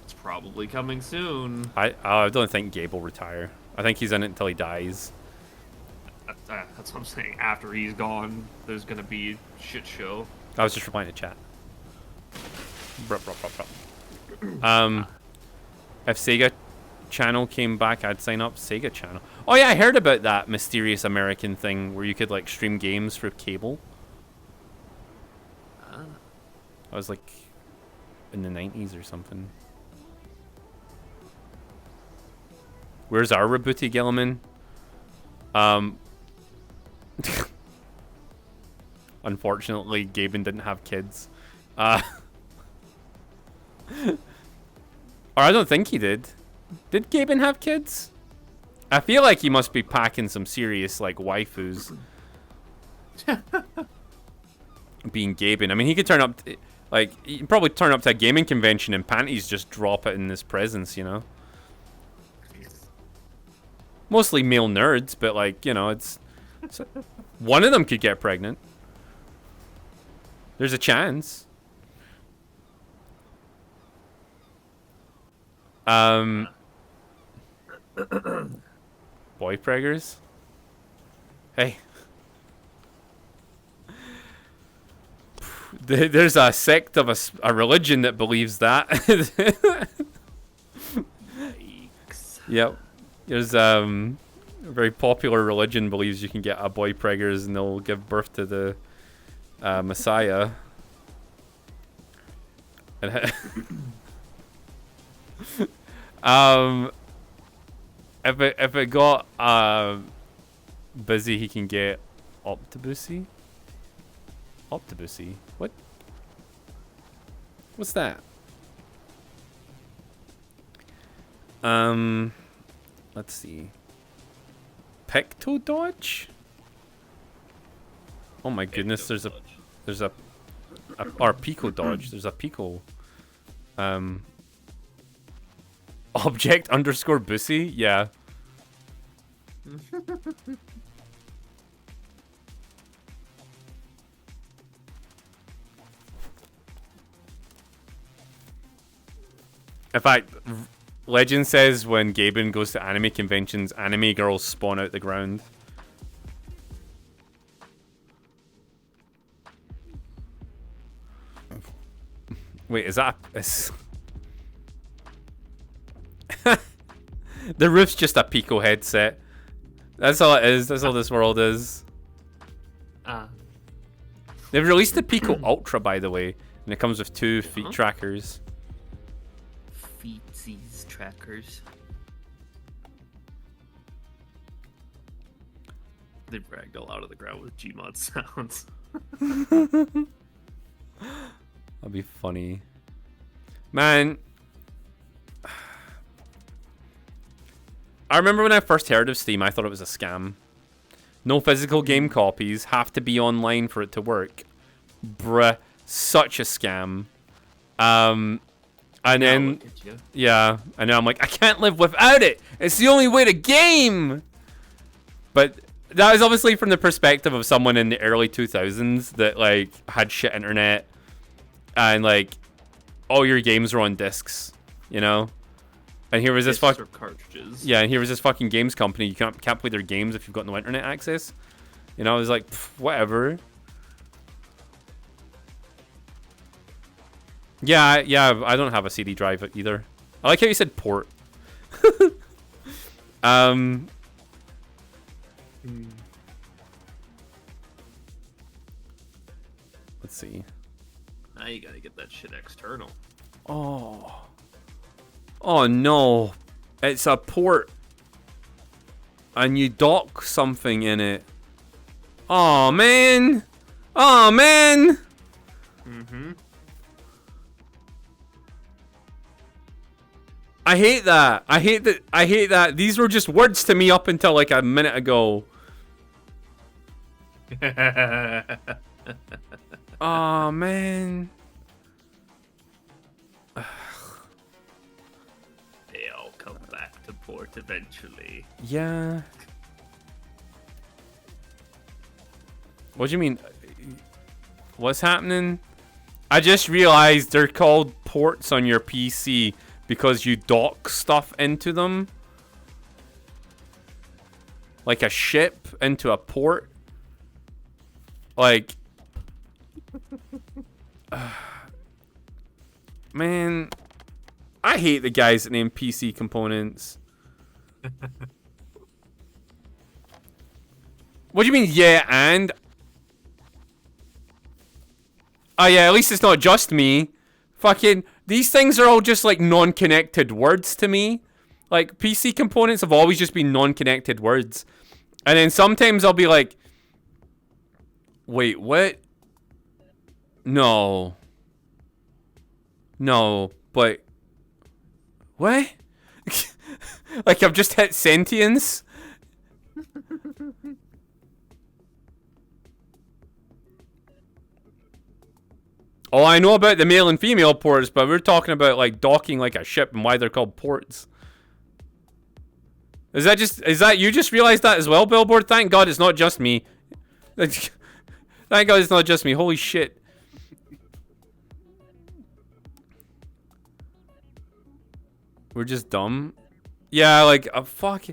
It's probably coming soon. I don't think Gabe will retire. I think he's in it until he dies. That's what I'm saying. After he's gone, there's gonna be a shit show. I was just replying to chat. If Sega channel came back, I'd sign up. Sega channel. Oh yeah, I heard about that mysterious American thing where you could like stream games for cable. I was like in the 90s or something. Where's our Rebooty Gilliman? Unfortunately, Gaben didn't have kids. Or I don't think he did. Did Gaben have kids? I feel like he must be packing some serious, like, waifus. Being Gaben. I mean, he could turn up... Like, he can probably turn up to a gaming convention and panties just drop it in his presence, you know? Mostly male nerds, but, like, you know, it's one of them could get pregnant. There's a chance. Boy preggers? Hey. There's a sect of a religion that believes that. Yep. There's a very popular religion believes you can get a boy preggers and they'll give birth to the Messiah. And if it got busy, he can get Optibussy. Optibussy? What? What's that? Let's see. Pecto Dodge? Oh my goodness, there's a or Pico Dodge. There's a Pico. Object underscore Bussy? Yeah. In fact, legend says when Gaben goes to anime conventions, anime girls spawn out the ground. Wait, is that... The roof's just a Pico headset. That's all it is. That's all this world is. They've released the Pico Ultra, by the way, and it comes with 2 feet trackers. Feetsies trackers. They've ragged all out of the ground with Gmod sounds. That'd be funny. Man. I remember when I first heard of Steam, I thought it was a scam. No physical game copies, have to be online for it to work. Bruh, such a scam. And then, yeah, and then I'm like, I can't live without it. It's the only way to game. But that was obviously from the perspective of someone in the early 2000s that like had shit internet, and like all your games were on discs, you know. And here was this cartridges. Yeah, and here was this fucking games company. You can't play their games if you've got no internet access. You know, I was like, whatever. Yeah, I don't have a CD drive either. I like how you said port. Let's see. Now you gotta get that shit external. Oh no. It's a port. And you dock something in it. Oh man. Oh man. Mm-hmm. I hate that. I hate that. These were just words to me up until like a minute ago. Oh man. They all come back to port eventually. Yeah. What do you mean? What's happening? I just realized they're called ports on your PC because you dock stuff into them. Like a ship into a port. Like... Man... I hate the guys that name PC components. What do you mean, yeah, and? Oh yeah, at least it's not just me. Fucking, these things are all just like non-connected words to me. Like, PC components have always just been non-connected words. And then sometimes I'll be like, wait, what? No. No, but... What? Like I've just hit sentience? Oh, I know about the male and female ports, but we're talking about like docking like a ship and why they're called ports. Is that you just realized that as well, Billboard? Thank God it's not just me. Thank God it's not just me. Holy shit. We're just dumb. Yeah, like, fuck.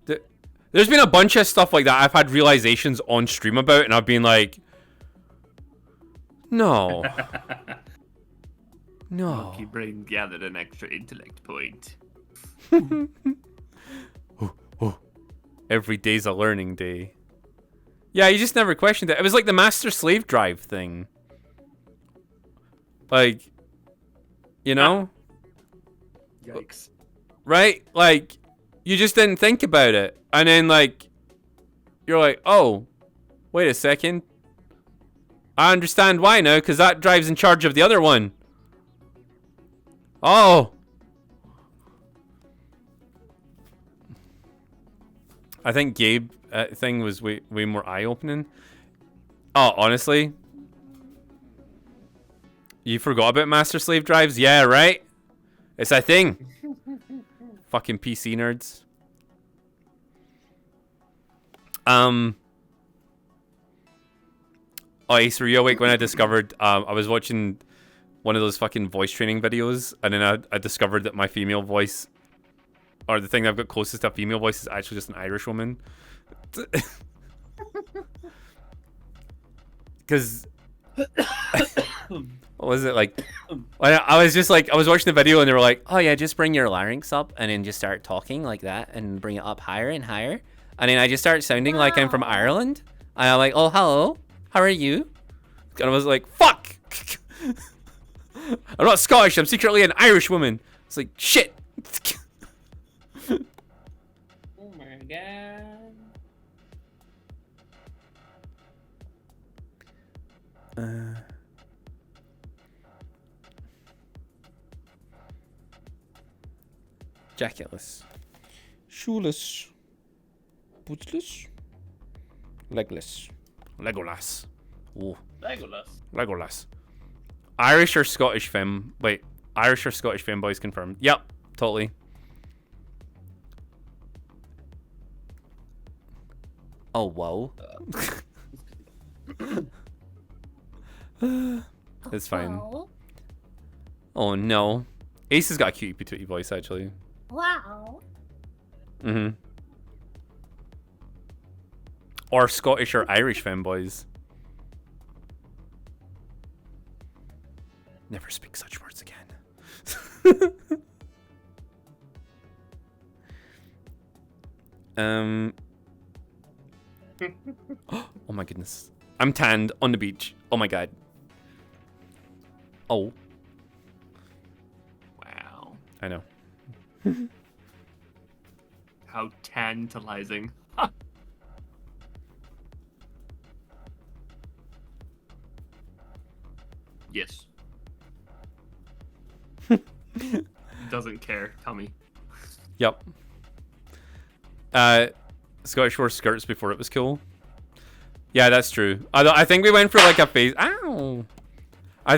There's been a bunch of stuff like that I've had realizations on stream about, and I've been like, no. No. Monkey brain gathered an extra intellect point. Every day's a learning day. Yeah, you just never questioned it. It was like the master-slave drive thing. Like, you know? Yikes. Right? Like, you just didn't think about it. And then, like, you're like, oh, wait a second. I understand why now, because that drive's in charge of the other one. Oh. I think Gabe thing was way more eye-opening. Oh, honestly? You forgot about master-slave drives? Yeah, right? It's a thing. Fucking PC nerds. Oh, Ace, were you awake when I discovered, I was watching one of those fucking voice training videos, and then I discovered that my female voice, or the thing I've got closest to a female voice, is actually just an Irish woman. Because what was it like? I was just like, I was watching the video and they were like, oh yeah, just bring your larynx up and then just start talking like that and bring it up higher and higher. And then I just start sounding like I'm from Ireland. And I'm like, oh, hello, how are you? And I was like, fuck! I'm not Scottish, I'm secretly an Irish woman. It's like, shit! Oh my god. Jacketless. Shoeless. Bootsless. Legless. Legolas. Ooh. Legolas. Irish or Scottish femme? Wait, Irish or Scottish femboys confirmed. Yep, totally. Oh, whoa. It's fine. Oh no. Ace has got a cute patootie voice actually. Wow. Mm-hmm. Or Scottish or Irish femboys. Never speak such words again. Oh my goodness. I'm tanned on the beach. Oh my god. Oh. Wow. I know. How tantalizing. Yes. Doesn't care. Tell me. Yep. Scottish wore skirts before it was cool. Yeah, that's true. I think we went for like a phase. Ow. I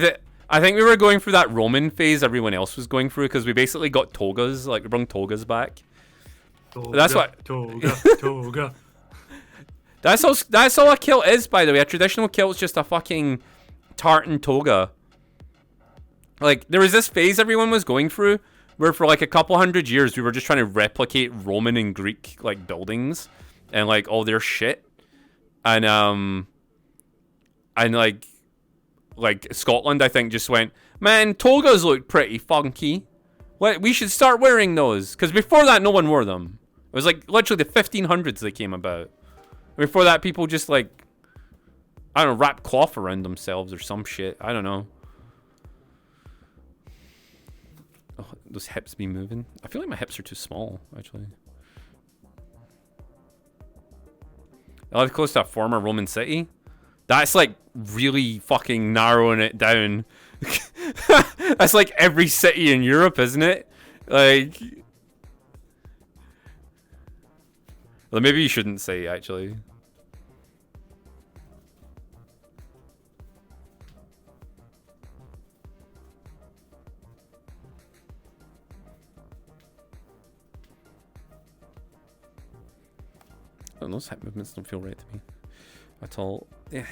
think we were going through that Roman phase everyone else was going through because we basically got togas. Like we brought togas back. Toga, That's what. Toga. That's all a kilt is, by the way. A traditional kilt is just a fucking tartan toga. Like there was this phase everyone was going through where for like a couple hundred years we were just trying to replicate Roman and Greek like buildings and like all their shit. And like Scotland I think just went, man, togas look pretty funky. We should start wearing those because before that no one wore them. It was like literally the 1500s they came about. Before that people just like, I don't know, wrap cloth around themselves or some shit. I don't know. Oh, those hips be moving. I feel like my hips are too small, actually. I live close to a former Roman city. That's like really fucking narrowing it down. That's like every city in Europe, isn't it? Like, well, maybe you shouldn't say actually. Oh, those hip movements don't feel right to me at all. Yeah.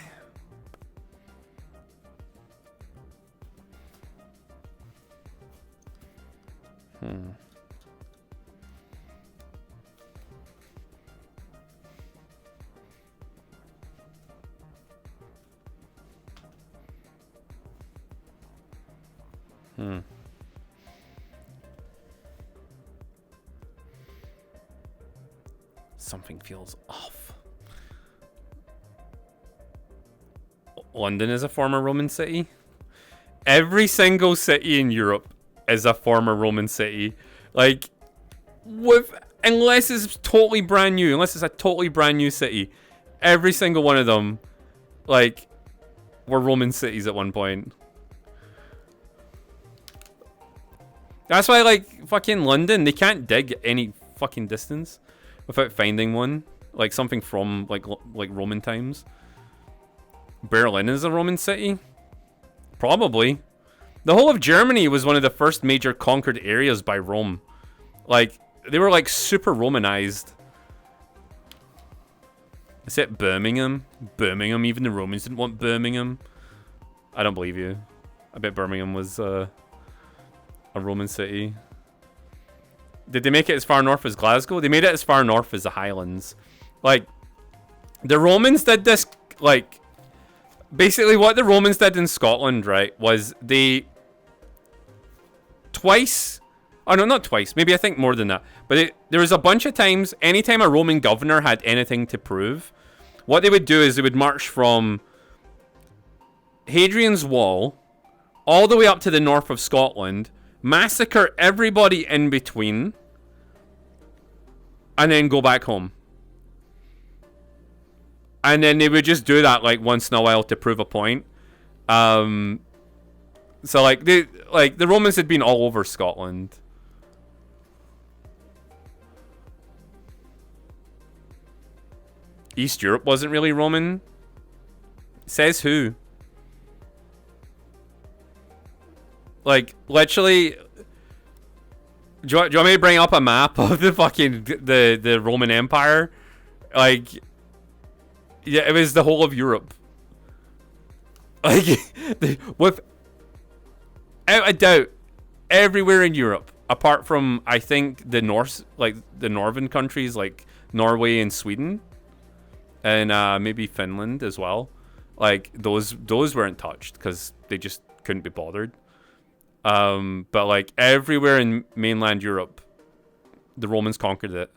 Something feels off. London is a former Roman city. Every single city in Europe is a former Roman city. Like, unless it's totally brand new, unless it's a totally brand new city, every single one of them, like, were Roman cities at one point. That's why, like, fucking London, they can't dig any fucking distance without finding one, like something from like Roman times. Berlin is a Roman city? Probably. The whole of Germany was one of the first major conquered areas by Rome. Like, they were like super Romanized. Is it Birmingham? Birmingham, even the Romans didn't want Birmingham. I don't believe you. I bet Birmingham was a Roman city. Did they make it as far north as Glasgow? They made it as far north as the Highlands. Like, the Romans did this, like, basically what the Romans did in Scotland, right, was they twice, oh no, not twice, maybe I think more than that, but there was a bunch of times, anytime a Roman governor had anything to prove, what they would do is they would march from Hadrian's Wall all the way up to the north of Scotland, massacre everybody in between, and then go back home. And then they would just do that like once in a while to prove a point. So like the Romans had been all over Scotland. East Europe wasn't really Roman. Says who? Like, literally, do you want me to bring up a map of the fucking, the Roman Empire? Like, yeah, it was the whole of Europe. Like, with, without a doubt, everywhere in Europe, apart from, I think, the north, like, the northern countries, like Norway and Sweden, and maybe Finland as well. Like, those weren't touched, because they just couldn't be bothered. But like everywhere in mainland Europe, the Romans conquered it.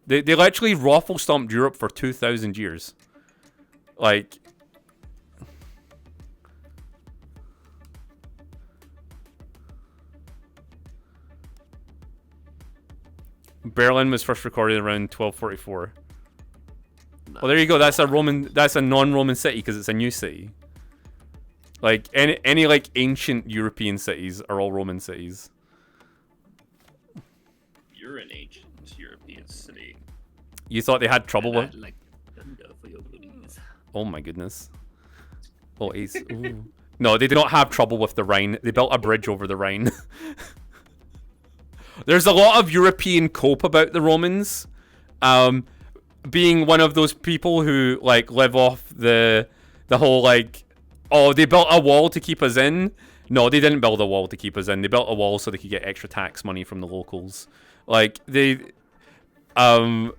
They literally raffle stomped Europe for 2,000 years. Like, Berlin was first recorded around 1244. Nice. Well, there you go. That's a non-Roman city because it's a new city. Like, any like ancient European cities are all Roman cities. You're an ancient European city. You thought they had trouble with? Like thunder for your goodies. Oh my goodness. Oh, Ace. Ooh. No, they did not have trouble with the Rhine. They built a bridge over the Rhine. There's a lot of European cope about the Romans. Being one of those people who like live off the whole like, oh, they built a wall to keep us in. No, they didn't build a wall to keep us in. They built a wall so they could get extra tax money from the locals. Like, they only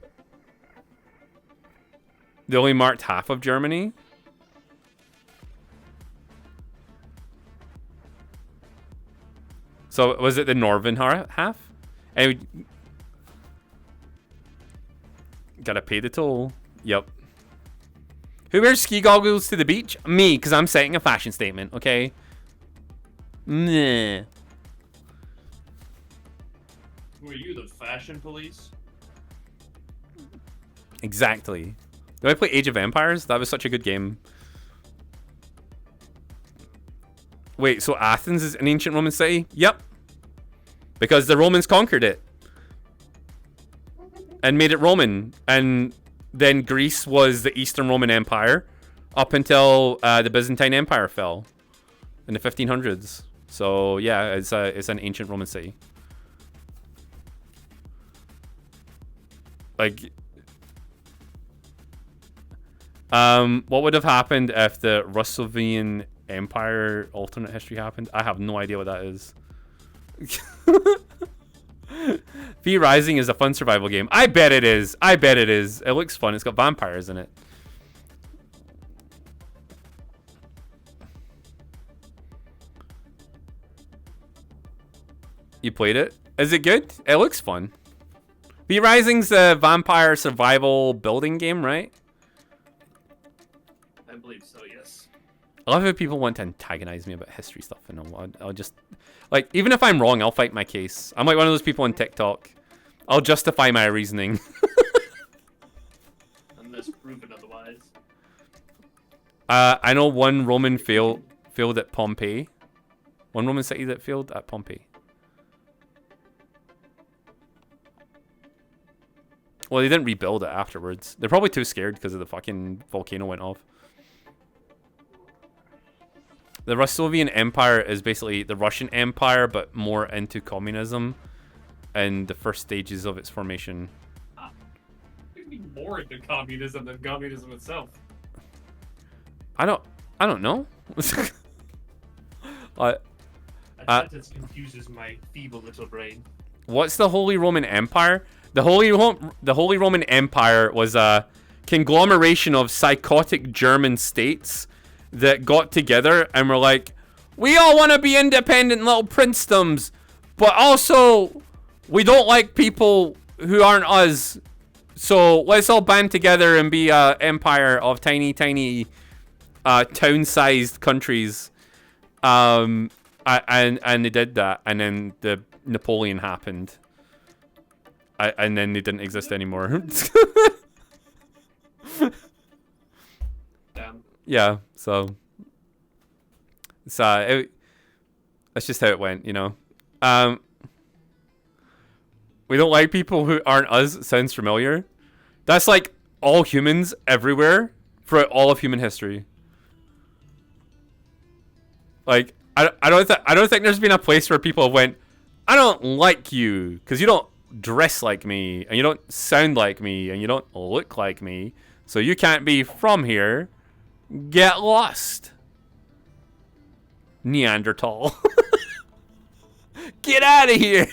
marked half of Germany. So, was it the northern half? And gotta pay the toll. Yep. Who wears ski goggles to the beach? Me, because I'm setting a fashion statement, okay? Nah. Were you the fashion police? Exactly. Did I play Age of Empires? That was such a good game. Wait, so Athens is an ancient Roman city? Yep. Because the Romans conquered it. And made it Roman. And then Greece was the Eastern Roman Empire up until the Byzantine Empire fell in the 1500s. So yeah, it's an ancient Roman city. Like, what would have happened if the Russovian Empire alternate history happened? I have no idea what that is. V Rising is a fun survival game. I bet it is. I bet it is. It looks fun. It's got vampires in it. You played it? Is it good? It looks fun. V Rising's a vampire survival building game, right? I believe so, yes. I love how people want to antagonize me about history stuff, and I'll just, like, even if I'm wrong, I'll fight my case. I'm like one of those people on TikTok. I'll justify my reasoning. Unless proven otherwise. I know one Roman failed at Pompeii. One Roman city that failed at Pompeii. Well, they didn't rebuild it afterwards. They're probably too scared because of the fucking volcano went off. The Russovian Empire is basically the Russian Empire, but more into communism and the first stages of its formation. It'd be more into communism than communism itself. I don't... I don't know. That just confuses my feeble little brain. What's the Holy Roman Empire? The Holy Roman Empire was a conglomeration of psychotic German states that got together and were like, we all want to be independent little princedoms, but also we don't like people who aren't us. So let's all band together and be an empire of tiny, town-sized countries. And they did that, and then the Napoleon happened, and then they didn't exist anymore. Damn. Yeah, so that's just how it went, you know. We don't like people who aren't us. Sounds familiar. That's like all humans everywhere throughout all of human history. Like I don't think there's been a place where people went, I don't like you because you don't dress like me and you don't sound like me and you don't look like me, so you can't be from here. Get lost, Neanderthal. Get out of here.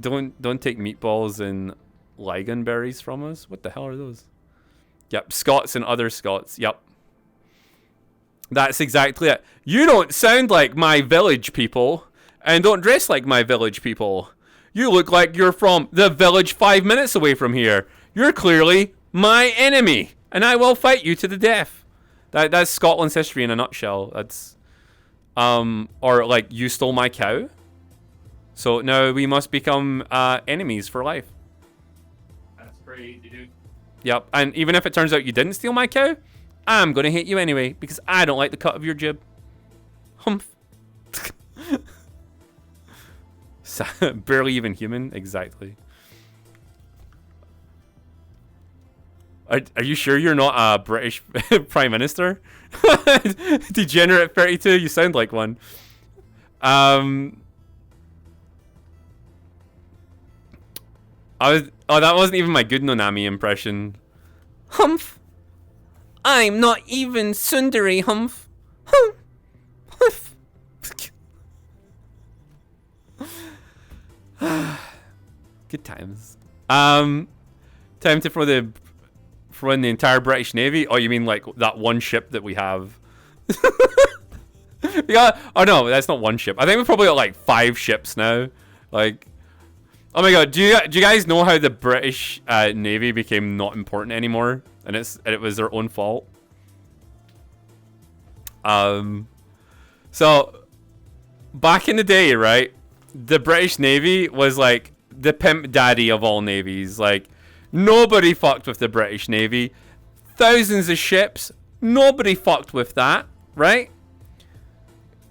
Don't take meatballs and ligonberries from us. What the hell are those? Yep, Scots and other Scots. Yep. That's exactly it. You don't sound like my village people and don't dress like my village people. You look like you're from the village 5 minutes away from here. You're clearly my enemy, and I will fight you to the death. That's Scotland's history in a nutshell. That's or like, you stole my cow, so now we must become enemies for life. That's crazy, dude. Yep, and even if it turns out you didn't steal my cow, I'm gonna hit you anyway because I don't like the cut of your jib. Humph. Barely even human, exactly. Are you sure you're not a British Prime Minister? Degenerate 32, you sound like one. That wasn't even my good Nonami impression. Humph. I'm not even Sundari, Humph. Humph. Humph. Good times. Time to throw in the entire British Navy. Oh, you mean like that one ship that we have? Yeah. Oh no, that's not one ship. I think we've probably got like 5 ships now. Like, oh my god, do you guys know how the British Navy became not important anymore, and it was their own fault? So back in the day, right, the British Navy was like the pimp daddy of all navies. Like, nobody fucked with the British Navy. Thousands of ships, nobody fucked with that, right?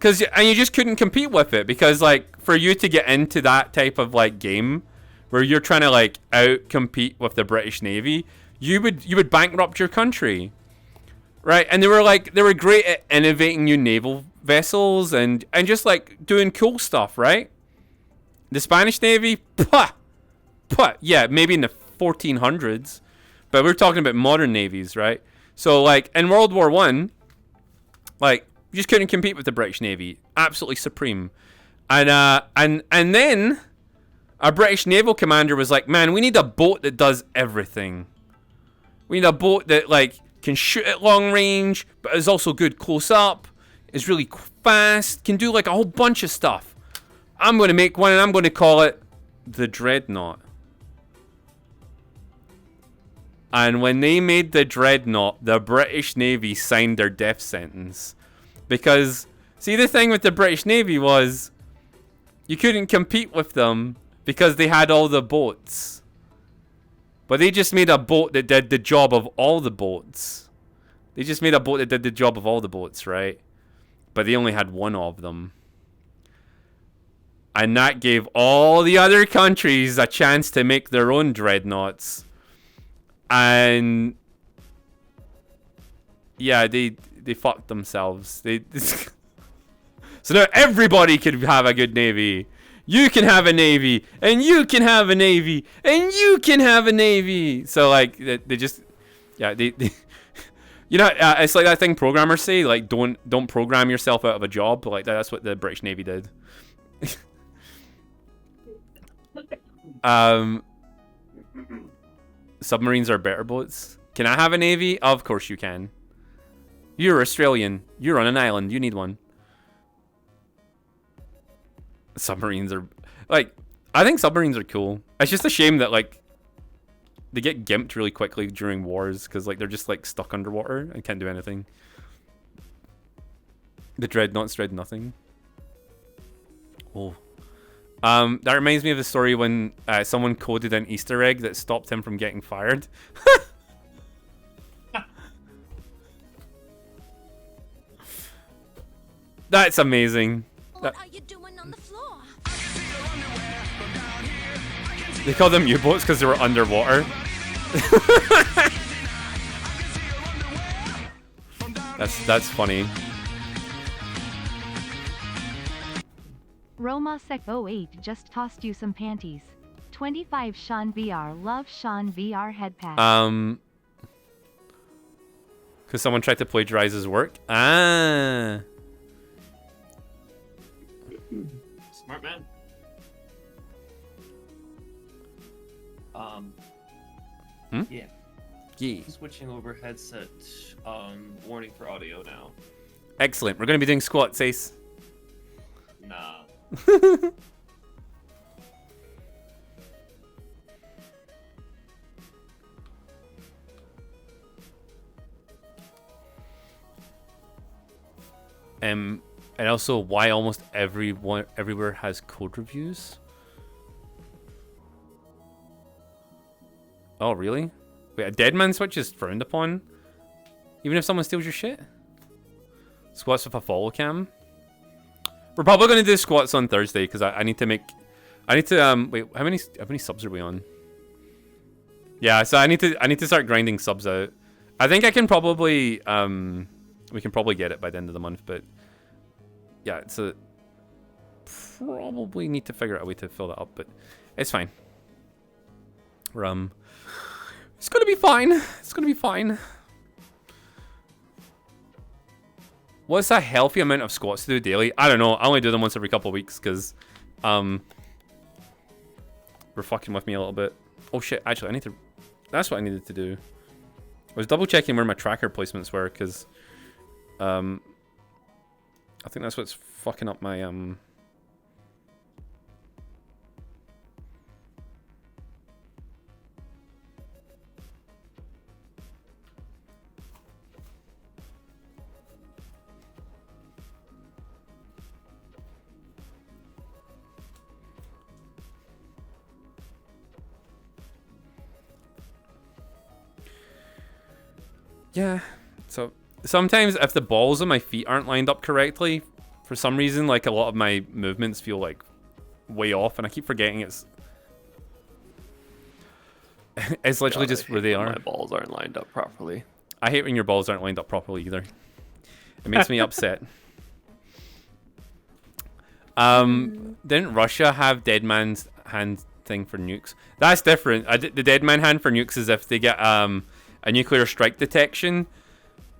And you just couldn't compete with it because, like, for you to get into that type of like game where you're trying to like out compete with the British Navy, you would bankrupt your country, right? And they were great at innovating new naval vessels and just like doing cool stuff, right? The Spanish Navy, yeah, maybe in the 1400s, but we're talking about modern navies, right? So like in World War I, like, you just couldn't compete with the British Navy. Absolutely supreme. And then our British naval commander was like, man, we need a boat that does everything. We need a boat that like can shoot at long range, but is also good close up, is really fast, can do like a whole bunch of stuff. I'm going to make one and I'm going to call it the Dreadnought. And when they made the Dreadnought, the British Navy signed their death sentence. Because, see, the thing with the British Navy was you couldn't compete with them because they had all the boats. But they just made a boat that did the job of all the boats. They just made a boat that did the job of all the boats, right? But they only had one of them. And that gave all the other countries a chance to make their own dreadnoughts. And yeah, they fucked themselves. So now everybody could have a good navy. you can have a navy, and you can have a navy, and you can have a navy. So like they just, yeah, they you know, it's like that thing programmers say, like don't program yourself out of a job. Like that's what the British Navy did. Submarines are better boats. Can I have a navy? Of course you can. You're Australian. You're on an island. You need one. Submarines are like, I think submarines are cool. It's just a shame that like they get gimped really quickly during wars because like they're just like stuck underwater and can't do anything. The dreadnoughts dread nothing. Oh. That reminds me of the story when someone coded an Easter egg that stopped him from getting fired. That's amazing. What are you doing on the floor? They call them U-boats because they were underwater. That's funny. Roma Sec 08 just tossed you some panties. 25 Sean VR. Love Sean VR head pass. Because someone tried to plagiarize his work. Ah. Smart man. Yeah. Yeah. Switching over headset. Warning for audio now. Excellent. We're going to be doing squats, Ace. Nah. And also why almost everywhere has code reviews. Oh, really? Wait, a dead man switch is frowned upon? Even if someone steals your shit? Squats with a follow cam? We're probably going to do squats on Thursday because I need to make... wait, how many subs are we on? Yeah, so I need to start grinding subs out. I think I can probably... we can probably get it by the end of the month, but... Yeah, it's a... Probably need to figure out a way to fill that up, but it's fine. It's gonna be fine. It's gonna be fine. What's a healthy amount of squats to do daily? I don't know. I only do them once every couple of weeks because we're fucking with me a little bit. Oh shit, actually I need to... That's what I needed to do. I was double checking where my tracker placements were because I think that's what's fucking up my yeah, so sometimes if the balls on my feet aren't lined up correctly, for some reason, like a lot of my movements feel like way off, and I keep forgetting it's literally just where they are. My balls aren't lined up properly. I hate when your balls aren't lined up properly either. It makes me upset. Didn't Russia have dead man's hand thing for nukes? That's different. The dead man hand for nukes is if they get a nuclear strike detection.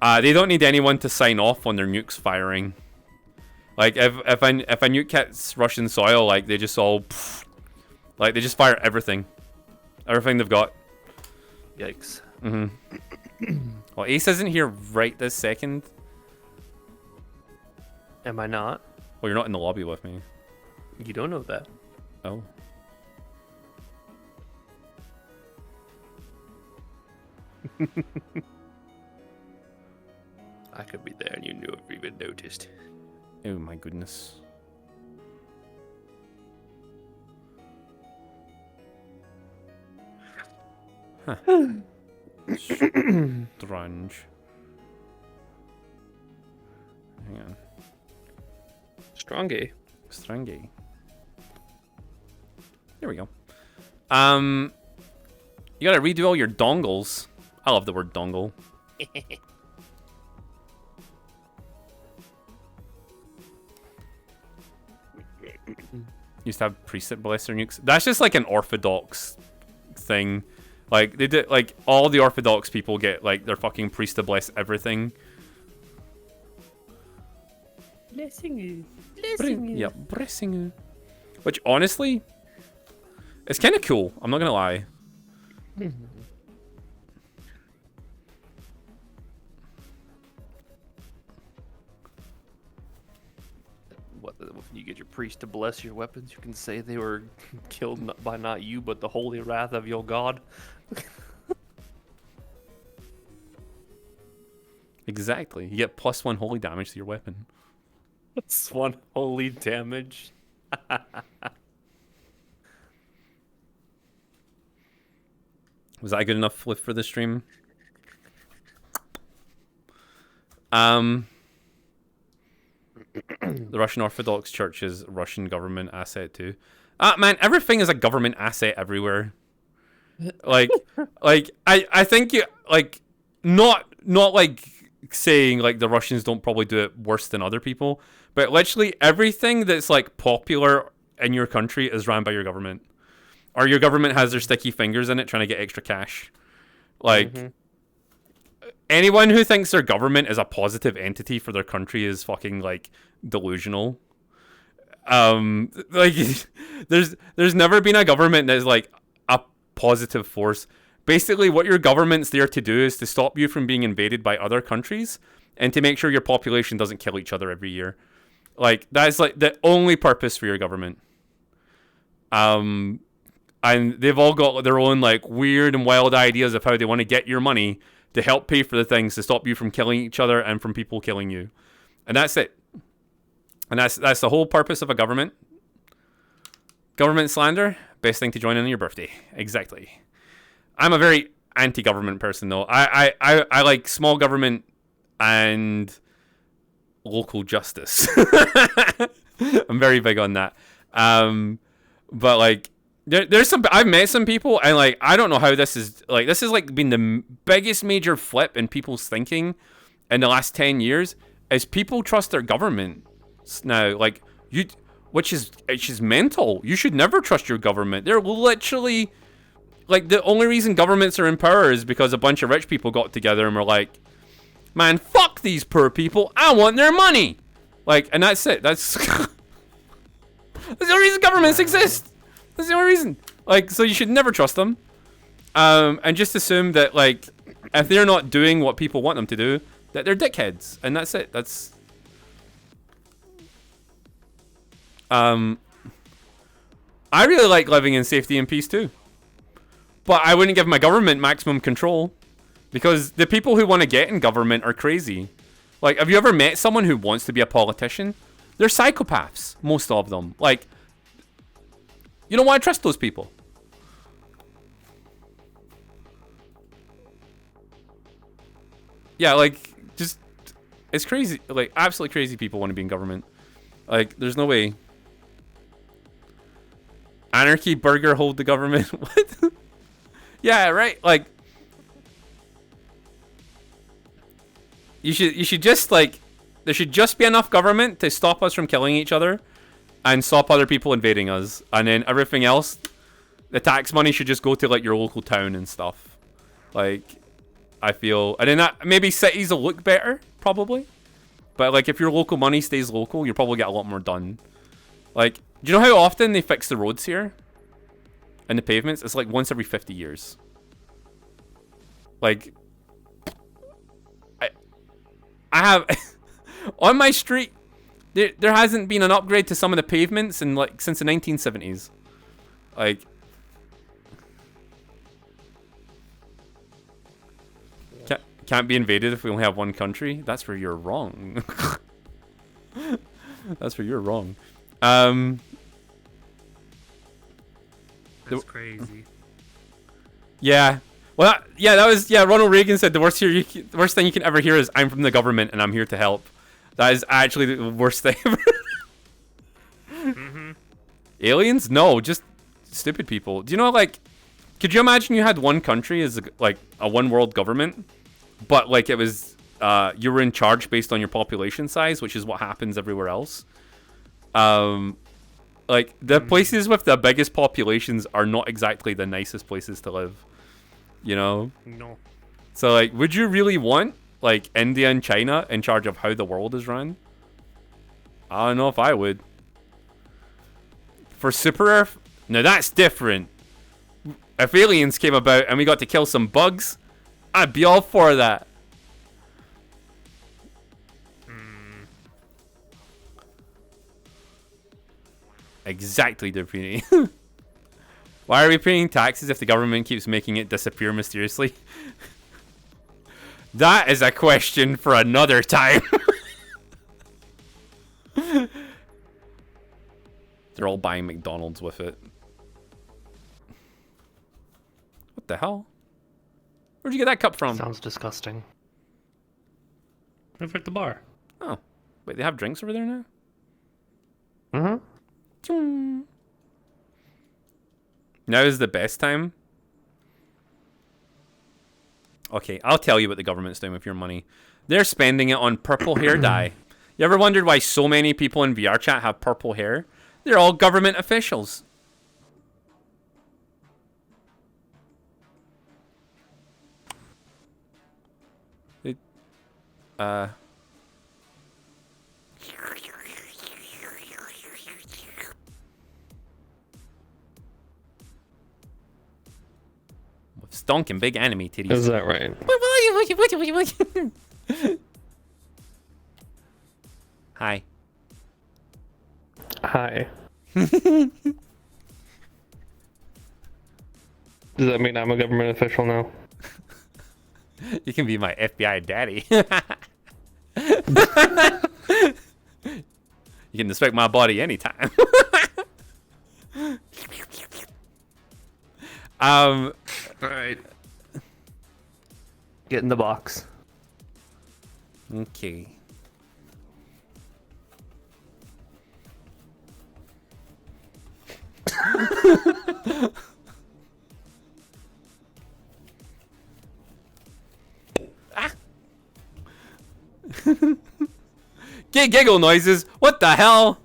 They don't need anyone to sign off on their nukes firing. Like if a nuke hits Russian soil, like they just all, like they just fire everything they've got. Yikes. Well, Ace isn't here right this second. Am I not? Well, you're not in the lobby with me. You don't know that. Oh. I could be there and you never even noticed. Oh my goodness. Huh. Strange. Hang on. Strongy. Strangy. There we go. You gotta redo all your dongles. I love the word dongle. used to have priests that bless their nukes. That's just like an Orthodox thing. Like they did, like all the Orthodox people get like their fucking priest to bless everything. Blessing you. Yeah, blessing you. Which honestly, it's kind of cool. I'm not gonna lie. When you get your priest to bless your weapons, you can say they were killed by not you, but the holy wrath of your god. Exactly. You get +1 holy damage to your weapon. That's 1 holy damage. Was that a good enough flip for the stream? The Russian Orthodox Church is Russian government asset too. Man, everything is a government asset everywhere. Like I think you like not like saying like the Russians don't probably do it worse than other people, but literally everything that's like popular in your country is run by your government, or your government has their sticky fingers in it trying to get extra cash. Like anyone who thinks their government is a positive entity for their country is fucking like delusional. Like there's never been a government that is like a positive force. Basically, what your government's there to do is to stop you from being invaded by other countries and to make sure your population doesn't kill each other every year. Like, that is, like, the only purpose for your government. And they've all got their own, like, weird and wild ideas of how they want to get your money to help pay for the things to stop you from killing each other and from people killing you. And that's it. And that's the whole purpose of a government. Government slander, best thing to join in on your birthday. Exactly. I'm a very anti-government person, though. I like small government and local justice. I'm very big on that. But like, there's some. I've met some people, and like, I don't know how this is like. This has like been the biggest major flip in people's thinking in the last 10 years. Is people trust their government now? Like which is mental. You should never trust your government. They're literally. Like, the only reason governments are in power is because a bunch of rich people got together and were like, man, fuck these poor people. I want their money. Like, and that's it. That's the only reason governments exist. That's the only reason. Like, so you should never trust them. And just assume that, like, if they're not doing what people want them to do, that they're dickheads. And that's it. That's... I really like living in safety and peace, too. But I wouldn't give my government maximum control because the people who want to get in government are crazy. Like, have you ever met someone who wants to be a politician? They're psychopaths, most of them. Like, you don't want to trust those people. Yeah, like, just, it's crazy. Like, absolutely crazy people want to be in government. Like, there's no way. Anarchy burger hold the government. What? Yeah, right. Like, you should just like, there should just be enough government to stop us from killing each other, and stop other people invading us, and then everything else, the tax money should just go to like your local town and stuff. Like, I feel, and then that maybe cities will look better probably, but like if your local money stays local, you'll probably get a lot more done. Like, do you know how often they fix the roads here? And the pavements? It's like once every 50 years. Like, I have on my street there hasn't been an upgrade to some of the pavements in like since the 1970s. Like, can't be invaded if we only have one country. That's where you're wrong. That's where you're wrong. That's crazy. Yeah. Well, that was Ronald Reagan said the worst thing you can ever hear is "I'm from the government and I'm here to help." That is actually the worst thing ever. Aliens? No, just stupid people. Do you know, like, could you imagine you had one country as like a one world government, but like it was you were in charge based on your population size, which is what happens everywhere else. Like, the places with the biggest populations are not exactly the nicest places to live. You know? No. So, like, would you really want, like, India and China in charge of how the world is run? I don't know if I would. For Super Earth, now that's different. If aliens came about and we got to kill some bugs, I'd be all for that. Exactly, Deputy. Why are we paying taxes if the government keeps making it disappear mysteriously? That is a question for another time. They're all buying McDonald's with it. What the hell? Where'd you get that cup from? Sounds disgusting. Over at the bar. Oh. Wait, they have drinks over there now? Mm-hmm. Now is the best time. Okay, I'll tell you what the government's doing with your money. They're spending it on purple hair dye. You ever wondered why so many people in VR chat have purple hair? They're all government officials. Stonking big anime titties. Is that right? Hi. Hi. Does that mean I'm a government official now? You can be my FBI daddy. You can inspect my body anytime. Alright. Get in the box. Okay. Get giggle noises. What the hell?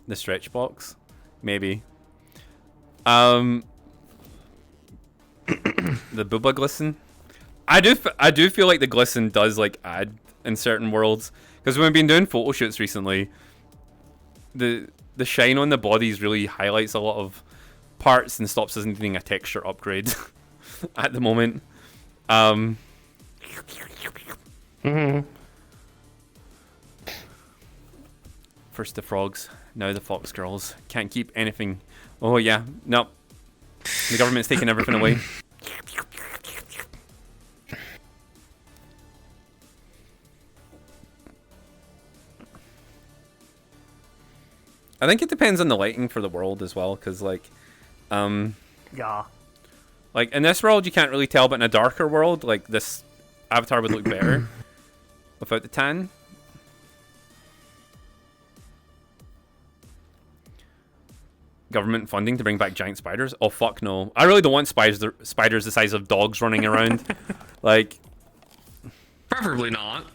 The stretch box, maybe. The booba glisten. I do feel like the glisten does like add in certain worlds, because when we've been doing photo shoots recently, the shine on the bodies really highlights a lot of parts and stops us needing a texture upgrade at the moment. First the frogs, now the fox girls. Can't keep anything. Oh yeah, no. The government's taking everything away. I think it depends on the lighting for the world as well, because like, Yeah. like in this world you can't really tell, but in a darker world, like this avatar would look better without the tan. Government funding to bring back giant spiders? Oh fuck no! I really don't want spiders the size of dogs running around. Like, Preferably not.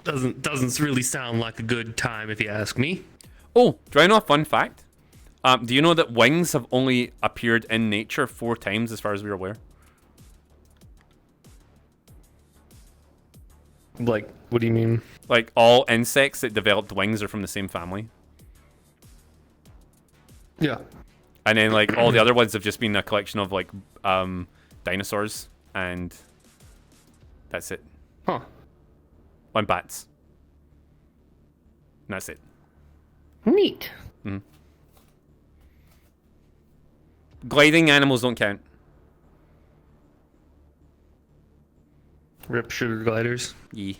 Doesn't really sound like a good time if you ask me. oh, do I know a fun fact? Do you know that wings have only appeared in nature 4 times, as far as we're aware? Like, what do you mean? Like all insects that developed wings are from the same family, Yeah. and then like all the other ones have just been a collection of like dinosaurs, and that's it. Huh. And bats. And that's it. Neat. Gliding animals don't count. Rip sugar gliders. Yeah.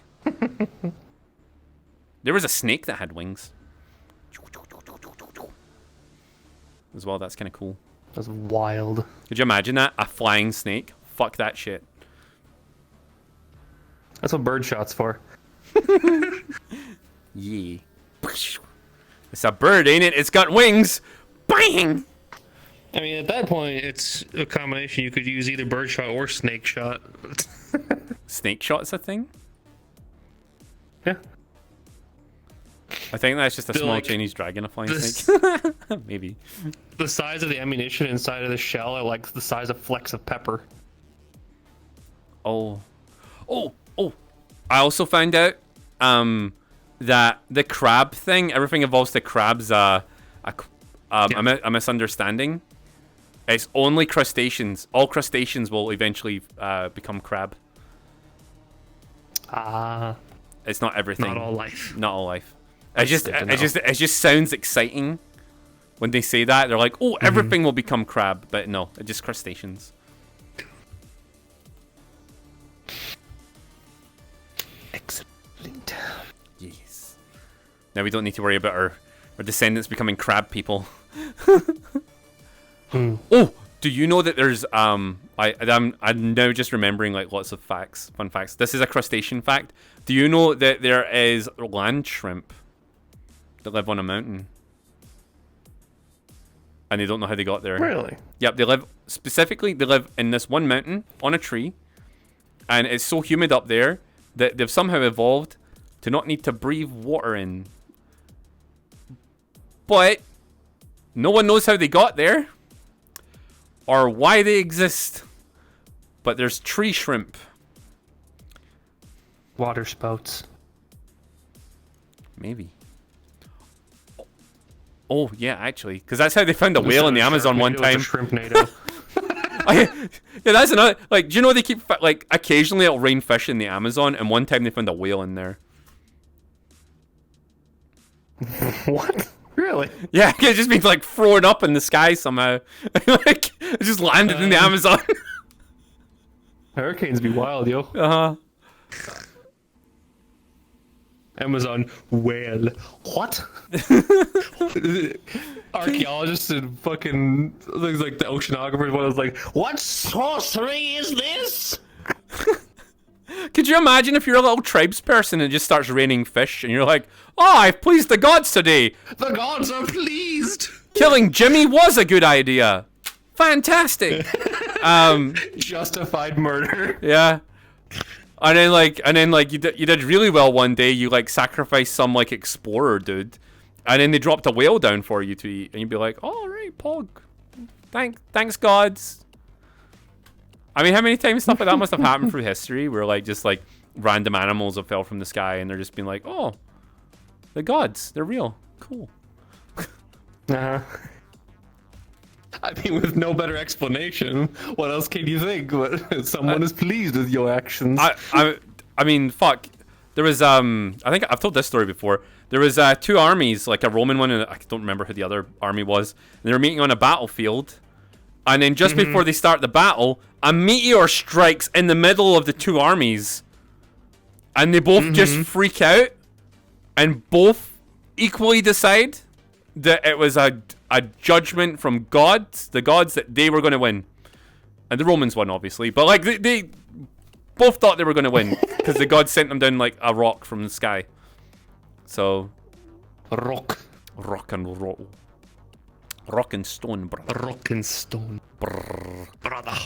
There was a snake that had wings. As well, that's kind of cool. That's wild. Could you imagine that? A flying snake? Fuck that shit. That's what birdshot's for. Yeah. It's a bird, ain't it? It's got wings. Bang! I mean, at that point, it's a combination. You could use either birdshot or snake shot. Snake shot's a thing? Yeah. I think that's just a They're small like Chinese dragonfly this- snake. Maybe. The size of the ammunition inside of the shell are like the size of flecks of pepper. Oh. I also found out that the crab thing, everything evolves to crabs, a misunderstanding. It's only crustaceans. All crustaceans will eventually become crab. It's not everything. Not all life. Not all life. It just sounds exciting when they say that. They're like, oh, everything will become crab, but no, it's just crustaceans. Excellent. Yes. Now we don't need to worry about our descendants becoming crab people. Oh, do you know that there's I'm now just remembering like lots of facts, fun facts. This is a crustacean fact. Do you know that there is land shrimp that live on a mountain? And they don't know how they got there. Really? Yep, they live in this one mountain on a tree, and it's so humid up there that they've somehow evolved to not need to breathe water in. But no one knows how they got there or why they exist. But there's tree shrimp. Water spouts. Maybe. Oh, yeah, actually. Because that's how they found a whale in the Amazon one time. Shrimp NATO. Yeah, that's another. Like, do you know they keep like occasionally it'll rain fish in the Amazon, and one time they found a whale in there. What? Really? Yeah, it just means like thrown up in the sky somehow. Like it just landed in the Amazon. Hurricanes be wild, yo. Amazon whale. What? Archaeologists and fucking things like the oceanographers was like, what sorcery is this? Could you imagine if you're a little tribes person and it just starts raining fish and you're like, oh, I've pleased the gods today. The gods are pleased. Killing Jimmy was a good idea. Fantastic. Justified murder. Yeah. And then you did really well one day. You like sacrificed some like explorer dude, and then they dropped a whale down for you to eat, and you'd be like, "Oh, all right, Pog, thanks gods." I mean, how many times stuff like that must have happened through history, where like just like random animals have fell from the sky, and they're just being like, "Oh, the gods, they're real, cool." I mean, with no better explanation, what else can you think? Someone is pleased with your actions. I mean, fuck. There was I think I've told this story before. There was two armies, like a Roman one, and I don't remember who the other army was. And they were meeting on a battlefield, and then just before they start the battle, a meteor strikes in the middle of the two armies, and they both just freak out, and both equally decide that it was a judgment from gods, the gods, that they were going to win. And the Romans won, obviously. But, like, they both thought they were going to win because the gods sent them down, like, a rock from the sky. So... Rock. Rock and roll. Rock and stone, brother. Rock and stone. Brrr. Brother.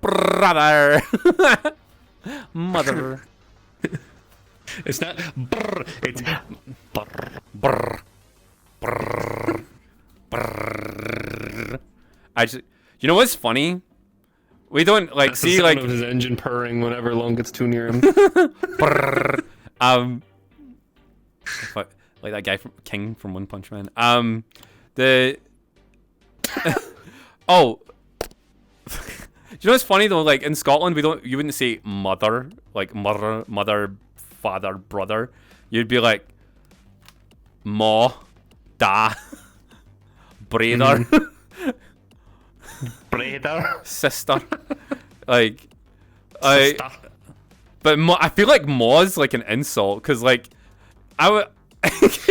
Brother. Mother. It's not brr, it's brr. Brr. Brr. Brr. You know what's funny? We don't like That's see the sound like of his engine purring whenever Lung gets too near him. Brr. Like that guy from King from One Punch Man. The oh, do you know what's funny though? Like in Scotland, you wouldn't say mother, like mother, father, brother. You'd be like ma, da, brother, Brother. sister. Like Sister. but I feel like ma's like an insult because like I would.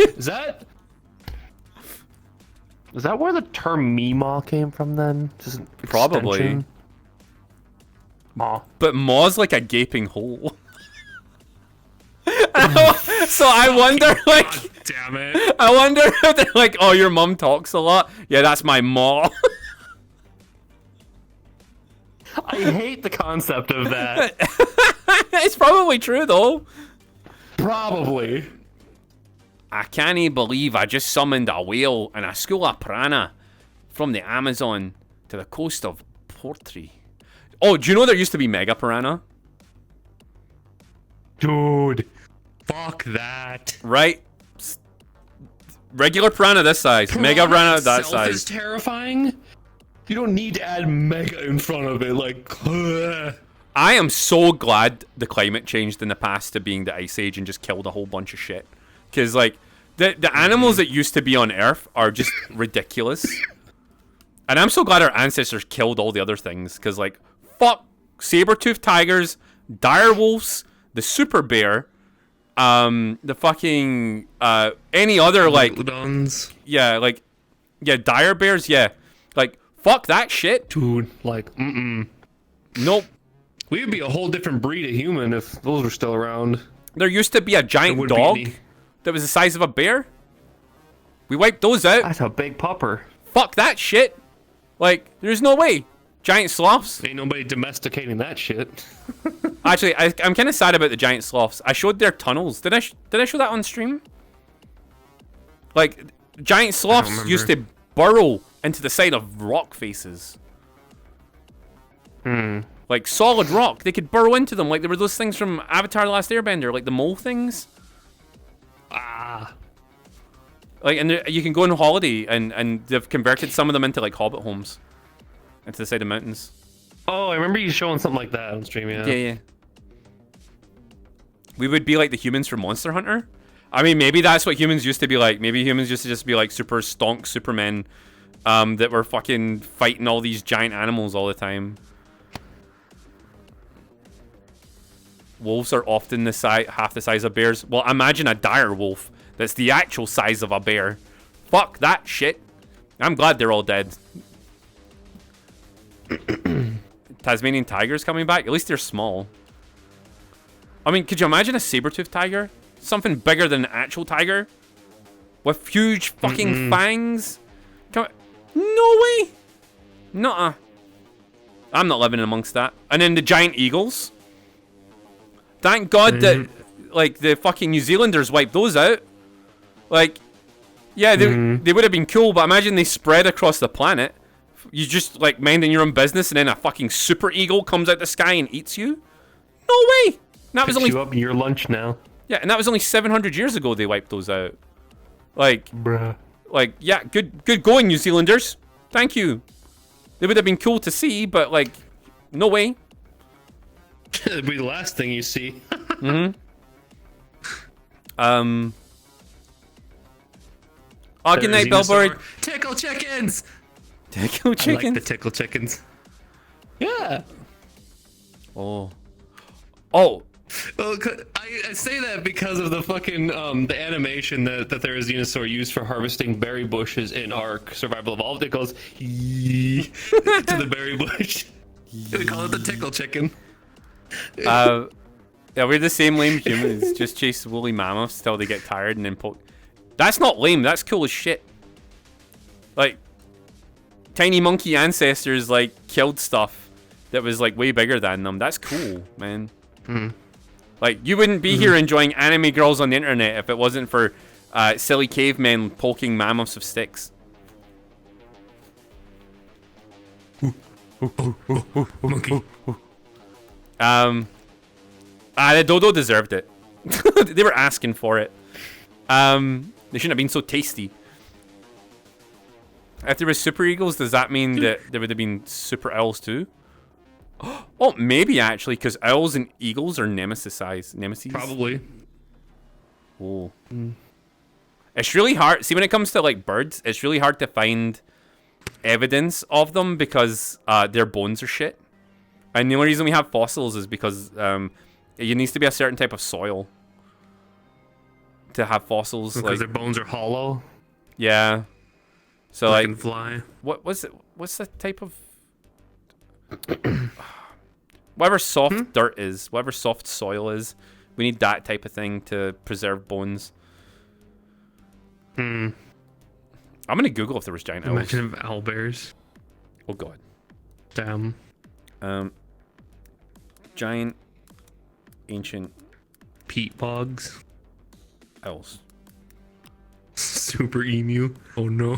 Is that where the term Meemaw came from then? Just an Probably. extension? Maw. But ma's like a gaping hole. So I wonder, like, God damn it. I wonder if they're like, oh, your mum talks a lot. Yeah, that's my maw. I hate the concept of that. It's probably true though. Probably. I can't believe I just summoned a whale and a school of piranha from the Amazon to the coast of Portree. Oh, do you know there used to be mega piranha? Dude, fuck that. Right? Regular piranha this size, mega piranha that itself is size. terrifying. You don't need to add mega in front of it, like. I am so glad the climate changed in the past to being the Ice Age and just killed a whole bunch of shit. Because, like, the animals that used to be on Earth are just ridiculous. And I'm so glad our ancestors killed all the other things. Because, like, fuck saber-toothed tigers, dire wolves, the super bear, the fucking, any other, like... Megalodons. Yeah, like, yeah, dire bears, yeah. Like, fuck that shit. Dude, like, Nope. We would be a whole different breed of human if those were still around. There used to be a There giant wouldn't be dog any. that was the size of a bear. We wiped those out. That's a big pupper. Fuck that shit. Like, there's no way. Giant sloths. Ain't nobody domesticating that shit. Actually, I'm kind of sad about the giant sloths. I showed their tunnels. Did I show that on stream? Like, giant sloths remember. used to burrow into the side of rock faces. Like solid rock. They could burrow into them. Like there were those things from Avatar: The Last Airbender, like the mole things. Like, and you can go on holiday, and they've converted some of them into like hobbit homes, into the side of mountains. Oh, I remember you showing something like that on stream, yeah. Yeah. We would be like the humans from Monster Hunter. I mean, maybe that's what humans used to be like. Maybe humans used to just be like super stonk supermen that were fucking fighting all these giant animals all the time. Wolves are often half the size of bears. Well, imagine a dire wolf that's the actual size of a bear. Fuck that shit. I'm glad they're all dead. Tasmanian tigers coming back? At least they're small. I mean, could you imagine a saber-toothed tiger? Something bigger than an actual tiger? With huge fucking fangs? No way! Nuh-uh. I'm not living amongst that. And then the giant eagles. Thank God that, like, the fucking New Zealanders wiped those out. Like, yeah, they would have been cool, but imagine they spread across the planet. You just, like, minding your own business, and then a fucking super eagle comes out the sky and eats you? No way! And that was only... you up in your lunch now. Yeah, and that was only 700 years ago they wiped those out. Like... Bruh. Like, yeah, good going, New Zealanders. Thank you. They would have been cool to see, but, like, no way. It'd be the last thing you see. Oh, good night, Bellboard. Tickle chickens! Tickle chicken? I like the tickle chickens. Yeah. Oh. Well, I say that because of the fucking the animation that the Therizinosaur used for harvesting berry bushes in Ark Survival Evolved. It goes to the berry bush. We call it the tickle chicken. Yeah, we're the same lame humans. Just chase woolly mammoths till they get tired and then poke. That's not lame. That's cool as shit. Like, tiny monkey ancestors, like, killed stuff that was, like, way bigger than them. That's cool, man. Like, you wouldn't be here enjoying anime girls on the internet if it wasn't for silly cavemen poking mammoths with sticks. Monkey. The dodo deserved it. They were asking for it. They shouldn't have been so tasty. If there was super eagles, does that mean that there would have been super owls too? Oh, maybe actually, because owls and eagles are nemesis. Probably. Oh. It's really hard. See, when it comes to like birds, it's really hard to find evidence of them because their bones are shit. And the only reason we have fossils is because it needs to be a certain type of soil to have fossils. Because like, their bones are hollow. Yeah. So They like, can fly. what's it? What's the type of whatever soft dirt is, whatever soft soil is, we need that type of thing to preserve bones. I'm gonna Google if there was giant owls. Imagine if owl bears. Oh god. Damn. Giant ancient Peat bogs. owls. super emu. Oh no.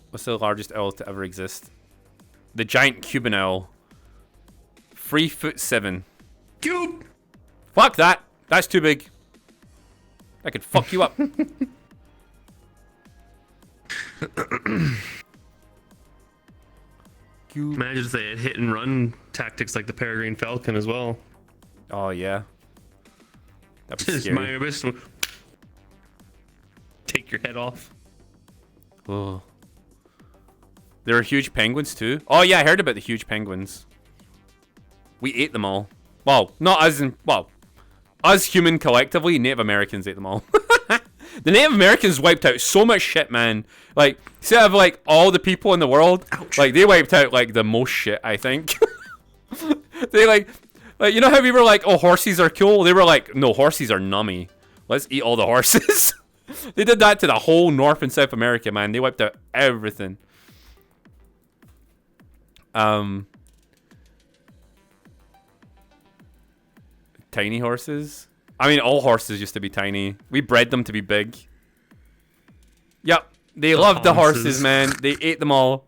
What's the largest owl to ever exist? The giant Cuban owl. 3'7". Cube. Fuck that. That's too big. I could fuck you up. Imagine if they had hit and run tactics like the peregrine falcon as well. Oh yeah. That'd be Just scary. my best. Take your head off. Oh. There are huge penguins too. Oh yeah, I heard about the huge penguins. We ate them all. Well, not as in, well, us human collectively, Native Americans ate them all. The Native Americans wiped out so much shit, man. Like, instead of like all the people in the world, like they wiped out like the most shit, I think. They like you know how we were like, oh, horses are cool? They were like, no, horses are nummy. Let's eat all the horses. They did that to the whole North and South America, man. They wiped out everything. Tiny horses? I mean, all horses used to be tiny. We bred them to be big. Yep. They loved the horses, man. They ate them all.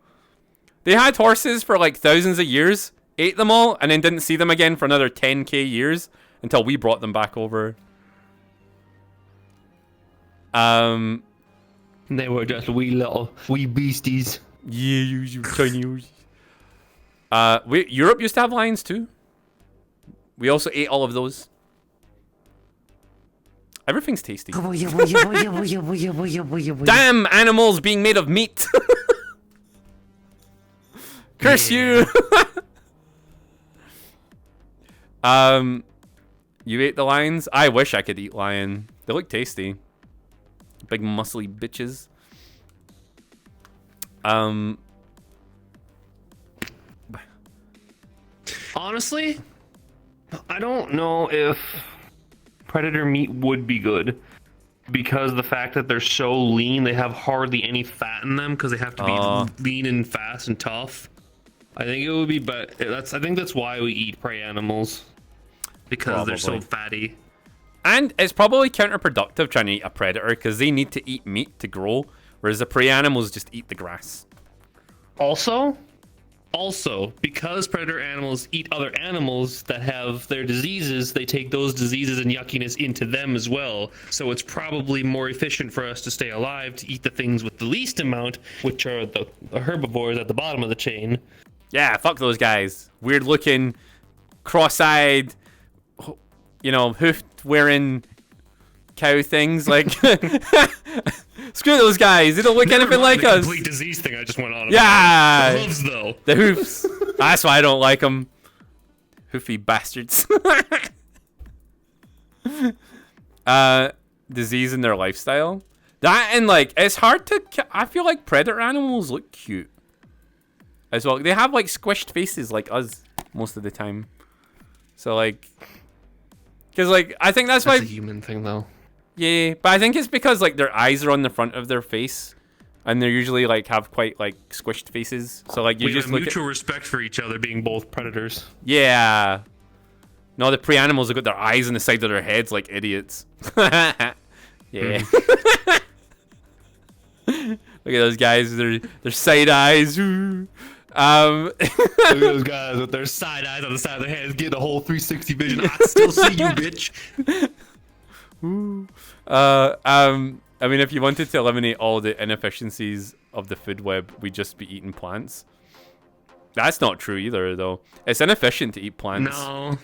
They had horses for like thousands of years, ate them all, and then didn't see them again for another 10k years until we brought them back over. They were just wee beasties. Yeah, you tiny horses. Europe used to have lions too. We also ate all of those. Everything's tasty. Damn animals being made of meat. Curse you. You ate the lions? I wish I could eat lion. They look tasty. Big muscly bitches. Honestly, I don't know if predator meat would be good because the fact that they're so lean, they have hardly any fat in them because they have to be lean and fast and tough. I think it would be, but I think that's why we eat prey animals because they're so fatty. And it's probably counterproductive trying to eat a predator because they need to eat meat to grow, whereas the prey animals just eat the grass. Also, because predator animals eat other animals that have their diseases, they take those diseases and yuckiness into them as well. So it's probably more efficient for us to stay alive to eat the things with the least amount, which are the herbivores at the bottom of the chain. Yeah, fuck those guys. Weird looking, cross-eyed, you know, hoof-wearing cow things. Like, screw those guys. They don't look anything like us. Complete disease thing I just went on about. Yeah. The hooves, though. The hoofs. That's why I don't like them. Hoofy bastards. Disease in their lifestyle. That and like, it's hard to. I feel like predator animals look cute as well. They have like squished faces like us most of the time. So like, because like I think that's why. That's a human thing though. Yeah, but I think it's because like their eyes are on the front of their face, and they usually like have quite like squished faces. So like you We just have look mutual respect for each other, being both predators. Yeah. No, the prey animals have got their eyes on the side of their heads like idiots. Yeah. Look at those guys, their side eyes. Look at those guys with their side eyes on the side of their heads, getting a whole 360 vision. I can still see you, bitch. I mean, if you wanted to eliminate all the inefficiencies of the food web, we'd just be eating plants. That's not true either, though. It's inefficient to eat plants. No.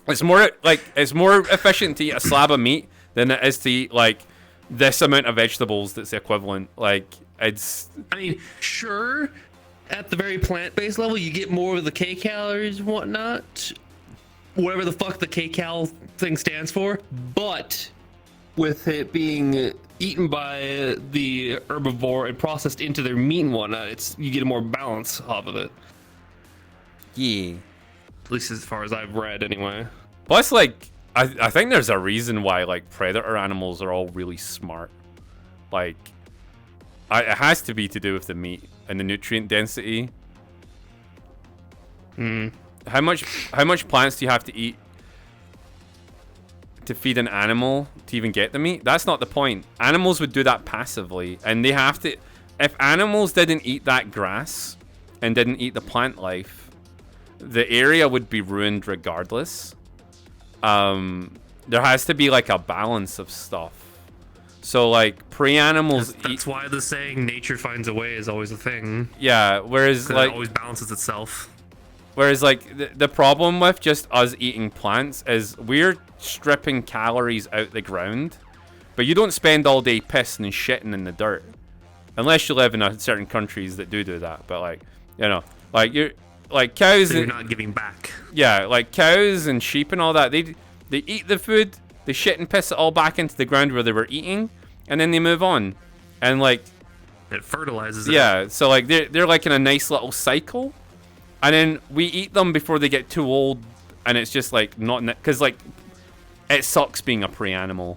It's more efficient to eat a slab of meat than it is to eat like this amount of vegetables. That's the equivalent. Like it's. I mean, sure. At the very plant-based level, you get more of the K-calories and whatnot. Whatever the fuck the K-cal thing stands for. But with it being eaten by the herbivore and processed into their meat and whatnot, you get a more balance off of it. Yeah. At least as far as I've read, anyway. Plus, like, I think there's a reason why, like, predator animals are all really smart. Like, it has to be to do with the meat and the nutrient density. How much plants do you have to eat to feed an animal to even get the meat. That's not the point. Animals would do that passively, and they have to. If animals didn't eat that grass and didn't eat the plant life, the area would be ruined regardless. There has to be like a balance of stuff. So like prey animals that's why the saying nature finds a way is always a thing. Yeah, whereas like it always balances itself. Whereas like the problem with just us eating plants is we're stripping calories out the ground, but you don't spend all day pissing and shitting in the dirt. Unless you live in certain countries that do that, but like, you know, like you're like cows. So you're not giving back. Yeah, like cows and sheep and all that. They eat the food, they shit and piss it all back into the ground where they were eating, and then they move on, and like it fertilizes it. Yeah, so like they're like in a nice little cycle, and then we eat them before they get too old, and it's just like not because like it sucks being a prey animal.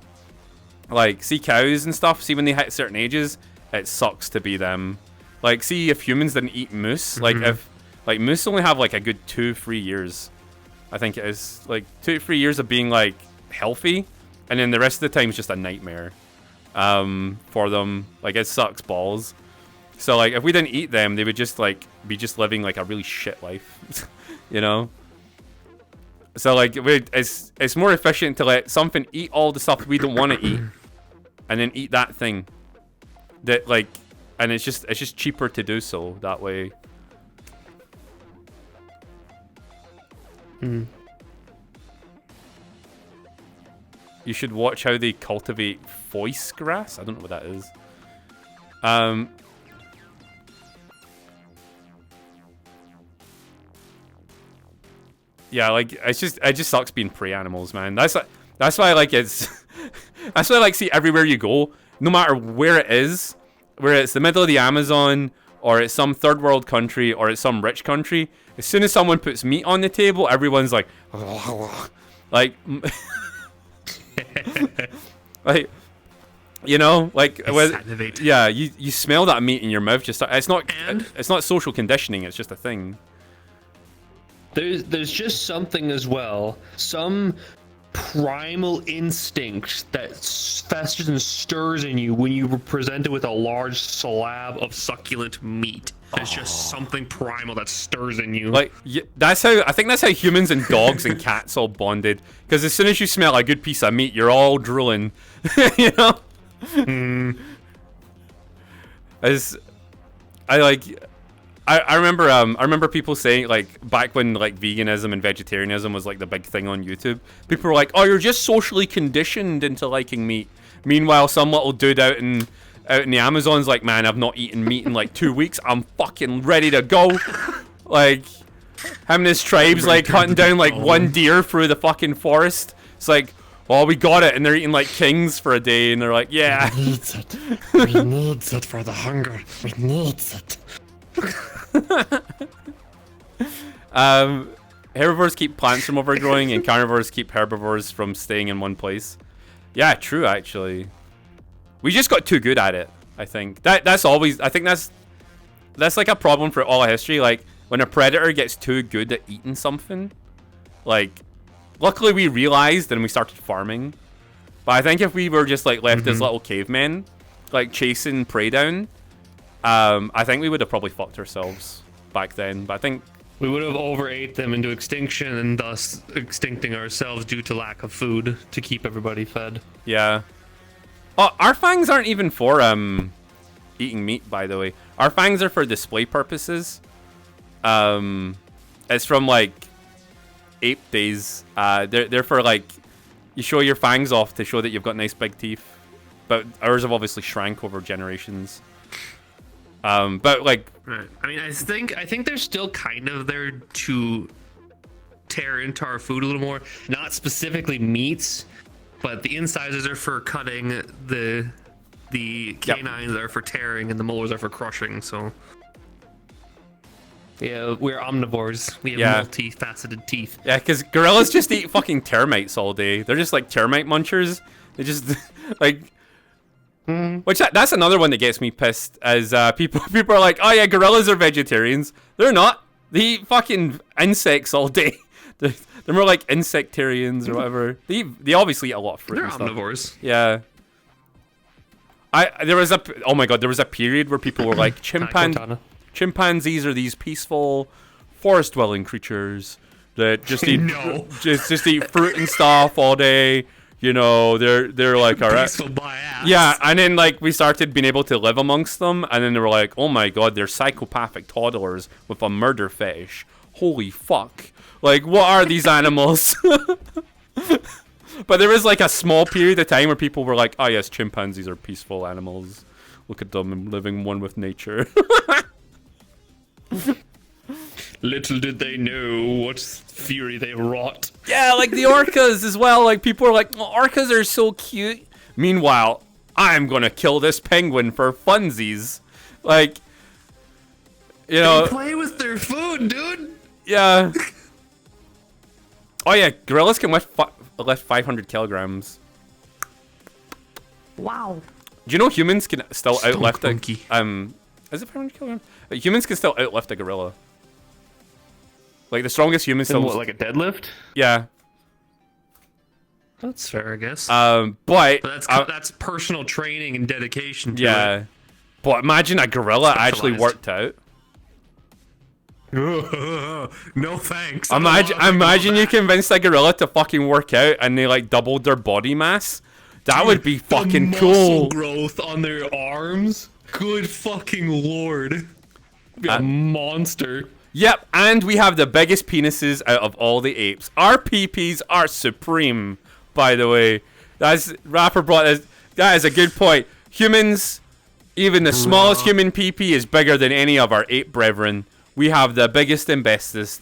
Like see cows and stuff. See when they hit certain ages. It sucks to be them. Like, see if humans didn't eat moose. Like, if like moose only have like a good 2-3 years, I think it is like 2-3 years of being like healthy, and then the rest of the time is just a nightmare for them. Like, it sucks balls. So like, if we didn't eat them, they would just like be just living like a really shit life, you know. So like, it's more efficient to let something eat all the stuff we don't want to eat, and then eat that thing. That like, and it's just cheaper to do so that way. You should watch how they cultivate voice grass. I don't know what that is. Yeah, like it just sucks being prey animals, man. That's why like it's that's why like see everywhere you go. No matter where it is, where it's the middle of the Amazon, or it's some third world country, or it's some rich country, as soon as someone puts meat on the table, everyone's like, like, like, you know, like, yeah, you smell that meat in your mouth. Just it's not social conditioning. It's just a thing. There's just something as well. Some primal instinct that festers and stirs in you when you were presented with a large slab of succulent meat. There's just something primal that stirs in you. Like I think that's how humans and dogs and cats all bonded. Because as soon as you smell a good piece of meat, you're all drooling. You know. I remember people saying like back when like veganism and vegetarianism was like the big thing on YouTube. People were like, "Oh, you're just socially conditioned into liking meat." Meanwhile, some little dude out in the Amazon's like, "Man, I've not eaten meat in like 2 weeks. I'm fucking ready to go." Like him and his tribe's like hunting down like one deer through the fucking forest. It's like, "Oh, we got it," and they're eating like kings for a day, and they're like, "Yeah, we need it. We need it for the hunger. We need it." Herbivores keep plants from overgrowing, and carnivores keep herbivores from staying in one place. Yeah, true. Actually, we just got too good at it. I think that's always. I think that's like a problem for all of history. Like when a predator gets too good at eating something, like luckily we realized and we started farming. But I think if we were just like left as little cavemen, like chasing prey down, I think we would have probably fucked ourselves back then. But I think we would have overate them into extinction and thus extincting ourselves due to lack of food to keep everybody fed. Yeah. Oh, our fangs aren't even for eating meat, by the way. Our fangs are for display purposes. It's from like ape days. They're for like you show your fangs off to show that you've got nice big teeth. But ours have obviously shrank over generations. But like, right. I mean, I think they're still kind of there to tear into our food a little more. Not specifically meats, but the incisors are for cutting. The canines are for tearing, and the molars are for crushing. So, yeah, we're omnivores. We have multifaceted teeth. Yeah, because gorillas just eat fucking termites all day. They're just like termite munchers. They just like. Which that's another one that gets me pissed. As people are like, "Oh yeah, gorillas are vegetarians." They're not. They eat fucking insects all day. They're more like insectarians or whatever. They obviously eat a lot of fruit. They're and stuff. omnivores. Yeah. There was a period where people were like chimpanzees are these peaceful forest dwelling creatures that just eat just eat fruit and stuff all day. You know, they're like all right. Peaceful by ass. Yeah, and then like we started being able to live amongst them, and then they were like, oh my god, they're psychopathic toddlers with a murder fetish. Holy fuck. Like, what are these animals? But there was like a small period of time where people were like, oh yes, chimpanzees are peaceful animals. Look at them living one with nature. Little did they know what fury they wrought. Yeah, like the orcas as well. Like people are like, oh, orcas are so cute. Meanwhile, I'm gonna kill this penguin for funsies. Like, you know. They play with their food, dude. Yeah. Oh yeah, gorillas can lift 500 kilograms. Wow. Do you know humans can still outlift monkey. Is it 500 kilograms? Humans can still outlift a gorilla. Like the strongest humans still. What, like a deadlift? Yeah. That's fair, I guess. But that's personal training and dedication. To yeah. But imagine a gorilla actually worked out. No thanks. Imagine you convinced a gorilla to fucking work out and they like doubled their body mass. That would be fucking the cool. muscle growth on their arms. Good fucking lord. Be a monster. Yep, and we have the biggest penises out of all the apes. Our peepees are supreme, by the way. Rapper brought this. That is a good point. Humans, even the smallest human peepee is bigger than any of our ape brethren. We have the biggest and bestest.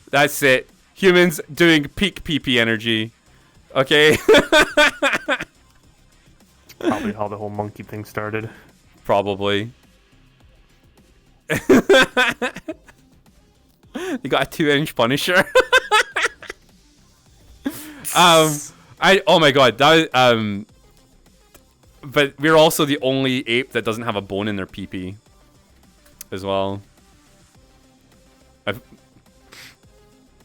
That's it. Humans doing peak peepee energy. Okay? Probably how the whole monkey thing started. Probably. You got a 2-inch Punisher. Oh my god, that but we're also the only ape that doesn't have a bone in their pee-pee as well.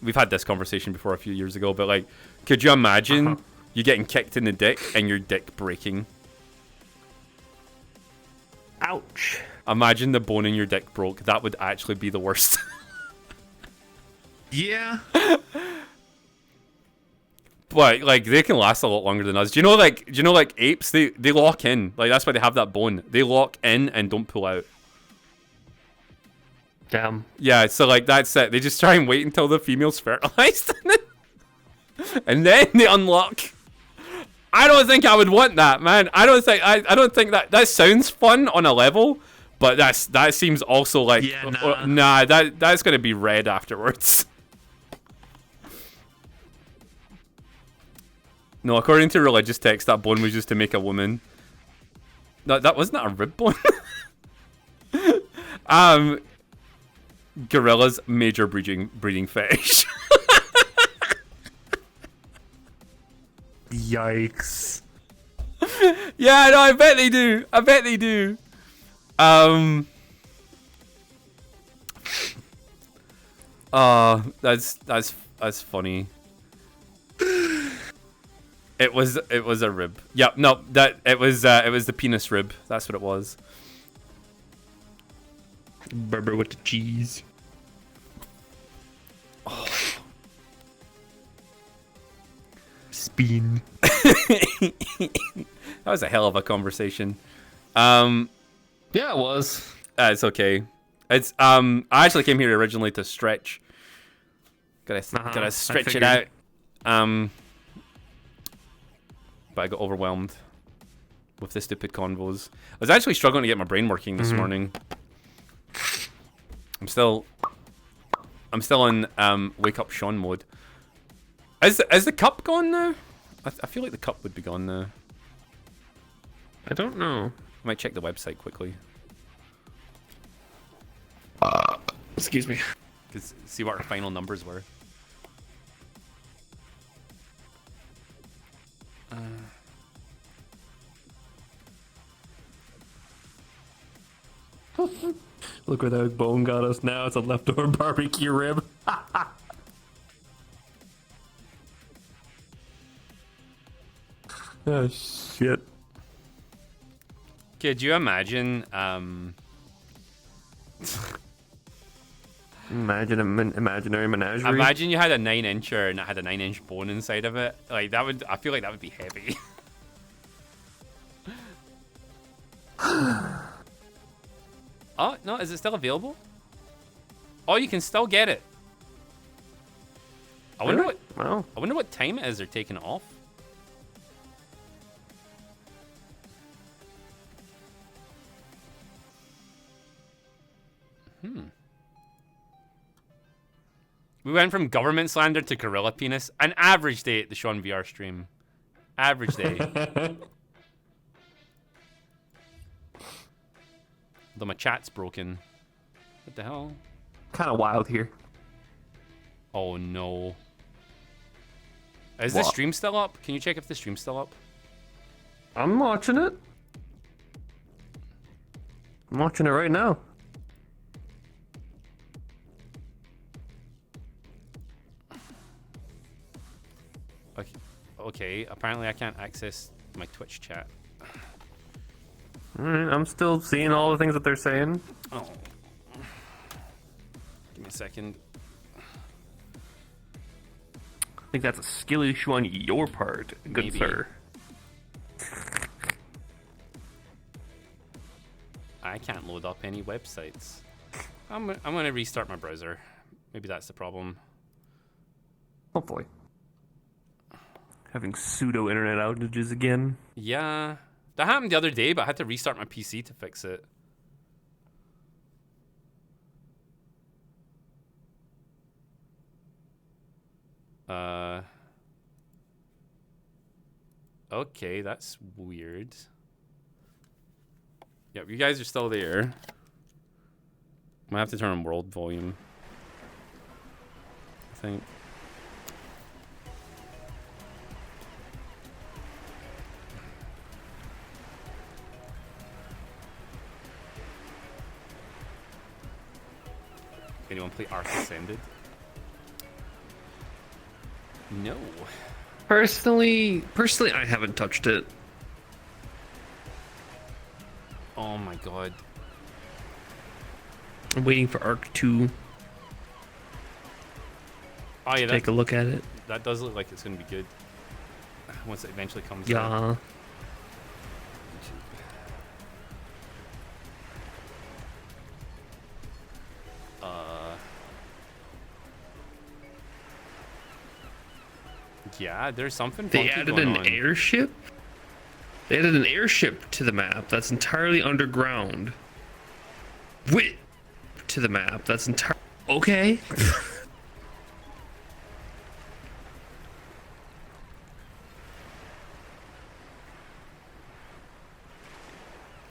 We've had this conversation before a few years ago, but like, could you imagine you getting kicked in the dick and your dick breaking? Ouch. Imagine the bone in your dick broke. That would actually be the worst. Yeah. But like they can last a lot longer than us. Do you know like apes, they lock in. Like that's why they have that bone. They lock in and don't pull out. Damn. Yeah, so like that's it. They just try and wait until the female's fertilized and then they unlock. I don't think I would want that, man. I don't think that sounds fun on a level, but that seems also like that's gonna be red afterwards. No, according to religious texts, that bone was just to make a woman. No, that wasn't a rib bone. Gorillas major breeding fetish. Yikes. Yeah, no, I bet they do. That's funny. It was a rib. Yep, no, it was the penis rib. That's what it was. Burger with the cheese. Oh. Spin. That was a hell of a conversation. Yeah, it was. It's okay. It's I actually came here originally to stretch. Gotta stretch it out. But I got overwhelmed with the stupid convos. I was actually struggling to get my brain working this morning. I'm still in wake up Sean mode. Is the cup gone now? I feel like the cup would be gone now. I don't know. I might check the website quickly. Excuse me. See what our final numbers were. Look where that bone got us now. It's a leftover barbecue rib. Oh shit. Could you imagine? Imagine an imaginary menagerie. Imagine you had a 9-incher and it had a 9-inch bone inside of it. Like that would. I feel like that would be heavy. Oh no! Is it still available? Oh, you can still get it. I wonder Really? what. Wow. I wonder what time it is they're taking it off. We went from government slander to gorilla penis. An average day at the Sean VR stream. Average day. Though my chat's broken. What the hell? Kind of wild here. Oh no. Is the What? stream still up? Can you check if the stream's still up? I'm watching it. I'm watching it right now. Okay. Okay. Apparently I can't access my Twitch chat. Alright, I'm still seeing all the things that they're saying. Oh. Give me a second. I think that's a skill issue on your part, good Maybe. sir. I can't load up any websites. I'm gonna restart my browser. Maybe that's the problem. Hopefully. Having pseudo internet outages again. Yeah. That happened the other day, but I had to restart my PC to fix it. Okay, that's weird. Yep, you guys are still there. I'm gonna have to turn on world volume, I think. Anyone play Ark Ascended? No. Personally, I haven't touched it. Oh my god. I'm waiting for Arc 2 Oh yeah, to take a look at it. that does look like it's gonna be good. Once it eventually comes out. Yeah. Yeah, there's something They funky added going an on. airship? They added an airship to the map that's entirely underground. Wait, to the map that's entirely... Okay.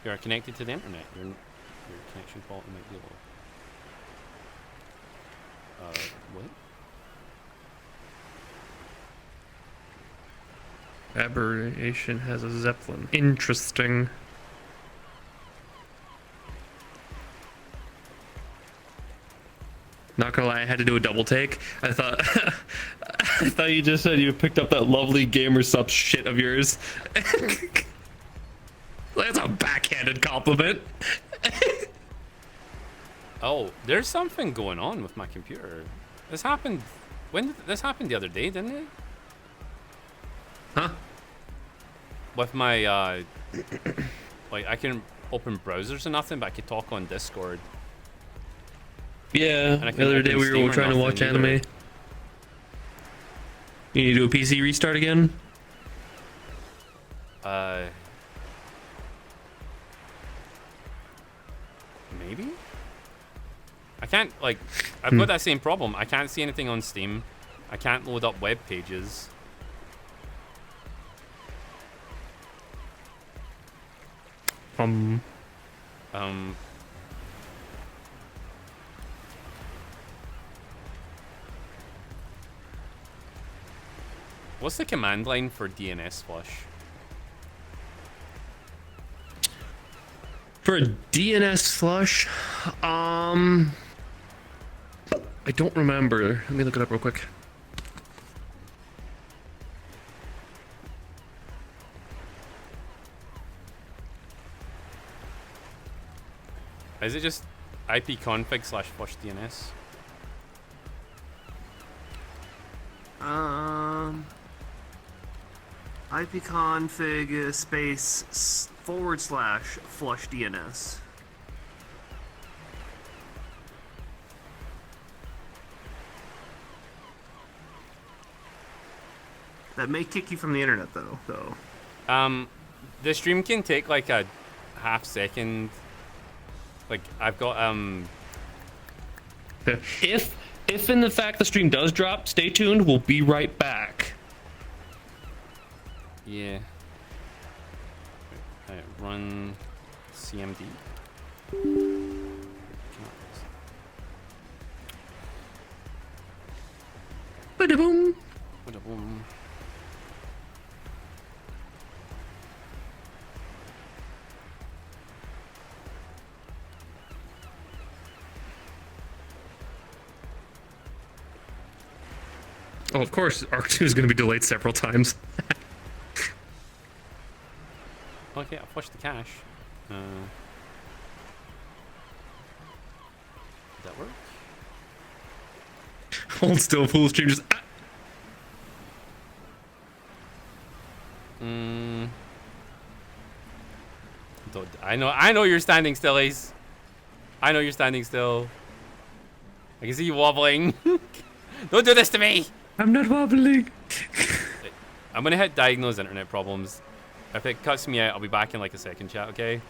You are connected to the internet. Your connection quality might be low. What? Aberration has a Zeppelin. Interesting. Not gonna lie, I had to do a double take. I thought I thought you just said you picked up that lovely gamer Supps shit of yours. That's a backhanded compliment. Oh, there's something going on with my computer. This happened. This happened the other day, didn't it? Huh? With my like I can open browsers and nothing, but I could talk on Discord. Yeah, And I the can other day open we Steam were or trying to nothing watch either. anime. You need to do a PC restart again? Maybe. I can't like. I've got that same problem. I can't see anything on Steam. I can't load up web pages. Um, What's the command line for DNS flush? for a DNS flush, I don't remember. Let me look it up real quick. Is it just ipconfig/flush DNS? ipconfig space /flush DNS. That may kick you from the internet, though. The stream can take like a half second. Like I've got If in the fact the stream does drop, stay tuned. We'll be right back. yeah. Right, run CMD. Ba-da-boom. Boom. Oh, of course, Arc 2 is going to be delayed several times. Okay, I'll flush the cache. Did that work? Hold still, full stream just. I know you're standing still, Ace. I know you're standing still. I can see you wobbling. Don't do this to me. I'm not wobbling. I'm gonna hit diagnose internet problems. If it cuts me out, I'll be back in like a second, chat, okay?